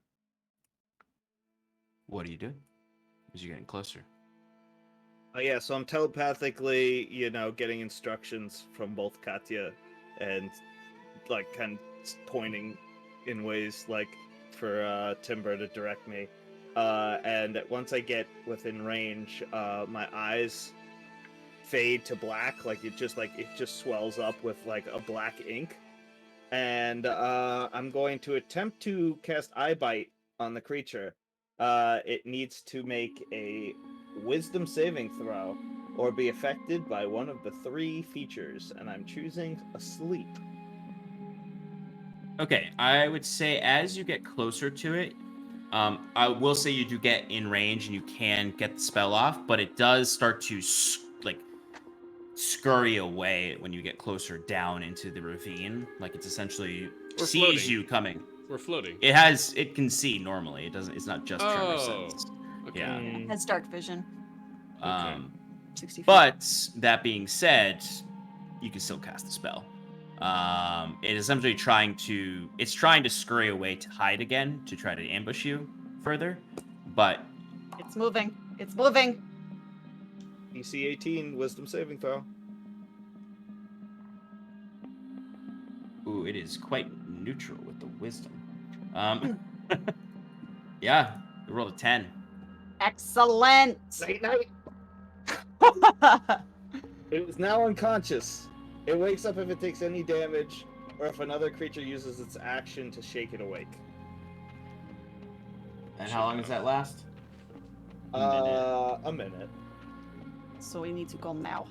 What are you doing? As you're getting closer. Yeah, so I'm telepathically, getting instructions from both Katya and like kind of pointing in ways like for Timber to direct me. And once I get within range, my eyes fade to black, like it just swells up with like a black ink, and I'm going to attempt to cast Eye Bite on the creature. It needs to make a Wisdom saving throw, or be affected by one of the 3 features, and I'm choosing Asleep. Okay, I would say as you get closer to it, I will say you do get in range and you can get the spell off, but it does start to scurry away when you get closer down into the ravine. Like it's essentially We're sees floating. you coming. We're floating. It can see normally. It doesn't. It's not just tremor Oh, sense. okay. Yeah. It has dark vision. Okay. 60 feet. But that being said, you can still cast the spell. It is essentially trying to scurry away to hide again to try to ambush you further, but It's moving. It's moving. DC 18 Wisdom saving throw. ooh, it is quite neutral with the wisdom. Yeah, it rolled a 10. Excellent. Night. It is now unconscious. It wakes up if it takes any damage, or if another creature uses its action to shake it awake. And how long does that last? A minute. So we need to go now.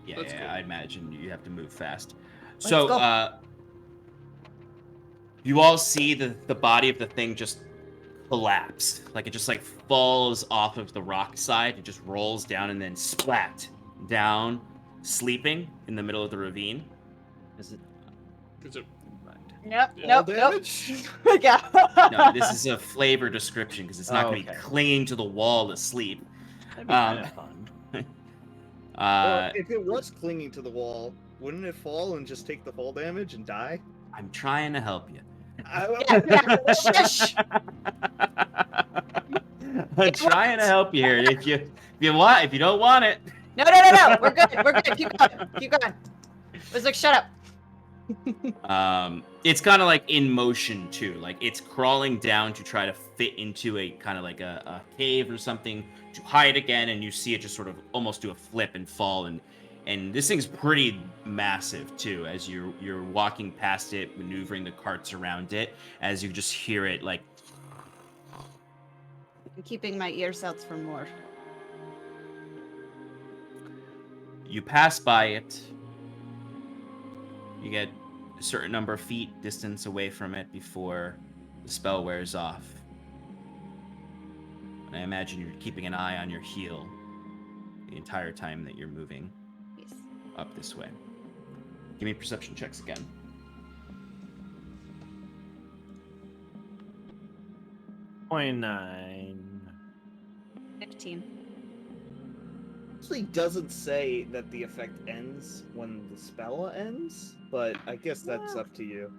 Yeah, Let's go. I imagine you have to move fast. Let's So, go. you all see the body of the thing just collapse. Like it just like falls off of the rock side. It just rolls down and then splat down, sleeping in the middle of the ravine. Is it? Is it- Yep. Yeah. Nope. damage? Nope. Yeah. No, this is a flavor description because it's not Oh, going to okay. be clinging to the wall to sleep. That'd be kind of fun. Well, if it was clinging to the wall, wouldn't it fall and just take the fall damage and die? I'm trying to help you. Yeah. Shush. I'm trying to help you here. If you don't want it, No. We're good. We're good. Keep going. Keep going. Wiswick, shut up. it's kind of like in motion too. Like it's crawling down to try to fit into a kind of like a cave or something to hide again, and you see it just sort of almost do a flip and fall, and this thing's pretty massive too. As you're walking past it, maneuvering the carts around it, as you just hear it like I'm keeping my ears out for more. you pass by it. You get a certain number of feet distance away from it before the spell wears off. And I imagine you're keeping an eye on your heel the entire time that you're moving Yes. up this way. Give me perception checks again. 29. 15. Actually doesn't say that the effect ends when the spell ends, but I guess that's up to you.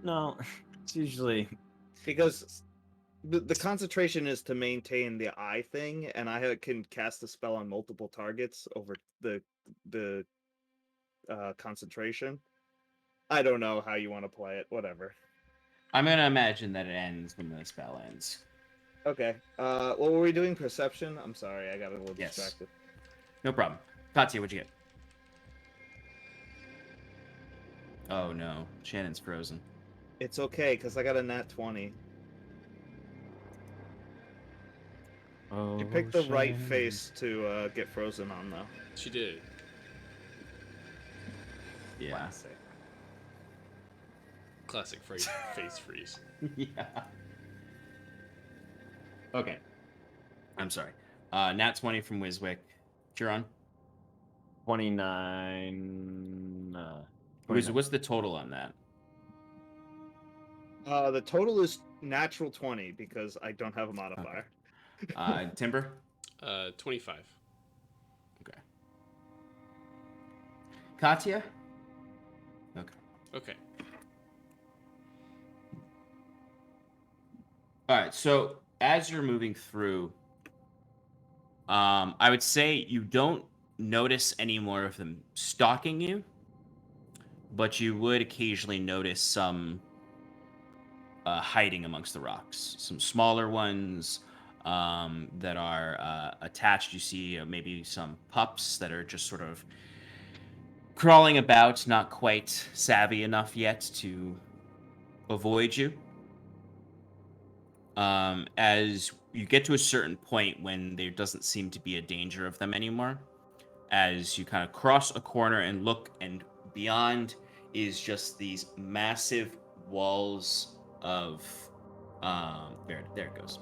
No, it's usually Because the concentration is to maintain the eye thing, and I can cast a spell on multiple targets over the concentration. I don't know how you want to play it. Whatever. I'm gonna imagine that it ends when the spell ends. Okay. What were we doing? Perception? I'm sorry, I got a little Yes. distracted. No problem. Katya, what'd you get? Oh no, Shannon's frozen. It's okay, because I got a nat 20. Oh, You picked the right Shannon. face to get frozen on, though. She did. Yeah. Classic. Classic phrase, face freeze. Yeah. Okay. I'm sorry. Nat 20 from Wiswick. Huron. 29. What's the total on that? The total is natural 20 because I don't have a modifier. Timber. 25. Okay. Katya. Okay. Okay. All right. So as you're moving through, I would say you don't notice any more of them stalking you, but you would occasionally notice some hiding amongst the rocks. Some smaller ones that are attached. You see maybe some pups that are just sort of crawling about, not quite savvy enough yet to avoid you. As you get to a certain point when there doesn't seem to be a danger of them anymore, as you kind of cross a corner and look, and beyond is just these massive walls of there it goes.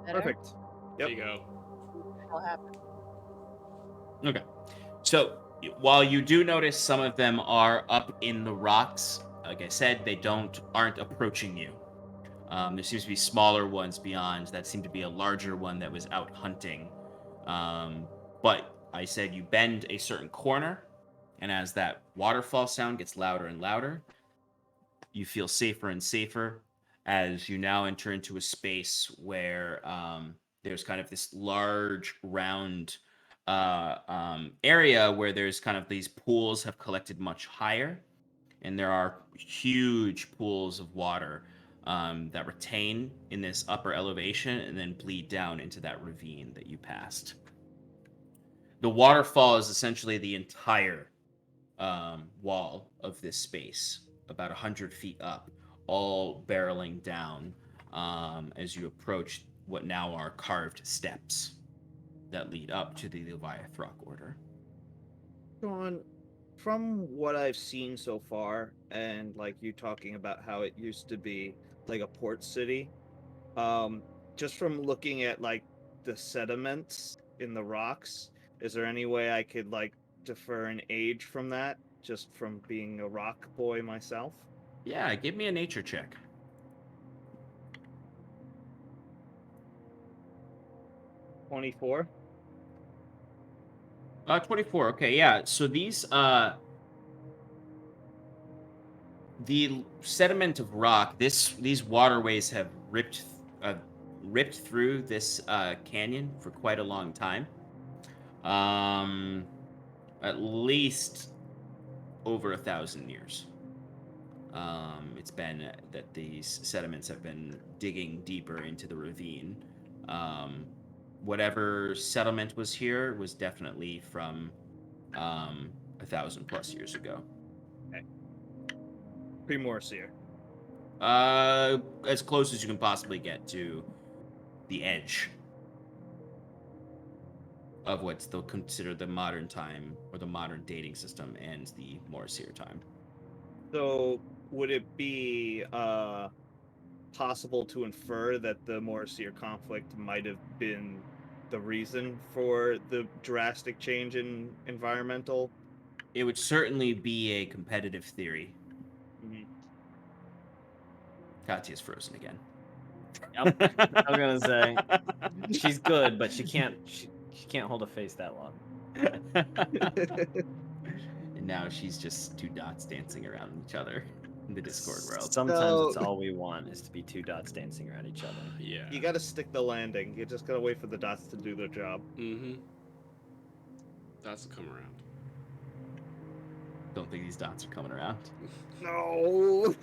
Better? Perfect. There you go. What'll happen? Okay. So while you do notice some of them are up in the rocks, like I said, they aren't approaching you. There seems to be smaller ones beyond that seem to be a larger one that was out hunting. But I said you bend a certain corner, and as that waterfall sound gets louder and louder, you feel safer and safer as you now enter into a space where there's kind of this large round area where there's kind of these pools have collected much higher, and there are huge pools of water that retain in this upper elevation and then bleed down into that ravine that you passed. The waterfall is essentially the entire wall of this space, about 100 feet up, all barreling down as you approach what now are carved steps that lead up to the Leviathrok Order. Sean, from what I've seen so far, and like you talking about how it used to be like a port city, just from looking at like the sediments in the rocks, is there any way I could like defer an age from that, just from being a rock boy myself? Yeah, give me a nature check. 24. 24. Okay, yeah. So these the sediment of rock, these waterways have ripped through this canyon for quite a long time. At least over 1,000 years. It's been that these sediments have been digging deeper into the ravine. Whatever settlement was here was definitely from 1,000+ years ago. Okay. Pre-Morseer. As close as you can possibly get to the edge of what's still considered the modern time or the modern dating system and the Morseer time. So would it be possible to infer that the Morseer conflict might have been the reason for the drastic change in environmental? It would certainly be a competitive theory. Mhm. Katya's frozen again. Yep. I was gonna say she's good, but she can't hold a face that long. And now she's just two dots dancing around each other in the Discord world. Sometimes it's So- all we want is to be two dots dancing around each other. Yeah. You gotta stick the landing. You just gotta wait for the dots to do their job. Mm-hmm. That's come around. Don't think these dots are coming around. No.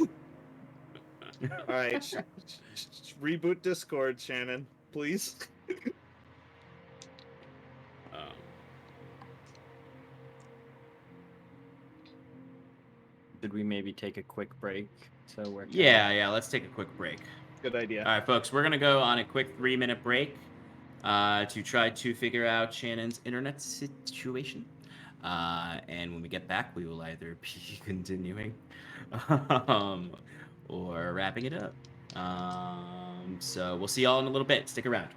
All right, reboot Discord, Shannon, please. Um, Did we maybe take a quick break? So we're Yeah, let's take a quick break. Good idea. All right, folks, we're going to go on a quick 3-minute break to try to figure out Shannon's internet situation. And when we get back, we will either be continuing or wrapping it up. So we'll see y'all in a little bit. Stick around.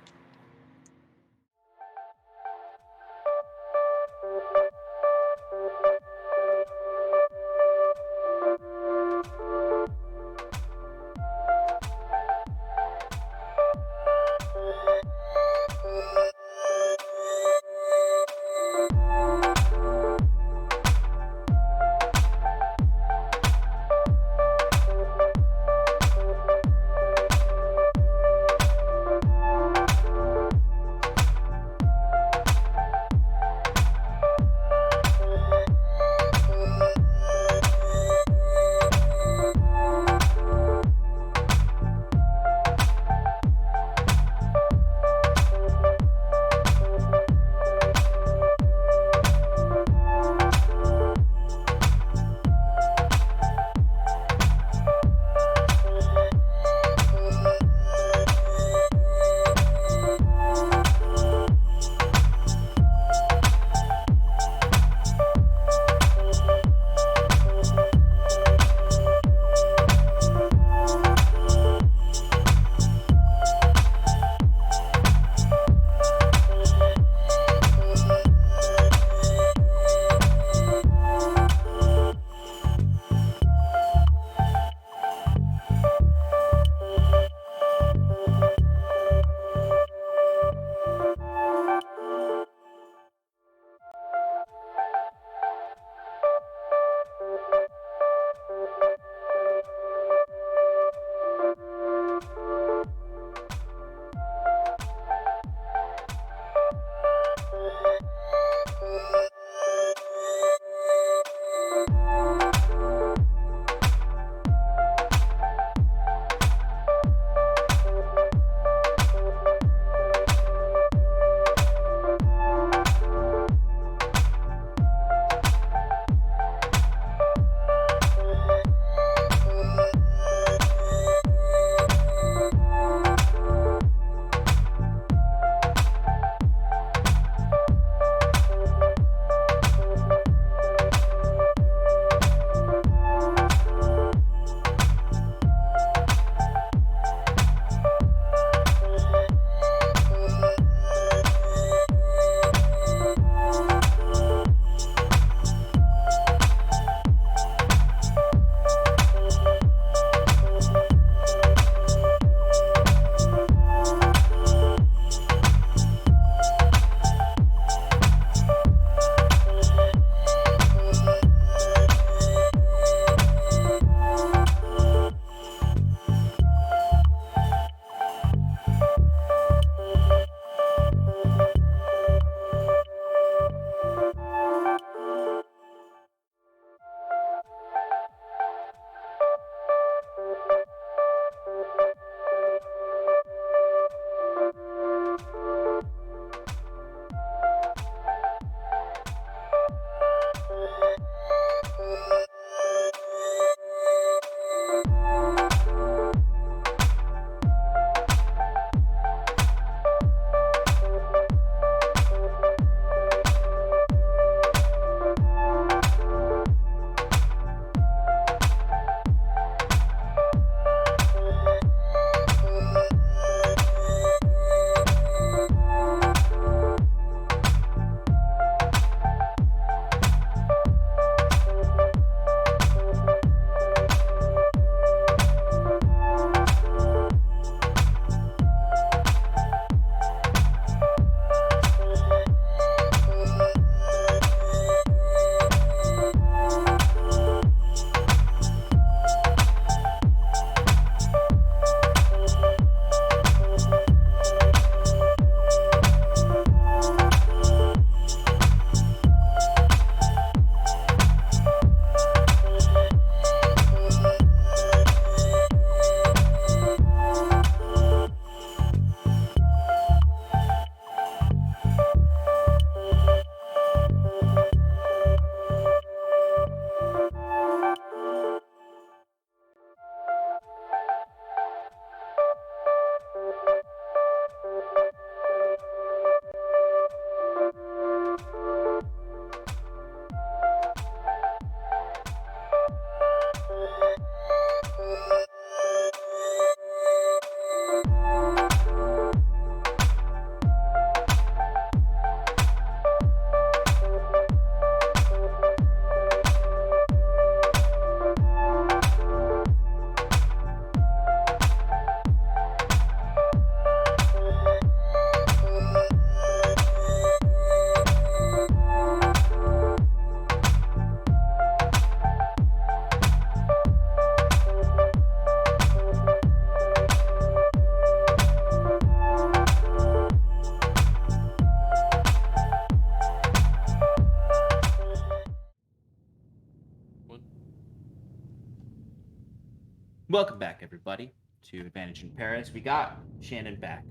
Welcome back, everybody, to Advantage in Paris. We got Shannon back.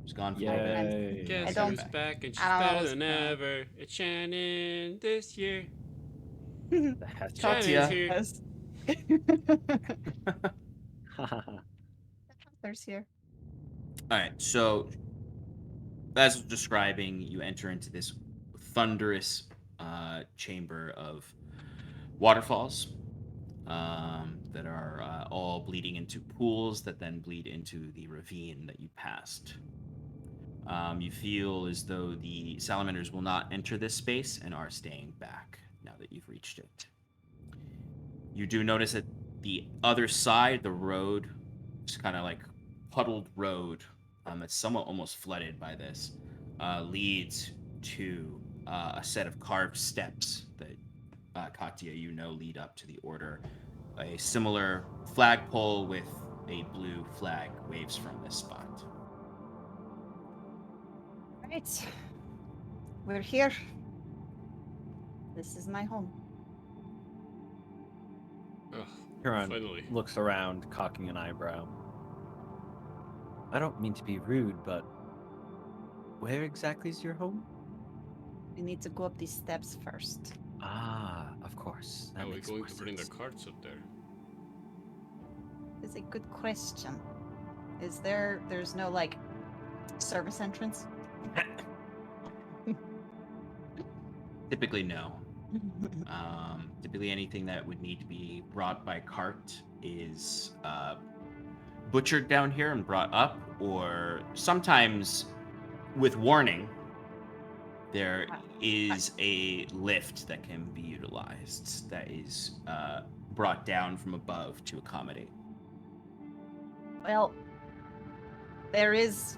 She's gone for a bit. Yay. Guess don't- who's back and she's I don't know better what's than going on. ever. It's Shannon this year. That's Katya. Shannon's here. Yes. There's here. All right, so as I was describing, you enter into this thunderous chamber of waterfalls that are all bleeding into pools that then bleed into the ravine that you passed. You feel as though the salamanders will not enter this space and are staying back now that you've reached it. You do notice that the other side, the road, it's kind of like puddled road that's somewhat almost flooded by this, leads to a set of carved steps that Katya, you know, lead up to the order. A similar flagpole with a blue flag waves from this spot. Right. We're here. This is my home. Ugh, Huron finally. looks around, cocking an eyebrow. I don't mean to be rude, but where exactly is your home? We need to go up these steps first. Ah, of course. That How are we makes going more to bring the sense. carts up there? It's a good question. There's no like service entrance? Typically, no. Typically, anything that would need to be brought by cart is butchered down here and brought up, or sometimes with warning, there is a lift that can be utilized that is brought down from above to accommodate. Well, there is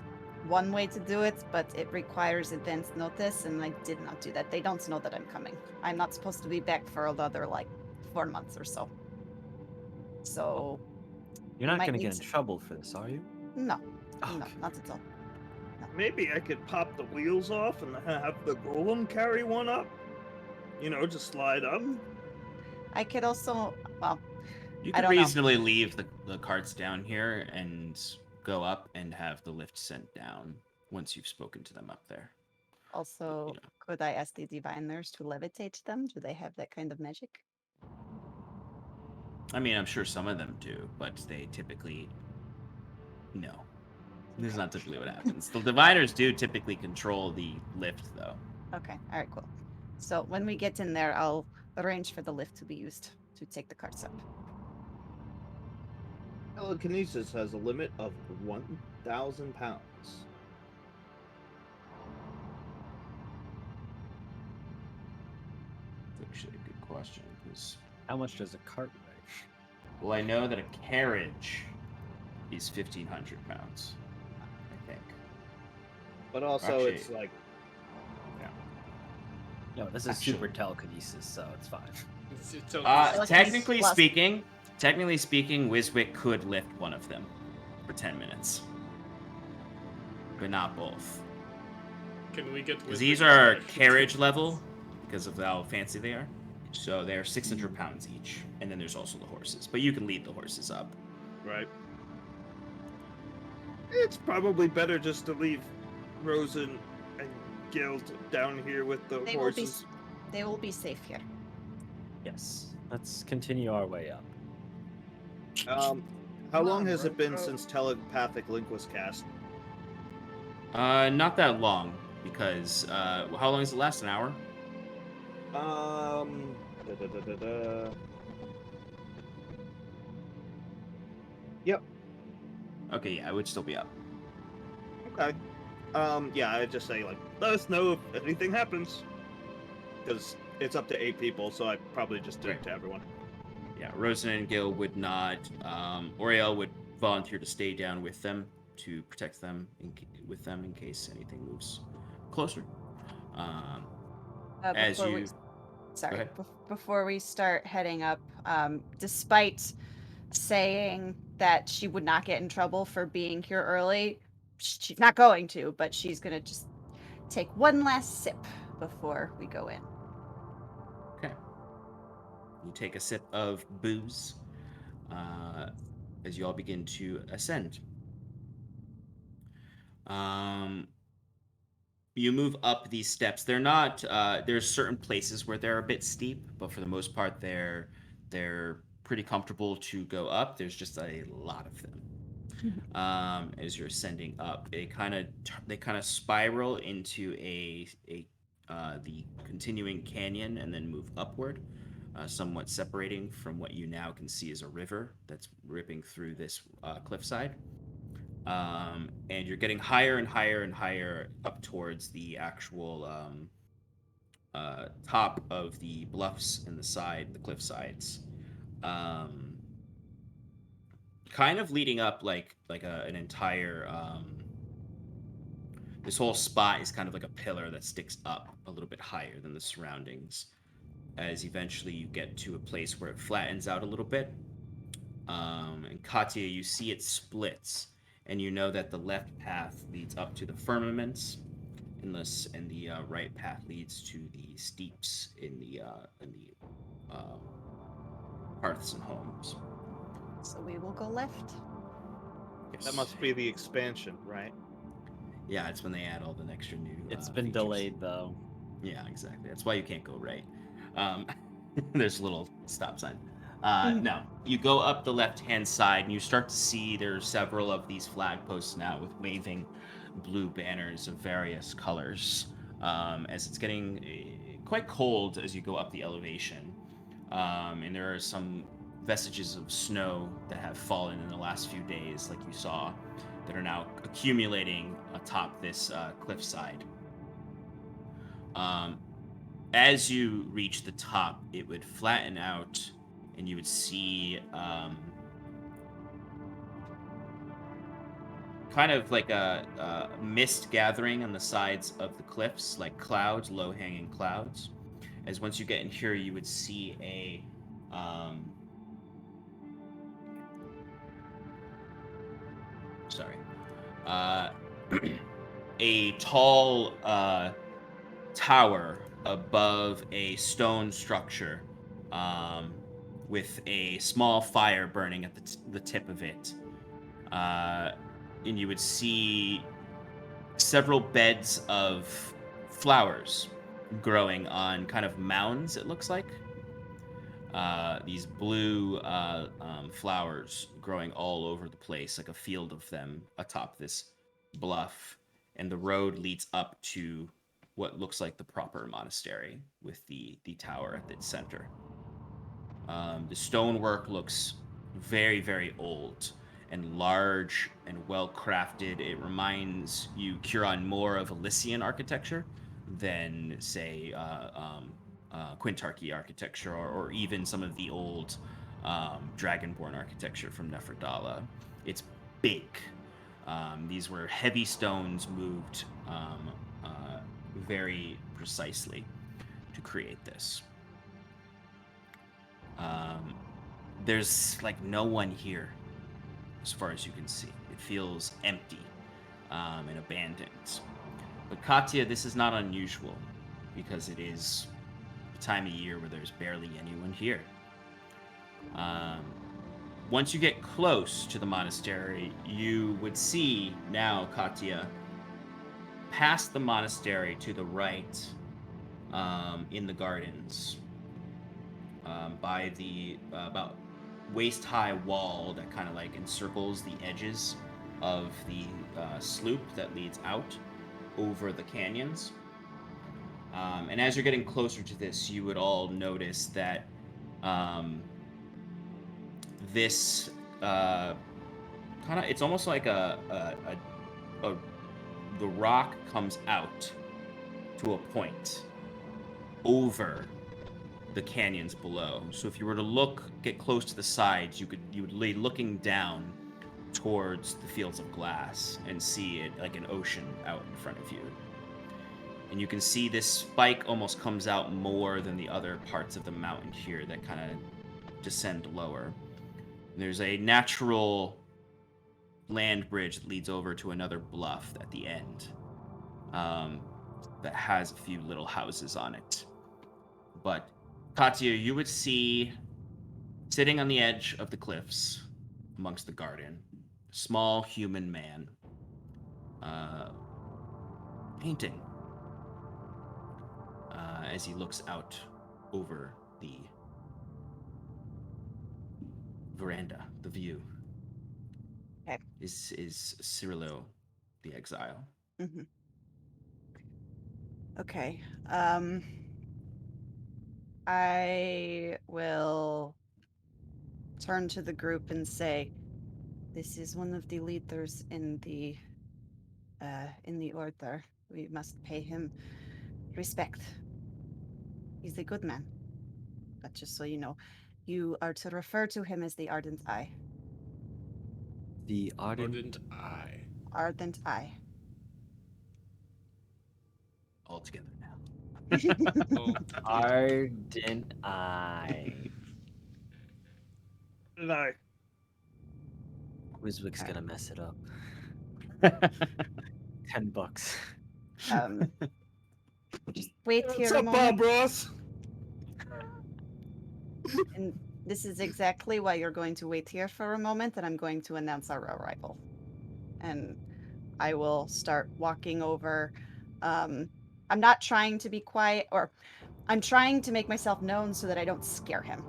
one way to do it, but it requires advance notice, and I did not do that. They don't know that I'm coming. I'm not supposed to be back for another, 4 months or so. So, You're not might going to need get in to- trouble for this, are you? no, Oh, no, okay. not at all. Maybe I could pop the wheels off and have the golem carry one up. You know, just slide up. I could also, well, You I could don't know. reasonably leave the carts down here and go up and have the lift sent down once you've spoken to them up there. also, Yeah. could I ask the diviners to levitate them? Do they have that kind of magic? I mean, I'm sure some of them do, but they typically no. This is not typically what happens. The diviners do typically control the lift, though. Okay, all right, cool. So when we get in there, I'll arrange for the lift to be used to take the carts up. Telekinesis has a limit of 1,000 pounds. That's actually a good question. Because, How much does a cart weigh? well, I know that a carriage is 1,500 pounds, I think. But also, Actually- it's like No, this is Actually- super telekinesis, so it's fine. It's a- Telekinesis Technically plus- speaking, Wiswick could lift one of them for 10 minutes, but not both. Can we get Because with these the are carriage? carriage level, because of how fancy they are. So they're 600 pounds each, and then there's also the horses. But you can lead the horses up. right. It's probably better just to leave Rosen and Guild down here with the They will be, horses. they will be safe here. Yes. Let's continue our way up. How Come long on, has it been bro. since telepathic link was cast? Not that long, because how long does it last? An hour? Da, da, da, da, da. Yep. Okay, yeah, it would still be up. Okay. Yeah, I'd just say, let us know if anything happens. Because it's up to 8 people, so I probably just did it to everyone. Yeah, Rosen and Gil would not. Oriel would volunteer to stay down with them to protect them with them in case anything moves closer. As Before you, sorry, ahead. Before we start heading up, despite saying that she would not get in trouble for being here early, she's not going to, but she's going to just take one last sip before we go in. okay. You take a sip of booze. as you all begin to ascend. You move up these steps. They're not. There's certain places where they're a bit steep, but for the most part, they're pretty comfortable to go up. There's just a lot of them. As you're ascending up, they kind of spiral into the continuing canyon and then move upward, somewhat separating from what you now can see as a river that's ripping through this cliffside. And you're getting higher and higher and higher up towards the actual top of the bluffs and the cliff sides. Kind of leading up an entire this whole spot is kind of like a pillar that sticks up a little bit higher than the surroundings, as eventually you get to a place where it flattens out a little bit. And Katya, you see it splits, and you know that the left path leads up to the firmaments, and the right path leads to the steeps in the hearths and homes. So we will go left. Yes. That must be the expansion, right? Yeah, it's when they add all the extra new. It's been features. delayed though. Yeah, exactly. That's why you can't go right. There's a little stop sign. No, you go up the left-hand side, and you start to see there's several of these flag posts now with waving blue banners of various colors. As it's getting quite cold as you go up the elevation, and there are some vestiges of snow that have fallen in the last few days, like you saw, that are now accumulating atop this cliffside. As you reach the top, it would flatten out, and you would see kind of like a mist gathering on the sides of the cliffs, like clouds, low-hanging clouds. As once you get in here, you would see a a tall tower above a stone structure, with a small fire burning at the tip of it. And you would see several beds of flowers growing on kind of mounds, it looks like. These blue flowers growing all over the place, like a field of them atop this bluff. And the road leads up to what looks like the proper monastery with the tower at its center. The stonework looks very, very old and large and well crafted. It reminds you, Curon, more of Elysian architecture than, say, Quintarchy architecture, or even some of the old Dragonborn architecture from Nephrodala. It's big. These were heavy stones moved very precisely to create this. There's like no one here as far as you can see. It feels empty and abandoned. But Katya, this is not unusual, because it is the time of year where there's barely anyone here. Once you get close to the monastery, you would see now, Katya, past the monastery to the right, in the gardens, by the about waist-high wall that kind of like encircles the edges of the sloop that leads out over the canyons. And as you're getting closer to this, you would all notice that this it's almost like the rock comes out to a point over the canyons below. So if you were to get close to the sides, you would be looking down towards the fields of glass and see it like an ocean out in front of you. And you can see this spike almost comes out more than the other parts of the mountain here that kind of descend lower. There's a natural land bridge that leads over to another bluff at the end, that has a few little houses on it. But Katya, you would see, sitting on the edge of the cliffs, amongst the garden. Small human man, painting, as he looks out over the veranda, the view. Okay. Is Cyrilo the exile? Hmm. Okay. I will turn to the group and say, "This is one of the leaders in the order. We must pay him respect. He's a good man. But just so you know, you are to refer to him as the Ardent Eye. The ardent. Ardent eye. Ardent Eye." All together now. Oh, Ardent eye. No. Wiswick's gonna mess it up. $10. Just wait What's here a up, Bob moment. Ross? And this is exactly why you're going to wait here for a moment, and I'm going to announce our arrival. And I will start walking over. I'm not trying to be quiet, or I'm trying to make myself known so that I don't scare him.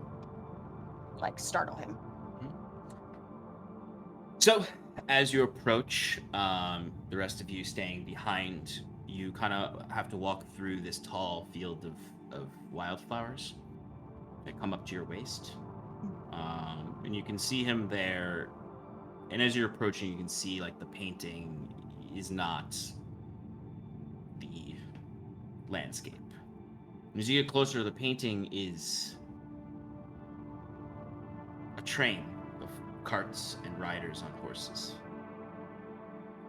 Like, startle him. So, as you approach, the rest of you staying behind, you kind of have to walk through this tall field of wildflowers that come up to your waist. And you can see him there. And as you're approaching, you can see like the painting is not the landscape. And as you get closer, the painting is a train of carts and riders on horses,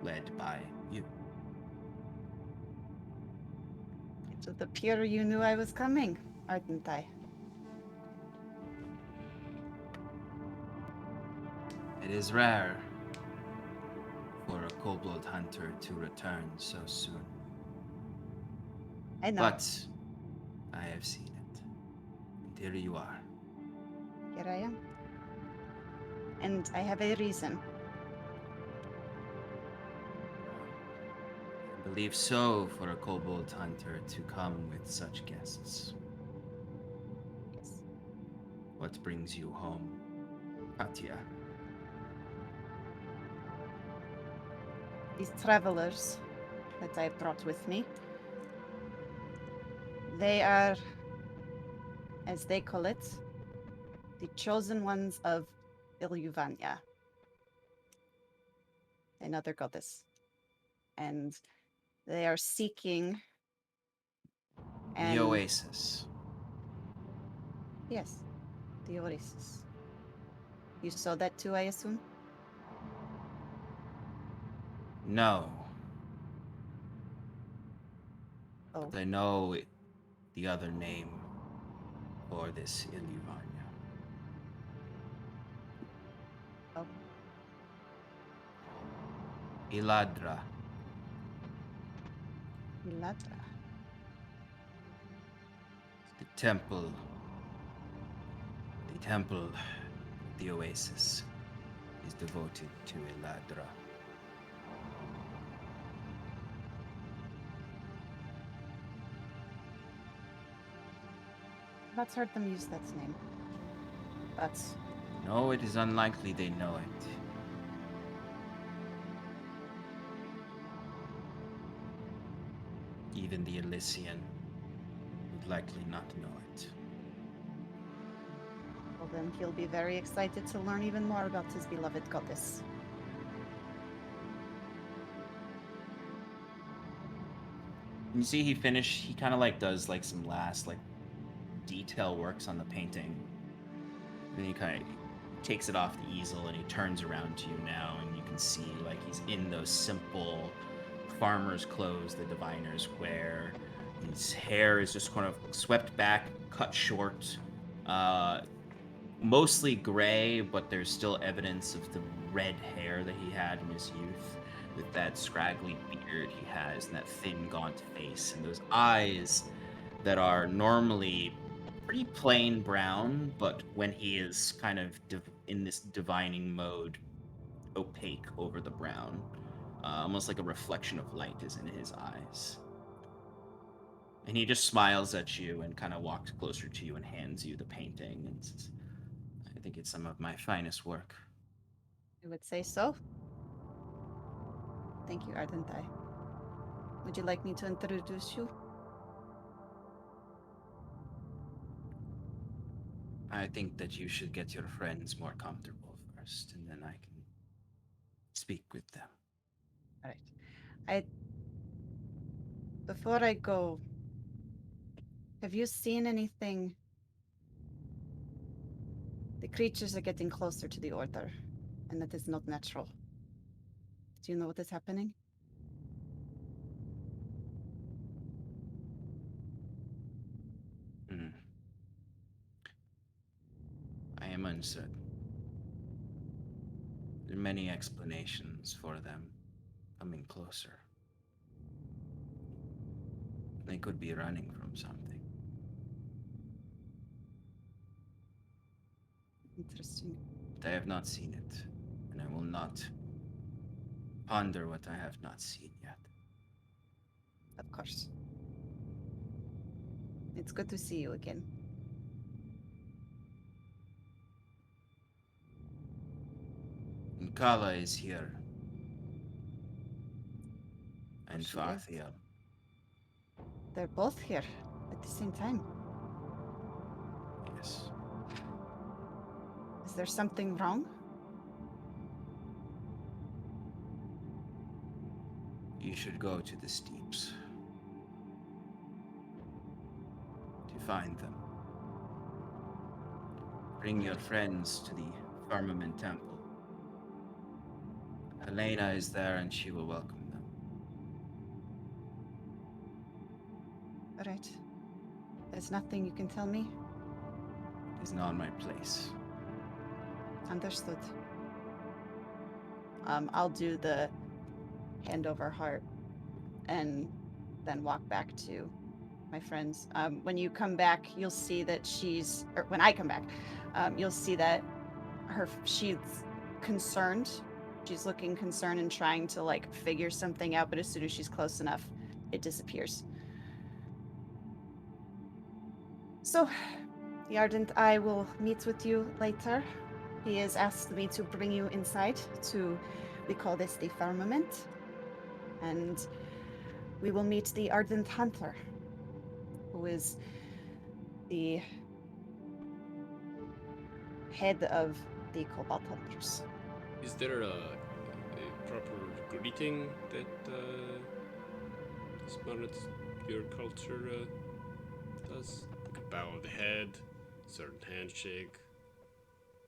led by you. It would appear you knew I was coming, ardent I? It is rare for a kobold hunter to return so soon, I know. but I have seen it. And here you are. Here I am. And I have a reason. I believe so for a kobold hunter to come with such guests. Yes. What brings you home, Katya? These travelers that I brought with me, they are, as they call it, the chosen ones of Ilyuvania, another goddess. And they are seeking. The Oasis. Yes, the Oasis. You saw that too, I assume? No. Oh, But I know the other name for this Ilyuvania. oh, Iladra. Iladra. The temple. The temple, the Oasis, is devoted to Iladra. I've heard them use that name. But No, it is unlikely they know it. Even the Elysian would likely not know it. well, then he'll be very excited to learn even more about his beloved goddess. You see he kind of like does like some last like detail works on the painting. Then he kind of takes it off the easel and he turns around to you now, and you can see like he's in those simple farmer's clothes the diviners wear. His hair is just kind of swept back, cut short, mostly gray, but there's still evidence of the red hair that he had in his youth, with that scraggly beard he has and that thin, gaunt face, and those eyes that are normally pretty plain brown, but when he is kind of in this divining mode, opaque over the brown. Almost like a reflection of light is in his eyes. And he just smiles at you and kind of walks closer to you and hands you the painting and says, I think it's some of my finest work. I would say so. Thank you, Ardent Eye. Would you like me to introduce you? I think that you should get your friends more comfortable first, and then I can speak with them. All right. Before I go, have you seen anything? The creatures are getting closer to the Order, and that is not natural. Do you know what is happening? I am uncertain. There are many explanations for them coming closer. They could be running from something. Interesting. But I have not seen it, and I will not ponder what I have not seen yet. Of course. It's good to see you again. And Kala is here. And She is. Farthiel. They're both here at the same time. Yes. Is there something wrong? You should go to the steeps to find them. Bring your friends to the Firmament Temple. Helena is there and she will welcome them. All right. There's nothing you can tell me? It is not my place. Understood. I'll do the hand over heart and then walk back to my friends. When you come back, you'll see that or when I come back, you'll see that she's concerned. She's looking concerned and trying to like figure something out, but as soon as she's close enough, it disappears. So, the Ardent Eye will meet with you later. He has asked me to bring you inside to, we call this the firmament. And we will meet the Ardent Hunter, who is the head of the Cobalt Hunters. Is there a proper greeting that your culture does? Like a bow of the head, certain handshake,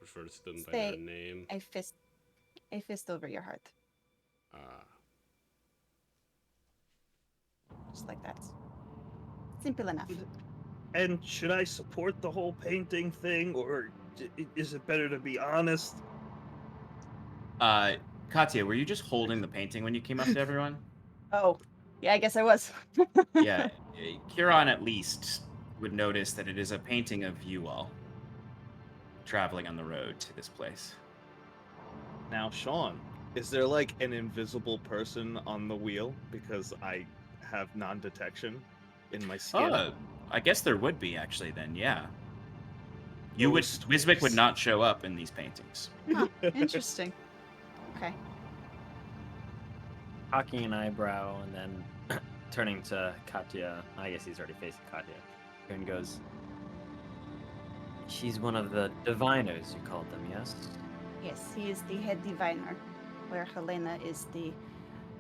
refer to them by their name. A fist over your heart. Just like that. Simple enough. And should I support the whole painting thing, or is it better to be honest? Katya, were you just holding the painting when you came up to everyone? Oh, yeah, I guess I was. Yeah, Kieran at least would notice that it is a painting of you all traveling on the road to this place. Now, Sean, is there like an invisible person on the wheel? Because I have non-detection in my skin. Oh, I guess there would be actually then, yeah. Ghost Wiswick would voice. not show up in these paintings. Huh, interesting. Okay. Cocking an eyebrow and then turning to Katya. I guess he's already facing Katya. And goes, she's one of the diviners, you called them, yes? Yes, he is the head diviner, where Helena is the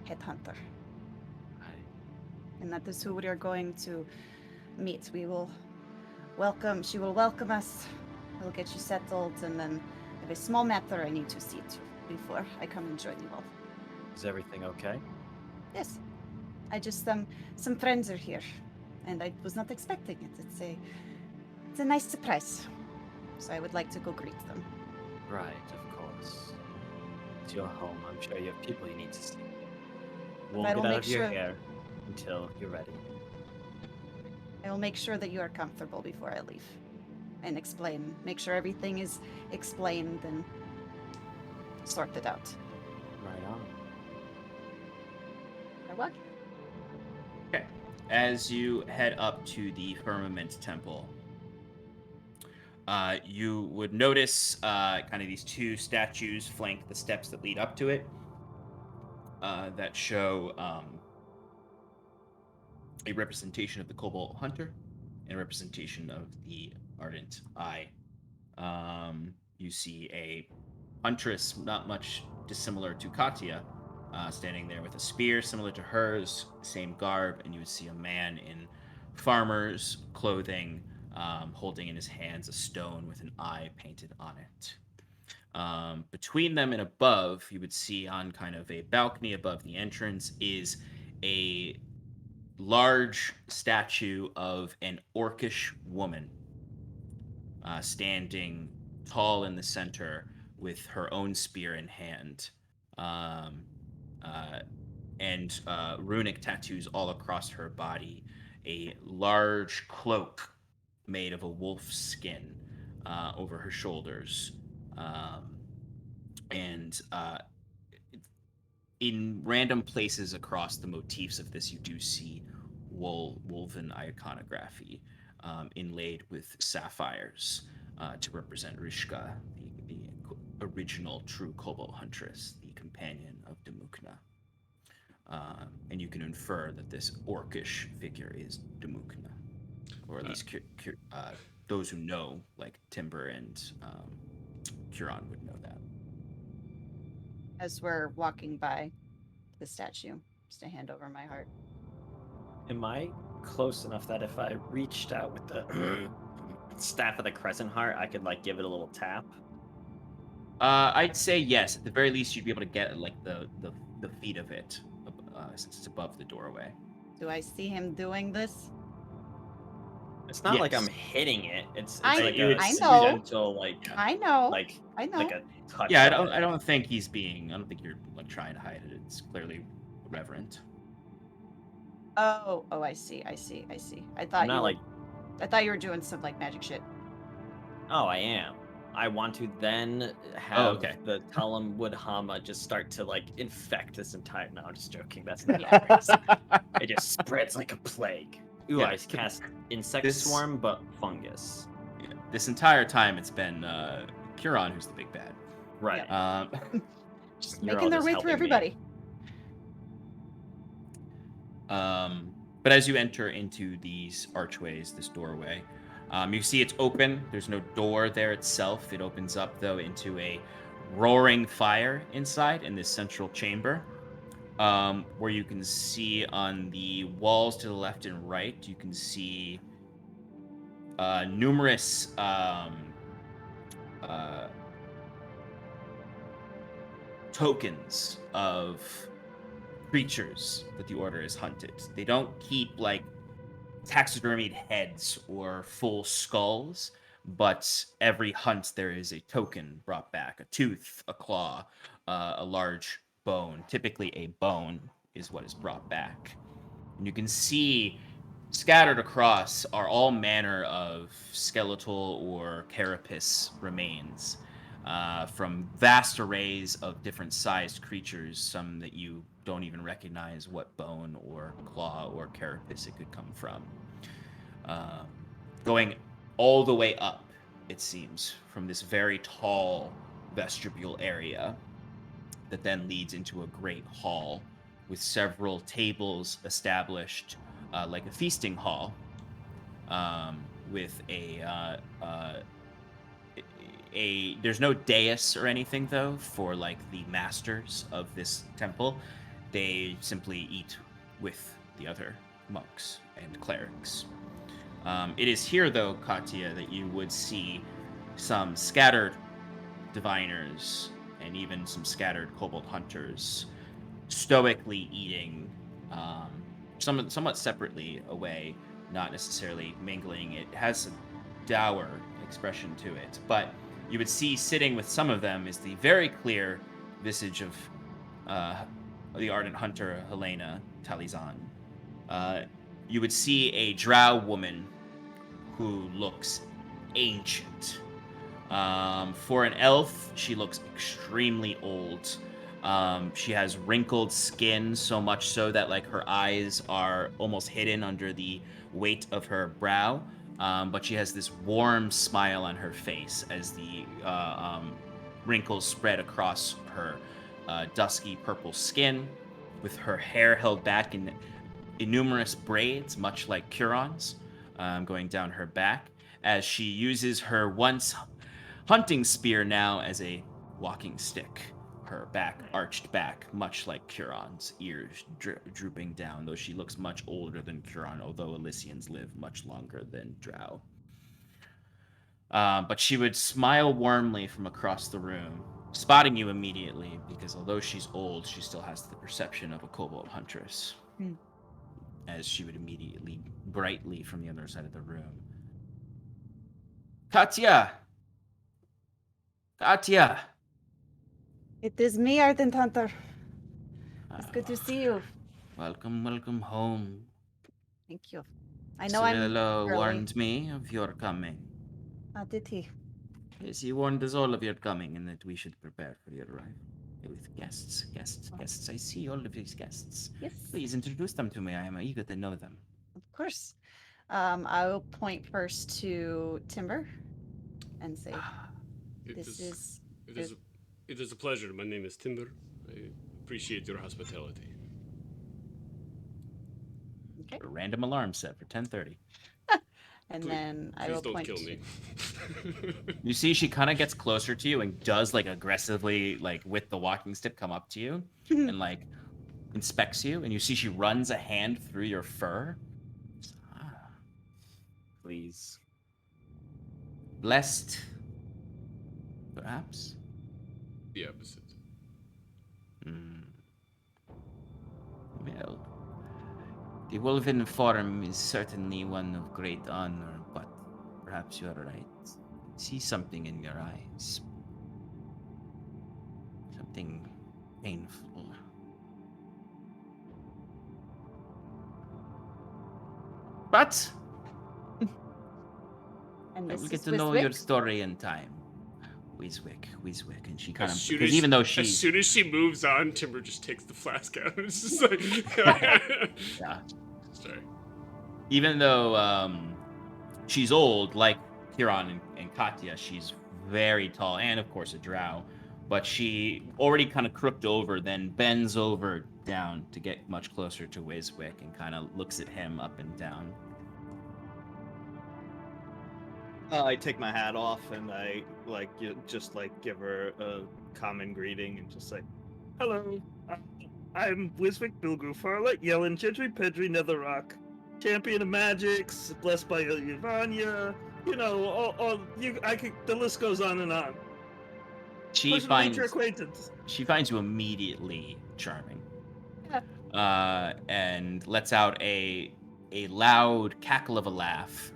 head hunter. And that is who we are going to meet. She will welcome us. We'll get you settled, and then I have a small matter I need to see to before I come and join you all. Is everything okay? Yes. I just some friends are here, and I was not expecting it. It's a nice surprise. So I would like to go greet them. Right, of course. It's your home. I'm sure you have people you need to see. We'll I get will out make of your sure- hair until you're ready. I will make sure that you are comfortable before I leave. and explain. Make sure everything is explained and sorted out. Right on. I what? Okay. As you head up to the Firmament Temple, you would notice kind of these two statues flank the steps that lead up to it that show a representation of the Cobalt Hunter and a representation of the Ardent Eye. You see a huntress, not much dissimilar to Katya, standing there with a spear similar to hers, same garb, and you would see a man in farmer's clothing, holding in his hands a stone with an eye painted on it. Between them and above, you would see on kind of a balcony above the entrance is a large statue of an orcish woman standing tall in the center with her own spear in hand, and runic tattoos all across her body, a large cloak made of a wolf's skin over her shoulders, and in random places across the motifs of this, you do see woven iconography inlaid with sapphires to represent Rishka, the original true Cobalt Huntress, the companion of Demukna. And you can infer that this orcish figure is Demukna, or at least those who know, like Timber and Curon, would know that. As we're walking by the statue, just to hand over my heart. Am I close enough that if I reached out with the staff of the Crescent Heart, I could like give it a little tap? I'd say yes. At the very least, you'd be able to get like the feet of it, since it's above the doorway. Do I see him doing this? It's not like Yes. I'm hitting it. It's I- like you a would- I know. gentle like I know. like I know. like a touch. Yeah, of I it. don't think he's being. I don't think you're like trying to hide it. It's clearly reverent. Oh, I see. I I'm thought not like, I thought you were doing some like magic shit. oh, I am. I want to then have okay. the Talmud Hama just start to like infect this entire. No, I'm just joking. That's not. Yeah. how it works. It just spreads like a plague. Ooh, Yeah, I cast insect this- swarm, but fungus. Yeah, this entire time, it's been Curon who's the big bad. Right. Just You're making all their just way helping through me. everybody. But as you enter into these archways, this doorway, you see it's open. There's no door there itself. It opens up, though, into a roaring fire inside in this central chamber, where you can see on the walls to the left and right, you can see numerous tokens of creatures that the Order has hunted. They don't keep like taxidermied heads or full skulls, but every hunt there is a token brought back: a tooth, a claw, a large bone. Typically, a bone is what is brought back. And you can see scattered across are all manner of skeletal or carapace remains, from vast arrays of different sized creatures, some that you don't even recognize what bone or claw or carapace it could come from. Going all the way up, it seems, from this very tall vestibule area that then leads into a great hall with several tables established like a feasting hall, with there's no dais or anything though for like the masters of this temple. They simply eat with the other monks and clerics. It is here though, Katya, that you would see some scattered diviners and even some scattered kobold hunters stoically eating, somewhat separately away, not necessarily mingling. It has a dour expression to it, but you would see sitting with some of them is the very clear visage of the ardent hunter Helena Talizan. You would see a drow woman who looks ancient. For an elf, she looks extremely old. She has wrinkled skin, so much so that like her eyes are almost hidden under the weight of her brow. But she has this warm smile on her face as the wrinkles spread across her dusky purple skin, with her hair held back in innumerous braids, much like Curon's, going down her back, as she uses her once hunting spear now as a walking stick. Her back arched back, much like Curon's, ears drooping down, though she looks much older than Curon, although Elysians live much longer than Drow. But she would smile warmly from across the room, spotting you immediately, because although she's old, she still has the perception of a kobold huntress. As she would immediately, brightly from the other side of the room. Katya! Katya! It is me, Ardent Hunter. It's good to see you. Welcome home. Thank you. I know I'm Cirillo early. warned me of your coming. Did he? Yes, he warned us all of your coming and that we should prepare for your arrival. With guests. I see all of these guests. Yes. Please introduce them to me. I am eager to know them. Of course. I will point first to Timber and say, It "This is." It is a pleasure. My name is Timber. I appreciate your hospitality. Okay. A random alarm set for 10:30. And then I will Please don't point. kill me. You see, she kind of gets closer to you and does like aggressively, like with the walking stick, come up to you and like inspects you. And you see she runs a hand through your fur. Please. Blessed, perhaps. The opposite. Well, the wolven form is certainly one of great honor, but perhaps you are right. I see something in your eyes. Something painful. But And I this will get is to know your Wiswick. story in time. Wiswick, and she kind As of soon because as, even though she as soon as she moves on, Timber just takes the flask out. It's just like, yeah, sorry. even though she's old, like Huron and Katya, she's very tall and of course a drow, but she already kind of crooked over, then bends over down to get much closer to Wiswick and kind of looks at him up and down. I take my hat off and I just give her a common greeting and just say, "Hello, I'm Wiswick Bilgru Farlight Yellen Gentry Pedri Netherrock, champion of magics, blessed by Yvanya. You know, the list goes on and on. She Pleasure to meet your acquaintance." She finds you immediately charming. Yeah. And lets out a loud cackle of a laugh.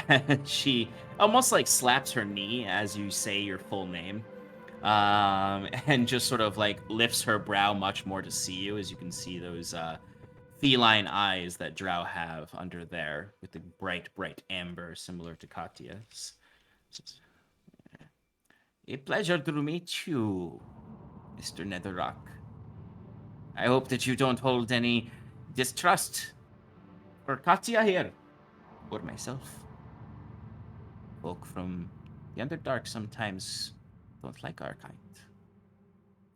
And she almost like slaps her knee as you say your full name. And just sort of like lifts her brow much more to see you, as you can see those feline eyes that drow have under there with the bright amber similar to Katya's. A pleasure to meet you, Mr. Netherrock. I hope that you don't hold any distrust for Katya here, or myself. Folk from the Underdark sometimes don't like our kind.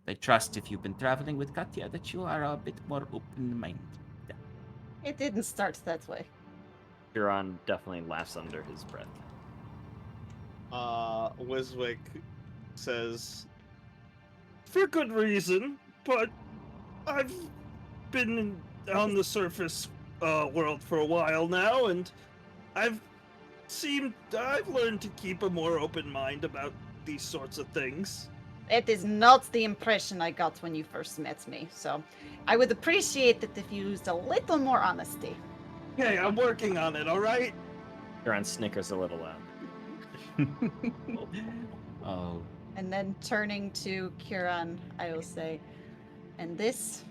I trust if you've been traveling with Katya that you are a bit more open-minded. It didn't start that way. Huron definitely laughs under his breath. Wiswick says, "For good reason, but I've been on the surface world for a while now, and I've learned to keep a more open mind about these sorts of things." It is not the impression I got when you first met me, so I would appreciate it if you used a little more honesty. Hey, I'm working on it, alright? Huron snickers a little loud. Oh. And then turning to Kiran, I will say, and this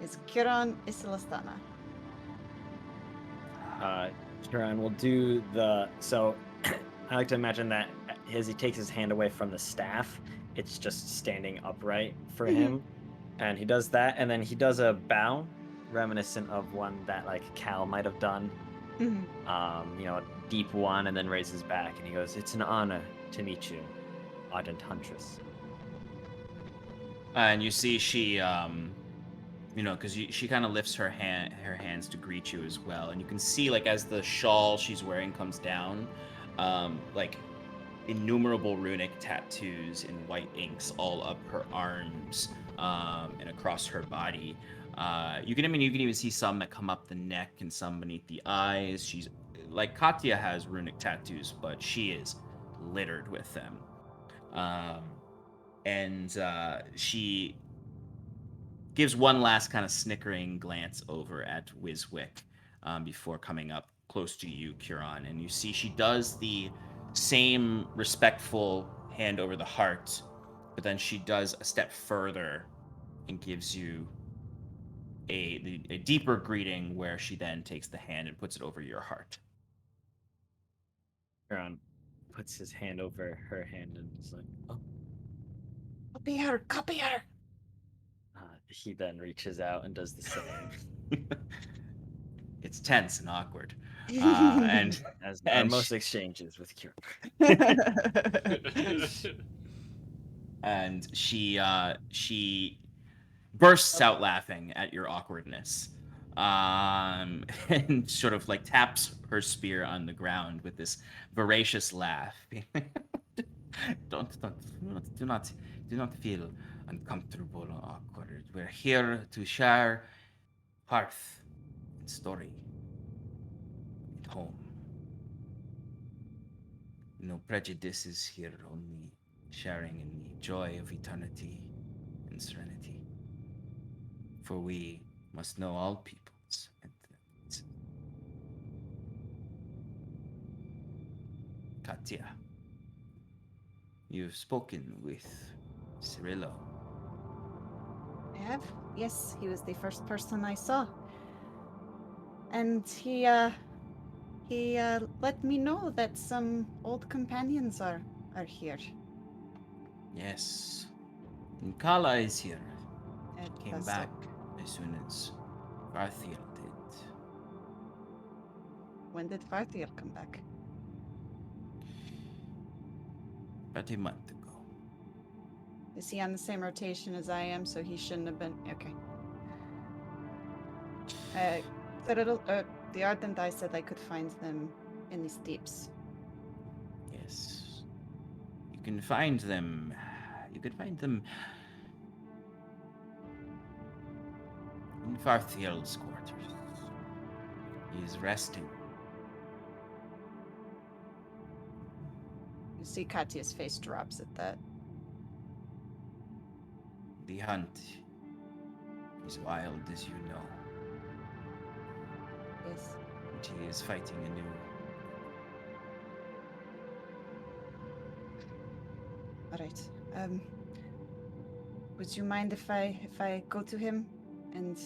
is Kiran Isilastana. Sure, and we'll do the. So, I like to imagine that as he takes his hand away from the staff, it's just standing upright for him, and he does that, and then he does a bow, reminiscent of one that like Cal might have done. Mhm. A deep one, and then raises back, and he goes, "It's an honor to meet you, ardent huntress." And you see she, because she kind of lifts her hands to greet you as well, and you can see like as the shawl she's wearing comes down, like innumerable runic tattoos in white inks all up her arms, and across her body. You can even see some that come up the neck and some beneath the eyes. She's like Katya has runic tattoos, but she is littered with them. And she gives one last kind of snickering glance over at Wiswick before coming up close to you, Curon. And you see she does the same respectful hand over the heart, but then she does a step further and gives you a deeper greeting where she then takes the hand and puts it over your heart. Aaron puts his hand over her hand and is like, "Oh." Copy her, copy her. He then reaches out and does the same. It's tense and awkward. And As and most exchanges with Kieran. and she bursts out laughing at your awkwardness, and sort of like taps her spear on the ground with this voracious laugh. Do not feel uncomfortable or awkward. We're here to share hearth and story and home. No prejudices here, only sharing in the joy of eternity and serenity. For we must know all peoples. Katya, you've spoken with Cirillo. I have? Yes, he was the first person I saw. And he let me know that some old companions are here. Yes. And Kala is here. Came That's so- back as soon as Varthiel did. When did Varthiel come back? About a month ago. Is he on the same rotation as I am, so he shouldn't have been... Okay. The Ardent I said I could find them in these deeps. Yes. You can find them. You could find them in Varthiel's quarters. He is resting. You see Katya's face drops at that. The hunt is wild, as you know. Yes. And he is fighting anew. Alright. Would you mind if I go to him and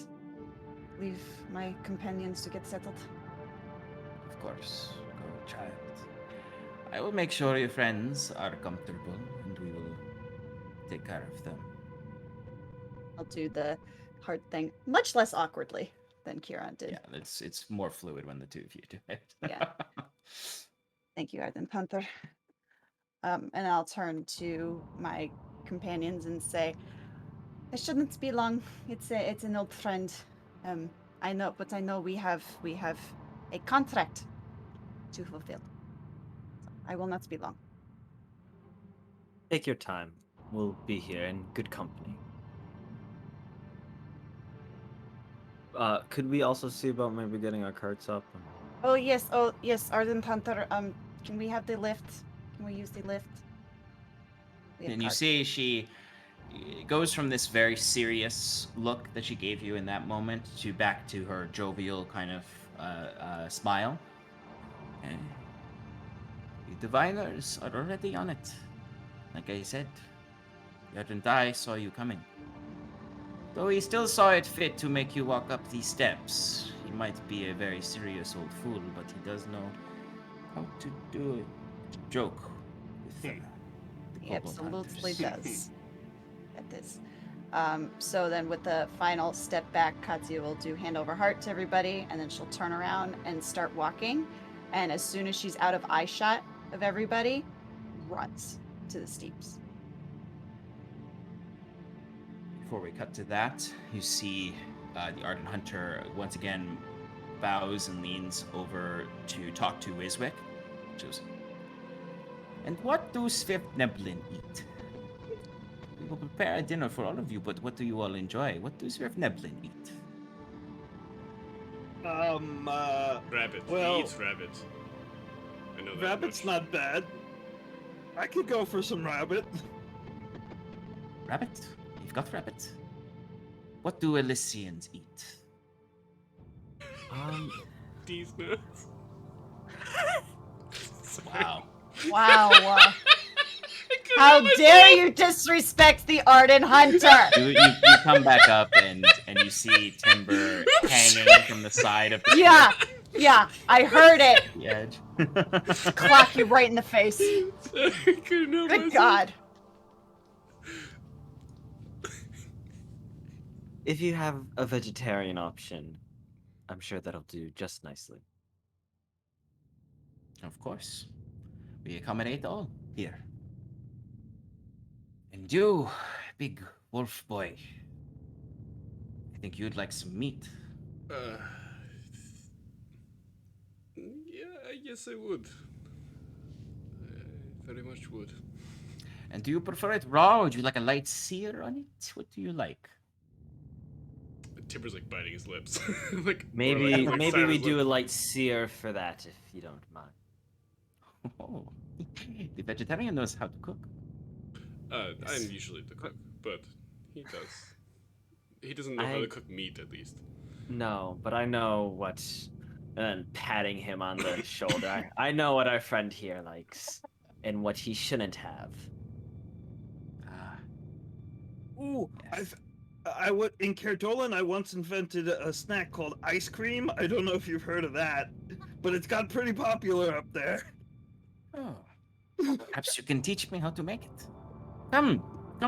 leave my companions to get settled? Of course, go, child. I will make sure your friends are comfortable, and we will take care of them. I'll do the hard thing much less awkwardly than Kieran did. Yeah, it's more fluid when the two of you do it. Yeah. Thank you, Ardent Panther. And I'll turn to my companions and say, "I shouldn't be long. It's an old friend. I know we have a contract to fulfill. So I will not be long." Take your time. We'll be here in good company. Could we also see about maybe getting our carts up? Oh yes, Ardent Panther. Can we have the lift? Can we use the lift? We have And you carts. see she goes from this very serious look that she gave you in that moment to back to her jovial kind of smile. And the diviners are already on it. Like I said, Yard and I saw you coming. Though he still saw it fit to make you walk up these steps, He might be a very serious old fool, but he does know how to do a joke with the He kobold absolutely hunters. does. At this. So then with the final step back, Katsuya will do hand over heart to everybody, and then she'll turn around and start walking. And as soon as she's out of eye shot of everybody, runs to the steeps. Before we cut to that, you see the Ardent Hunter once again bows and leans over to talk to Wiswick. And what do Swiftneblin eat? We will prepare a dinner for all of you, but what do you all enjoy? What do Swiftneblin eat? Rabbit. Well, He eats rabbit. I know that rabbit's much. not bad. I could go for some rabbit. Rabbit? You've got rabbit. What do Elysians eat? These nuts. Wow. Wow. How dare you disrespect the Ardent Hunter? You come back up and you see Timber hanging from the side of the Yeah, I heard it. the edge. Clock you right in the face. Sorry, couldn't help Good myself. God. If you have a vegetarian option, I'm sure that'll do just nicely. Of course. We accommodate all here. And you, big wolf boy. I think you'd like some meat. Yeah, I guess I would. I very much would. And do you prefer it raw or would you like a light sear on it? What do you like? Timber's like biting his lips. like Maybe or, like, maybe we Simon's do a lips. light sear for that if you don't mind. Oh, the vegetarian knows how to cook. I'm usually the cook, but he does. He doesn't know how to cook meat, at least. No, but I know what. And then patting him on the shoulder. I know what our friend here likes, and what he shouldn't have. Ooh, Yes. I would in Kerdolan. I once invented a snack called ice cream. I don't know if you've heard of that, but it's got pretty popular up there. Oh, perhaps you can teach me how to make it. Come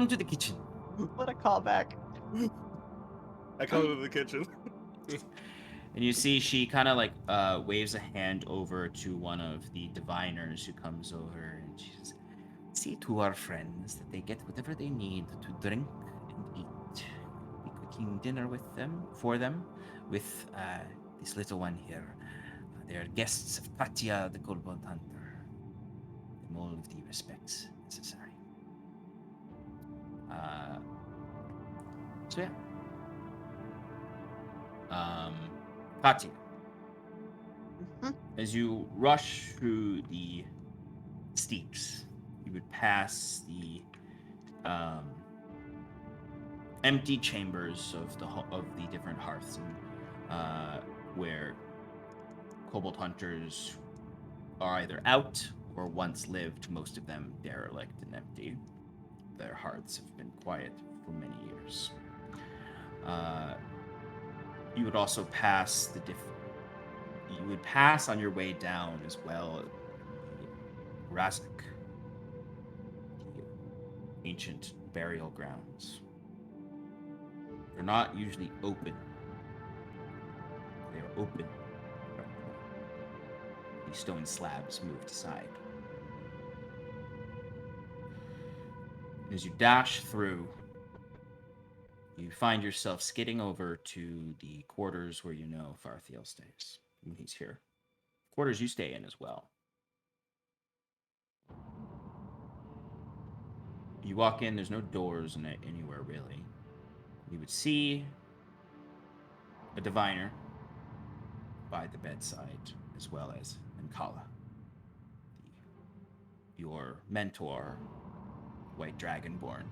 to the kitchen. What a callback. I come to the kitchen. And you see she kind of like waves a hand over to one of the diviners who comes over and she says, see to our friends that they get whatever they need to drink and eat. Be cooking dinner for them, with this little one here. They are guests of Katya, the Kobold Hunter. In all of the respects necessary. So yeah. Katya. Mhm. As you rush through the steeps, you would pass the empty chambers of the different hearths, and where kobold hunters are either out or once lived. Most of them derelict and empty. Their hearths have been quiet for many years. You would also pass you would pass on your way down as well Raznik, the ancient burial grounds. They're not usually open. They are open right now. These stone slabs moved aside. As you dash through, you find yourself skidding over to the quarters where you know Farthiel stays when he's here. Quarters you stay in as well. You walk in, there's no doors in it anywhere really. You would see a diviner by the bedside, as well as Ankala, your mentor, White Dragonborn.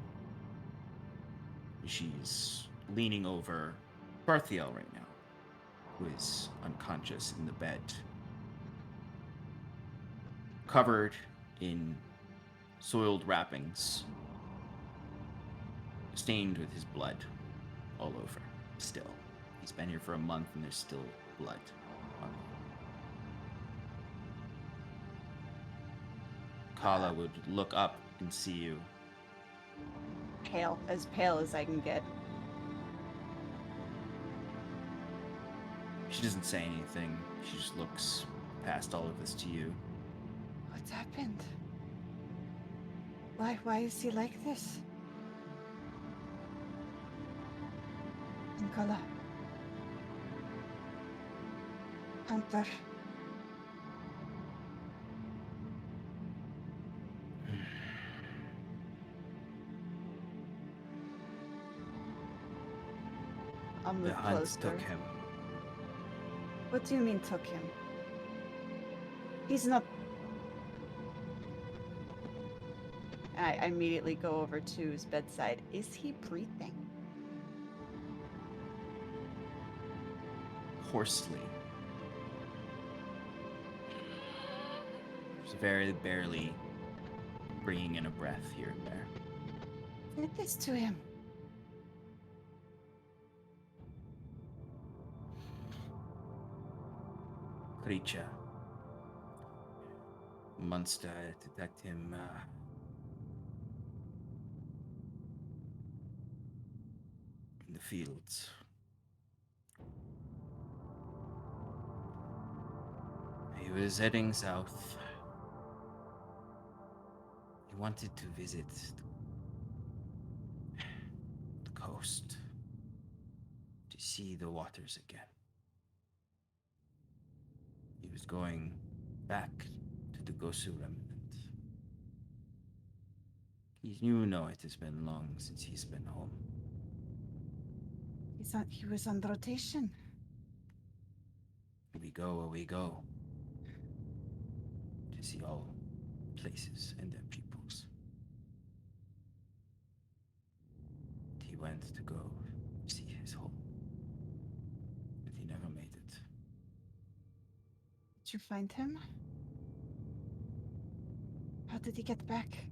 She's leaning over Barthiel right now, who is unconscious in the bed, covered in soiled wrappings, stained with his blood all over. Still, he's been here for a month, and there's still blood on you. Kala would look up and see you. Pale as I can get. She doesn't say anything. She just looks past all of this to you. What's happened? Why is he like this? Nicola. Hunter. I'll move The hunt closer. took him. What do you mean took him? He's not. I immediately go over to his bedside. Is he breathing? Hoarsely. Just very barely bringing in a breath here and there. Did this to him? Creature. Monster detect him in the fields. He was heading south. He wanted to visit the coast to see the waters again. He was going back to the Gosu remnant. You know it has been long since he's been home. He was on rotation. We go where we go to see all places and their peoples. He went to go see his home, but he never made it. Did you find him? How did he get back?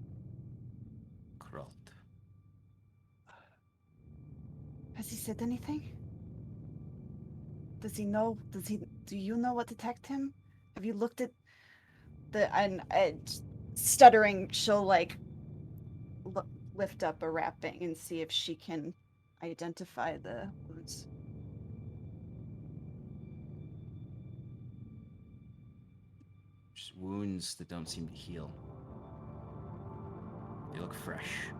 Crawled. Has he said anything? Does he know? Do you know what attacked him? Have you looked at and stuttering, she'll like lift up a wrapping and see if she can identify the wounds. Just wounds that don't seem to heal. They look fresh.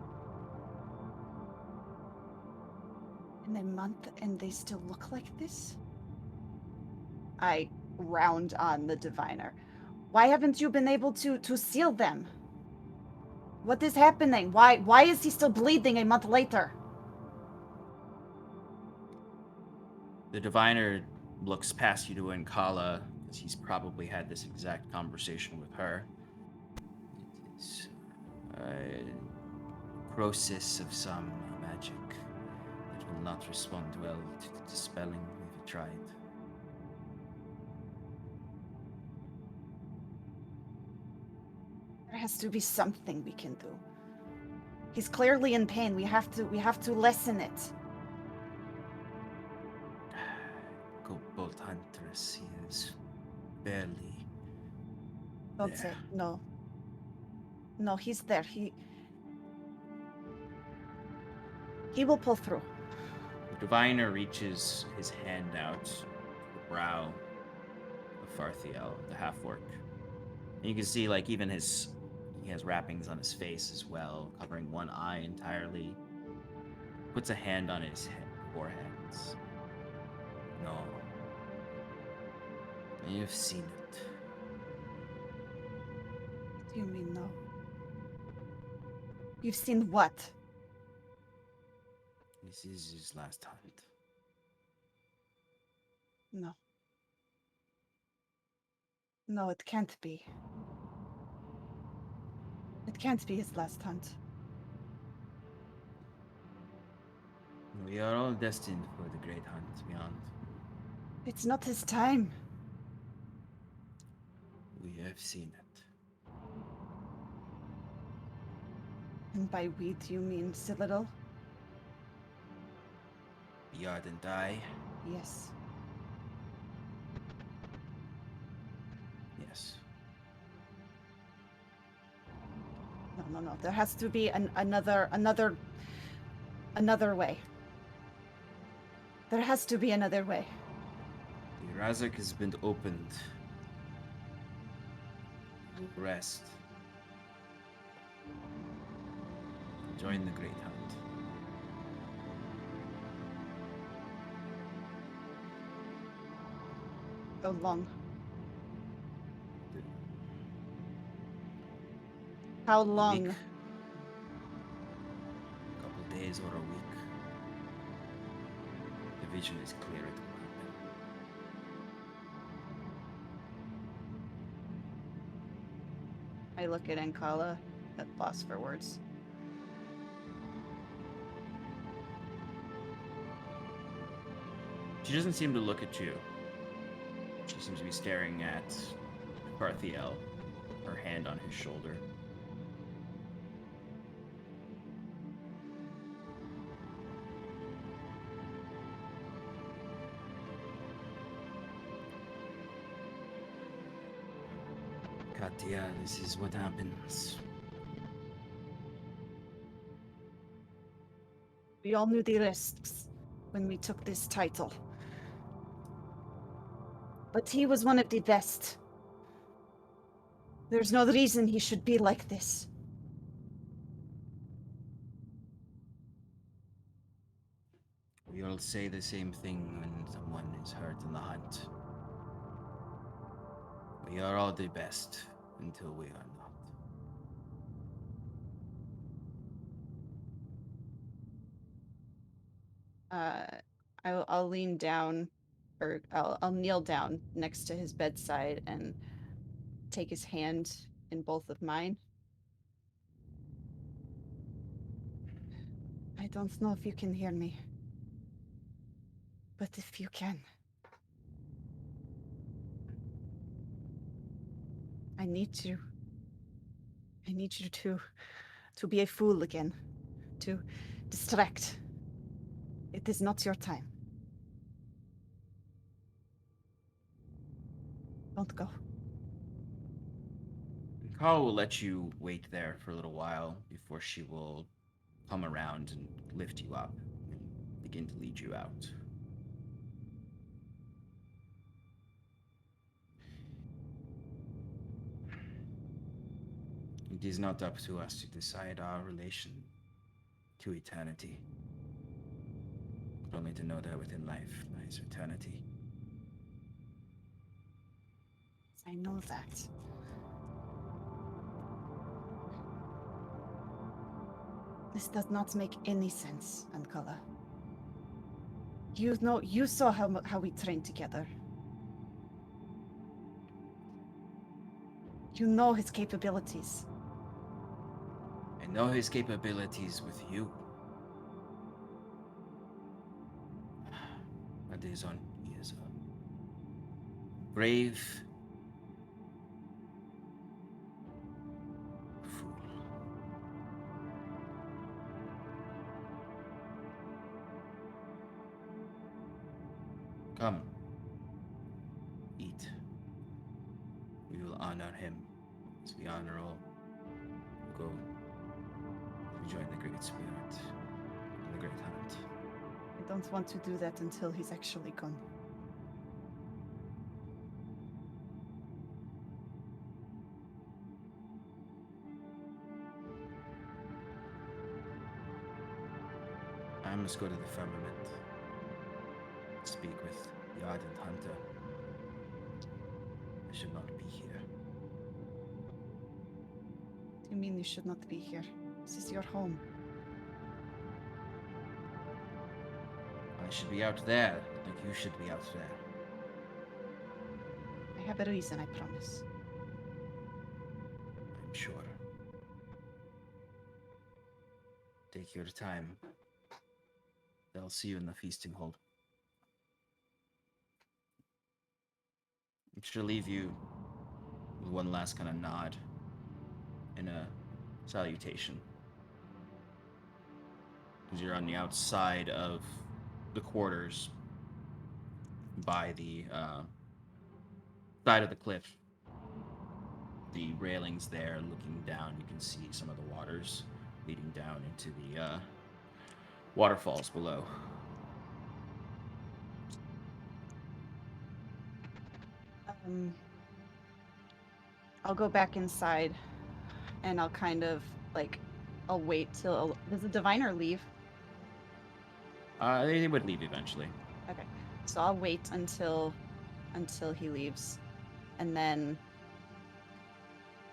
In a month and they still look like this? I round on the diviner. Why haven't you been able to seal them? What is happening? Why is he still bleeding a month later? The diviner looks past you to Nkala, as he's probably had this exact conversation with her. It is a process of some magic that will not respond well to the dispelling we've tried. There has to be something we can do. He's clearly in pain. We have to lessen it. Bolt Huntress, he is barely Don't there. say no. No, he's there. He will pull through. The diviner reaches his hand out to the brow of Farthiel, the half-orc. And you can see, like, even he has wrappings on his face as well, covering one eye entirely. Puts a hand on his forehead. No. You've seen it. What do you mean no? You've seen what? This is his last hunt. No. No, it can't be. It can't be his last hunt. We are all destined for the great hunt beyond. It's not his time. We have seen it. And by we, do you mean Citadel? Yard and I. Yes. No. There has to be another way. There has to be another way. The Razak has been opened. Rest. Join the Great Hunt. How long? How long? A couple days or a week. The vision is clear, it will happen. I look at Ankala, at loss for words. She doesn't seem to look at you. She seems to be staring at Parthiel, her hand on his shoulder. Katya, this is what happens. We all knew the risks when we took this title. But he was one of the best. There's no reason he should be like this. We all say the same thing when someone is hurt in the hunt. We are all the best until we are not. I'll lean down, or I'll kneel down next to his bedside and take his hand in both of mine. I don't know if you can hear me, but if you can, I need you. I need you to be a fool again, to distract. It is not your time. Don't go. Carl will let you wait there for a little while before she will come around and lift you up and begin to lead you out. It is not up to us to decide our relation to eternity, but only to know that within life lies eternity. I know that. This does not make any sense, Ankala. You saw how we trained together. You know his capabilities. I know his capabilities with you. But he is a brave fool. Come. Eat. We will honor him as we honor all who go to join the Great Spirit and the Great Hunt. I don't want to do that until he's actually gone. I must go to the firmament. Speak with the ardent hunter. I should not be here. What do you mean you should not be here? This is your home. I should be out there, like you should be out there. I have a reason, I promise. I'm sure. Take your time. They'll see you in the feasting hall. I should leave you with one last kind of nod and a salutation. As you're on the outside of the quarters by the side of the cliff. the railings there, looking down, you can see some of the waters leading down into the waterfalls below. I'll go back inside, and I'll kind of like, I'll wait till. Does the diviner leave? They would leave eventually. Okay, so I'll wait until he leaves, and then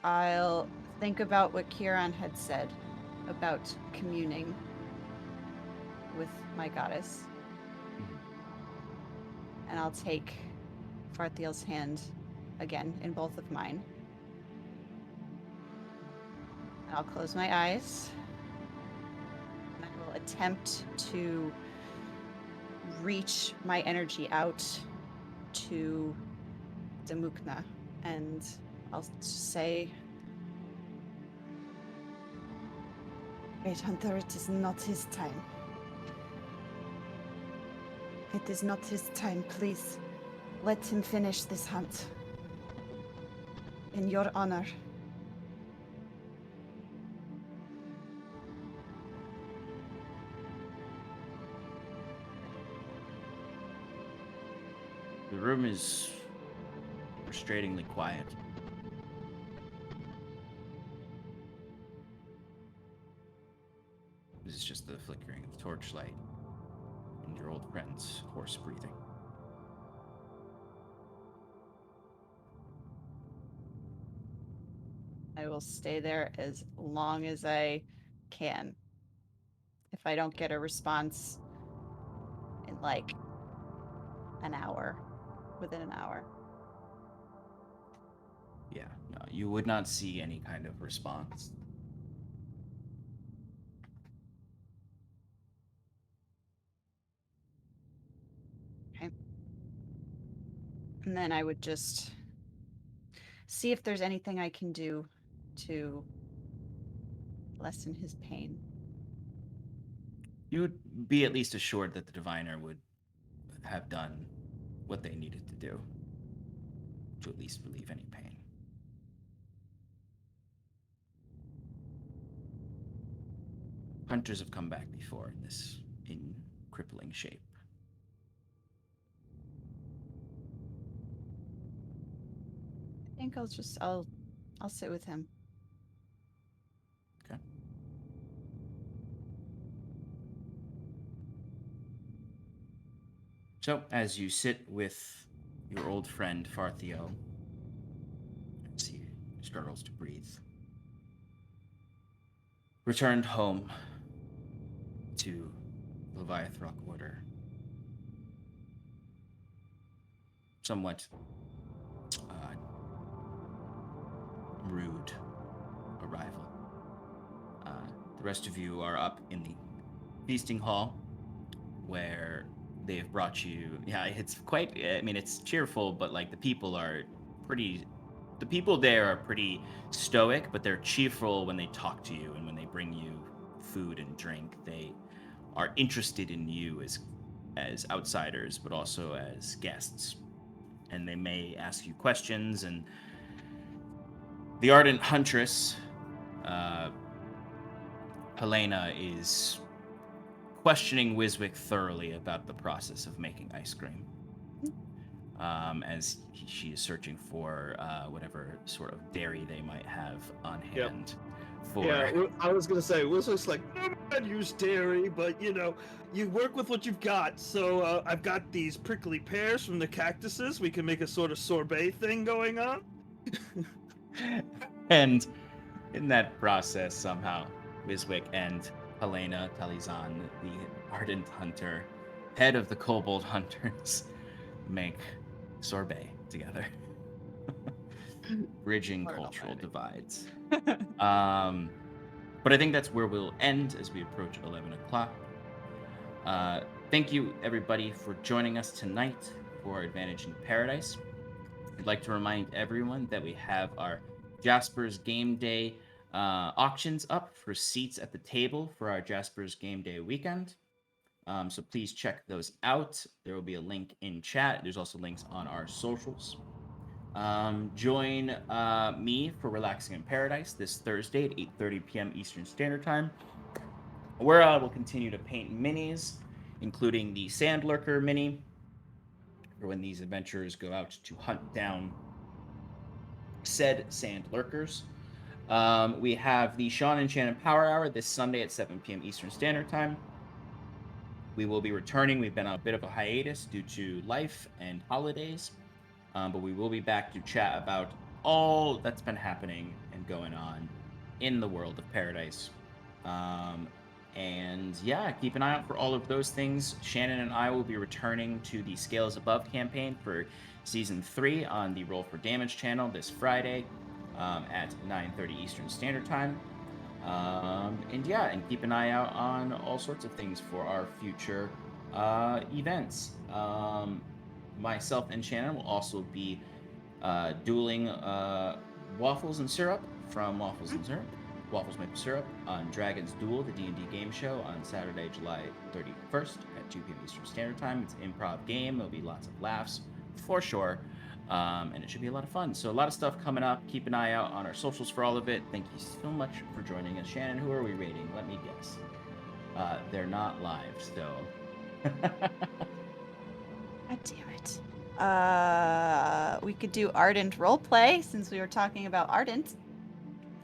I'll think about what Kieran had said about communing with my goddess, and I'll take Farthiel's hand again in both of mine. And I'll close my eyes, and I will attempt to reach my energy out to Demukna, and I'll say, Great Hunter, it is not his time. It is not his time, please. Let him finish this hunt. In your honor. The room is frustratingly quiet. This is just the flickering of the torchlight and your old friend's hoarse breathing. I will stay there as long as I can. If I don't get a response in like an hour, within an hour. Yeah, no, you would not see any kind of response. Okay. And then I would just see if there's anything I can do to lessen his pain. You would be at least assured that the diviner would have done what they needed to do to at least relieve any pain. Hunters have come back before in crippling shape. I think I'll sit with him. Okay. So, as you sit with your old friend Farthio, as he struggles to breathe, returned home to Leviathrok Order. Somewhat rude arrival. The rest of you are up in the feasting hall, where they've brought you. Yeah, it's quite. I mean, it's cheerful, but like the people there are pretty stoic, but they're cheerful when they talk to you and when they bring you food and drink. They are interested in you as outsiders, but also as guests, and they may ask you questions. And the ardent huntress, Helena, is questioning Wiswick thoroughly about the process of making ice cream, as she is searching for whatever sort of dairy they might have on hand. Yeah, I was gonna say, it was just like, I'd use dairy, but you work with what you've got. So I've got these prickly pears from the cactuses. We can make a sort of sorbet thing going on. And in that process, somehow, Wiswick and Helena Talizan, the ardent hunter, head of the kobold hunters, make sorbet together, bridging cultural divides. But I think that's where we'll end as we approach 11 o'clock. Thank you, everybody, for joining us tonight for Advantage in Paradise. I'd like to remind everyone that we have our Jasper's Game Day auctions up for seats at the table for our Jasper's Game Day weekend. So please check those out. There will be a link in chat. There's also links on our socials. Join me for Relaxing in Paradise this Thursday at 8:30 p.m. Eastern Standard Time, where I will continue to paint minis, including the Sand Lurker mini, for when these adventurers go out to hunt down said Sand Lurkers. We have the Sean and Shannon Power Hour this Sunday at 7 p.m. Eastern Standard Time. We will be returning. We've been on a bit of a hiatus due to life and holidays, but we will be back to chat about all that's been happening and going on in the world of Paradise. And yeah, keep an eye out for all of those things. Shannon and I will be returning to the Scales Above campaign for Season 3 on the Roll for Damage channel this Friday at 9:30 Eastern Standard Time. And yeah, and keep an eye out on all sorts of things for our future events. Myself and Shannon will also be dueling Waffles and Syrup from Waffles Maple Syrup on Dragon's Duel, the D&D game show, on Saturday, July 31st at 2 p.m. Eastern Standard Time. It's an improv game. There'll be lots of laughs for sure. And it should be a lot of fun. So a lot of stuff coming up. Keep an eye out on our socials for all of it. Thank you so much for joining us. Shannon, who are we rating? Let me guess. They're not live, so... God damn it. We could do Ardent roleplay since we were talking about Ardent.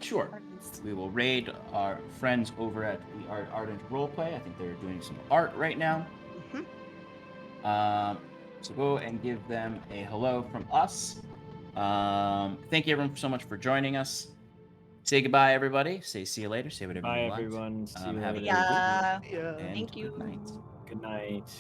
Sure. Ardent. We will raid our friends over at the Ardent Roleplay. I think they're doing some art right now. Mhm. So go and give them a hello from us. Thank you everyone so much for joining us. Say goodbye, everybody. Say see you later. Say whatever Bye, you want. everyone. See you Have a later. good week. Yeah. Yeah. And Thank you. good night. Good night.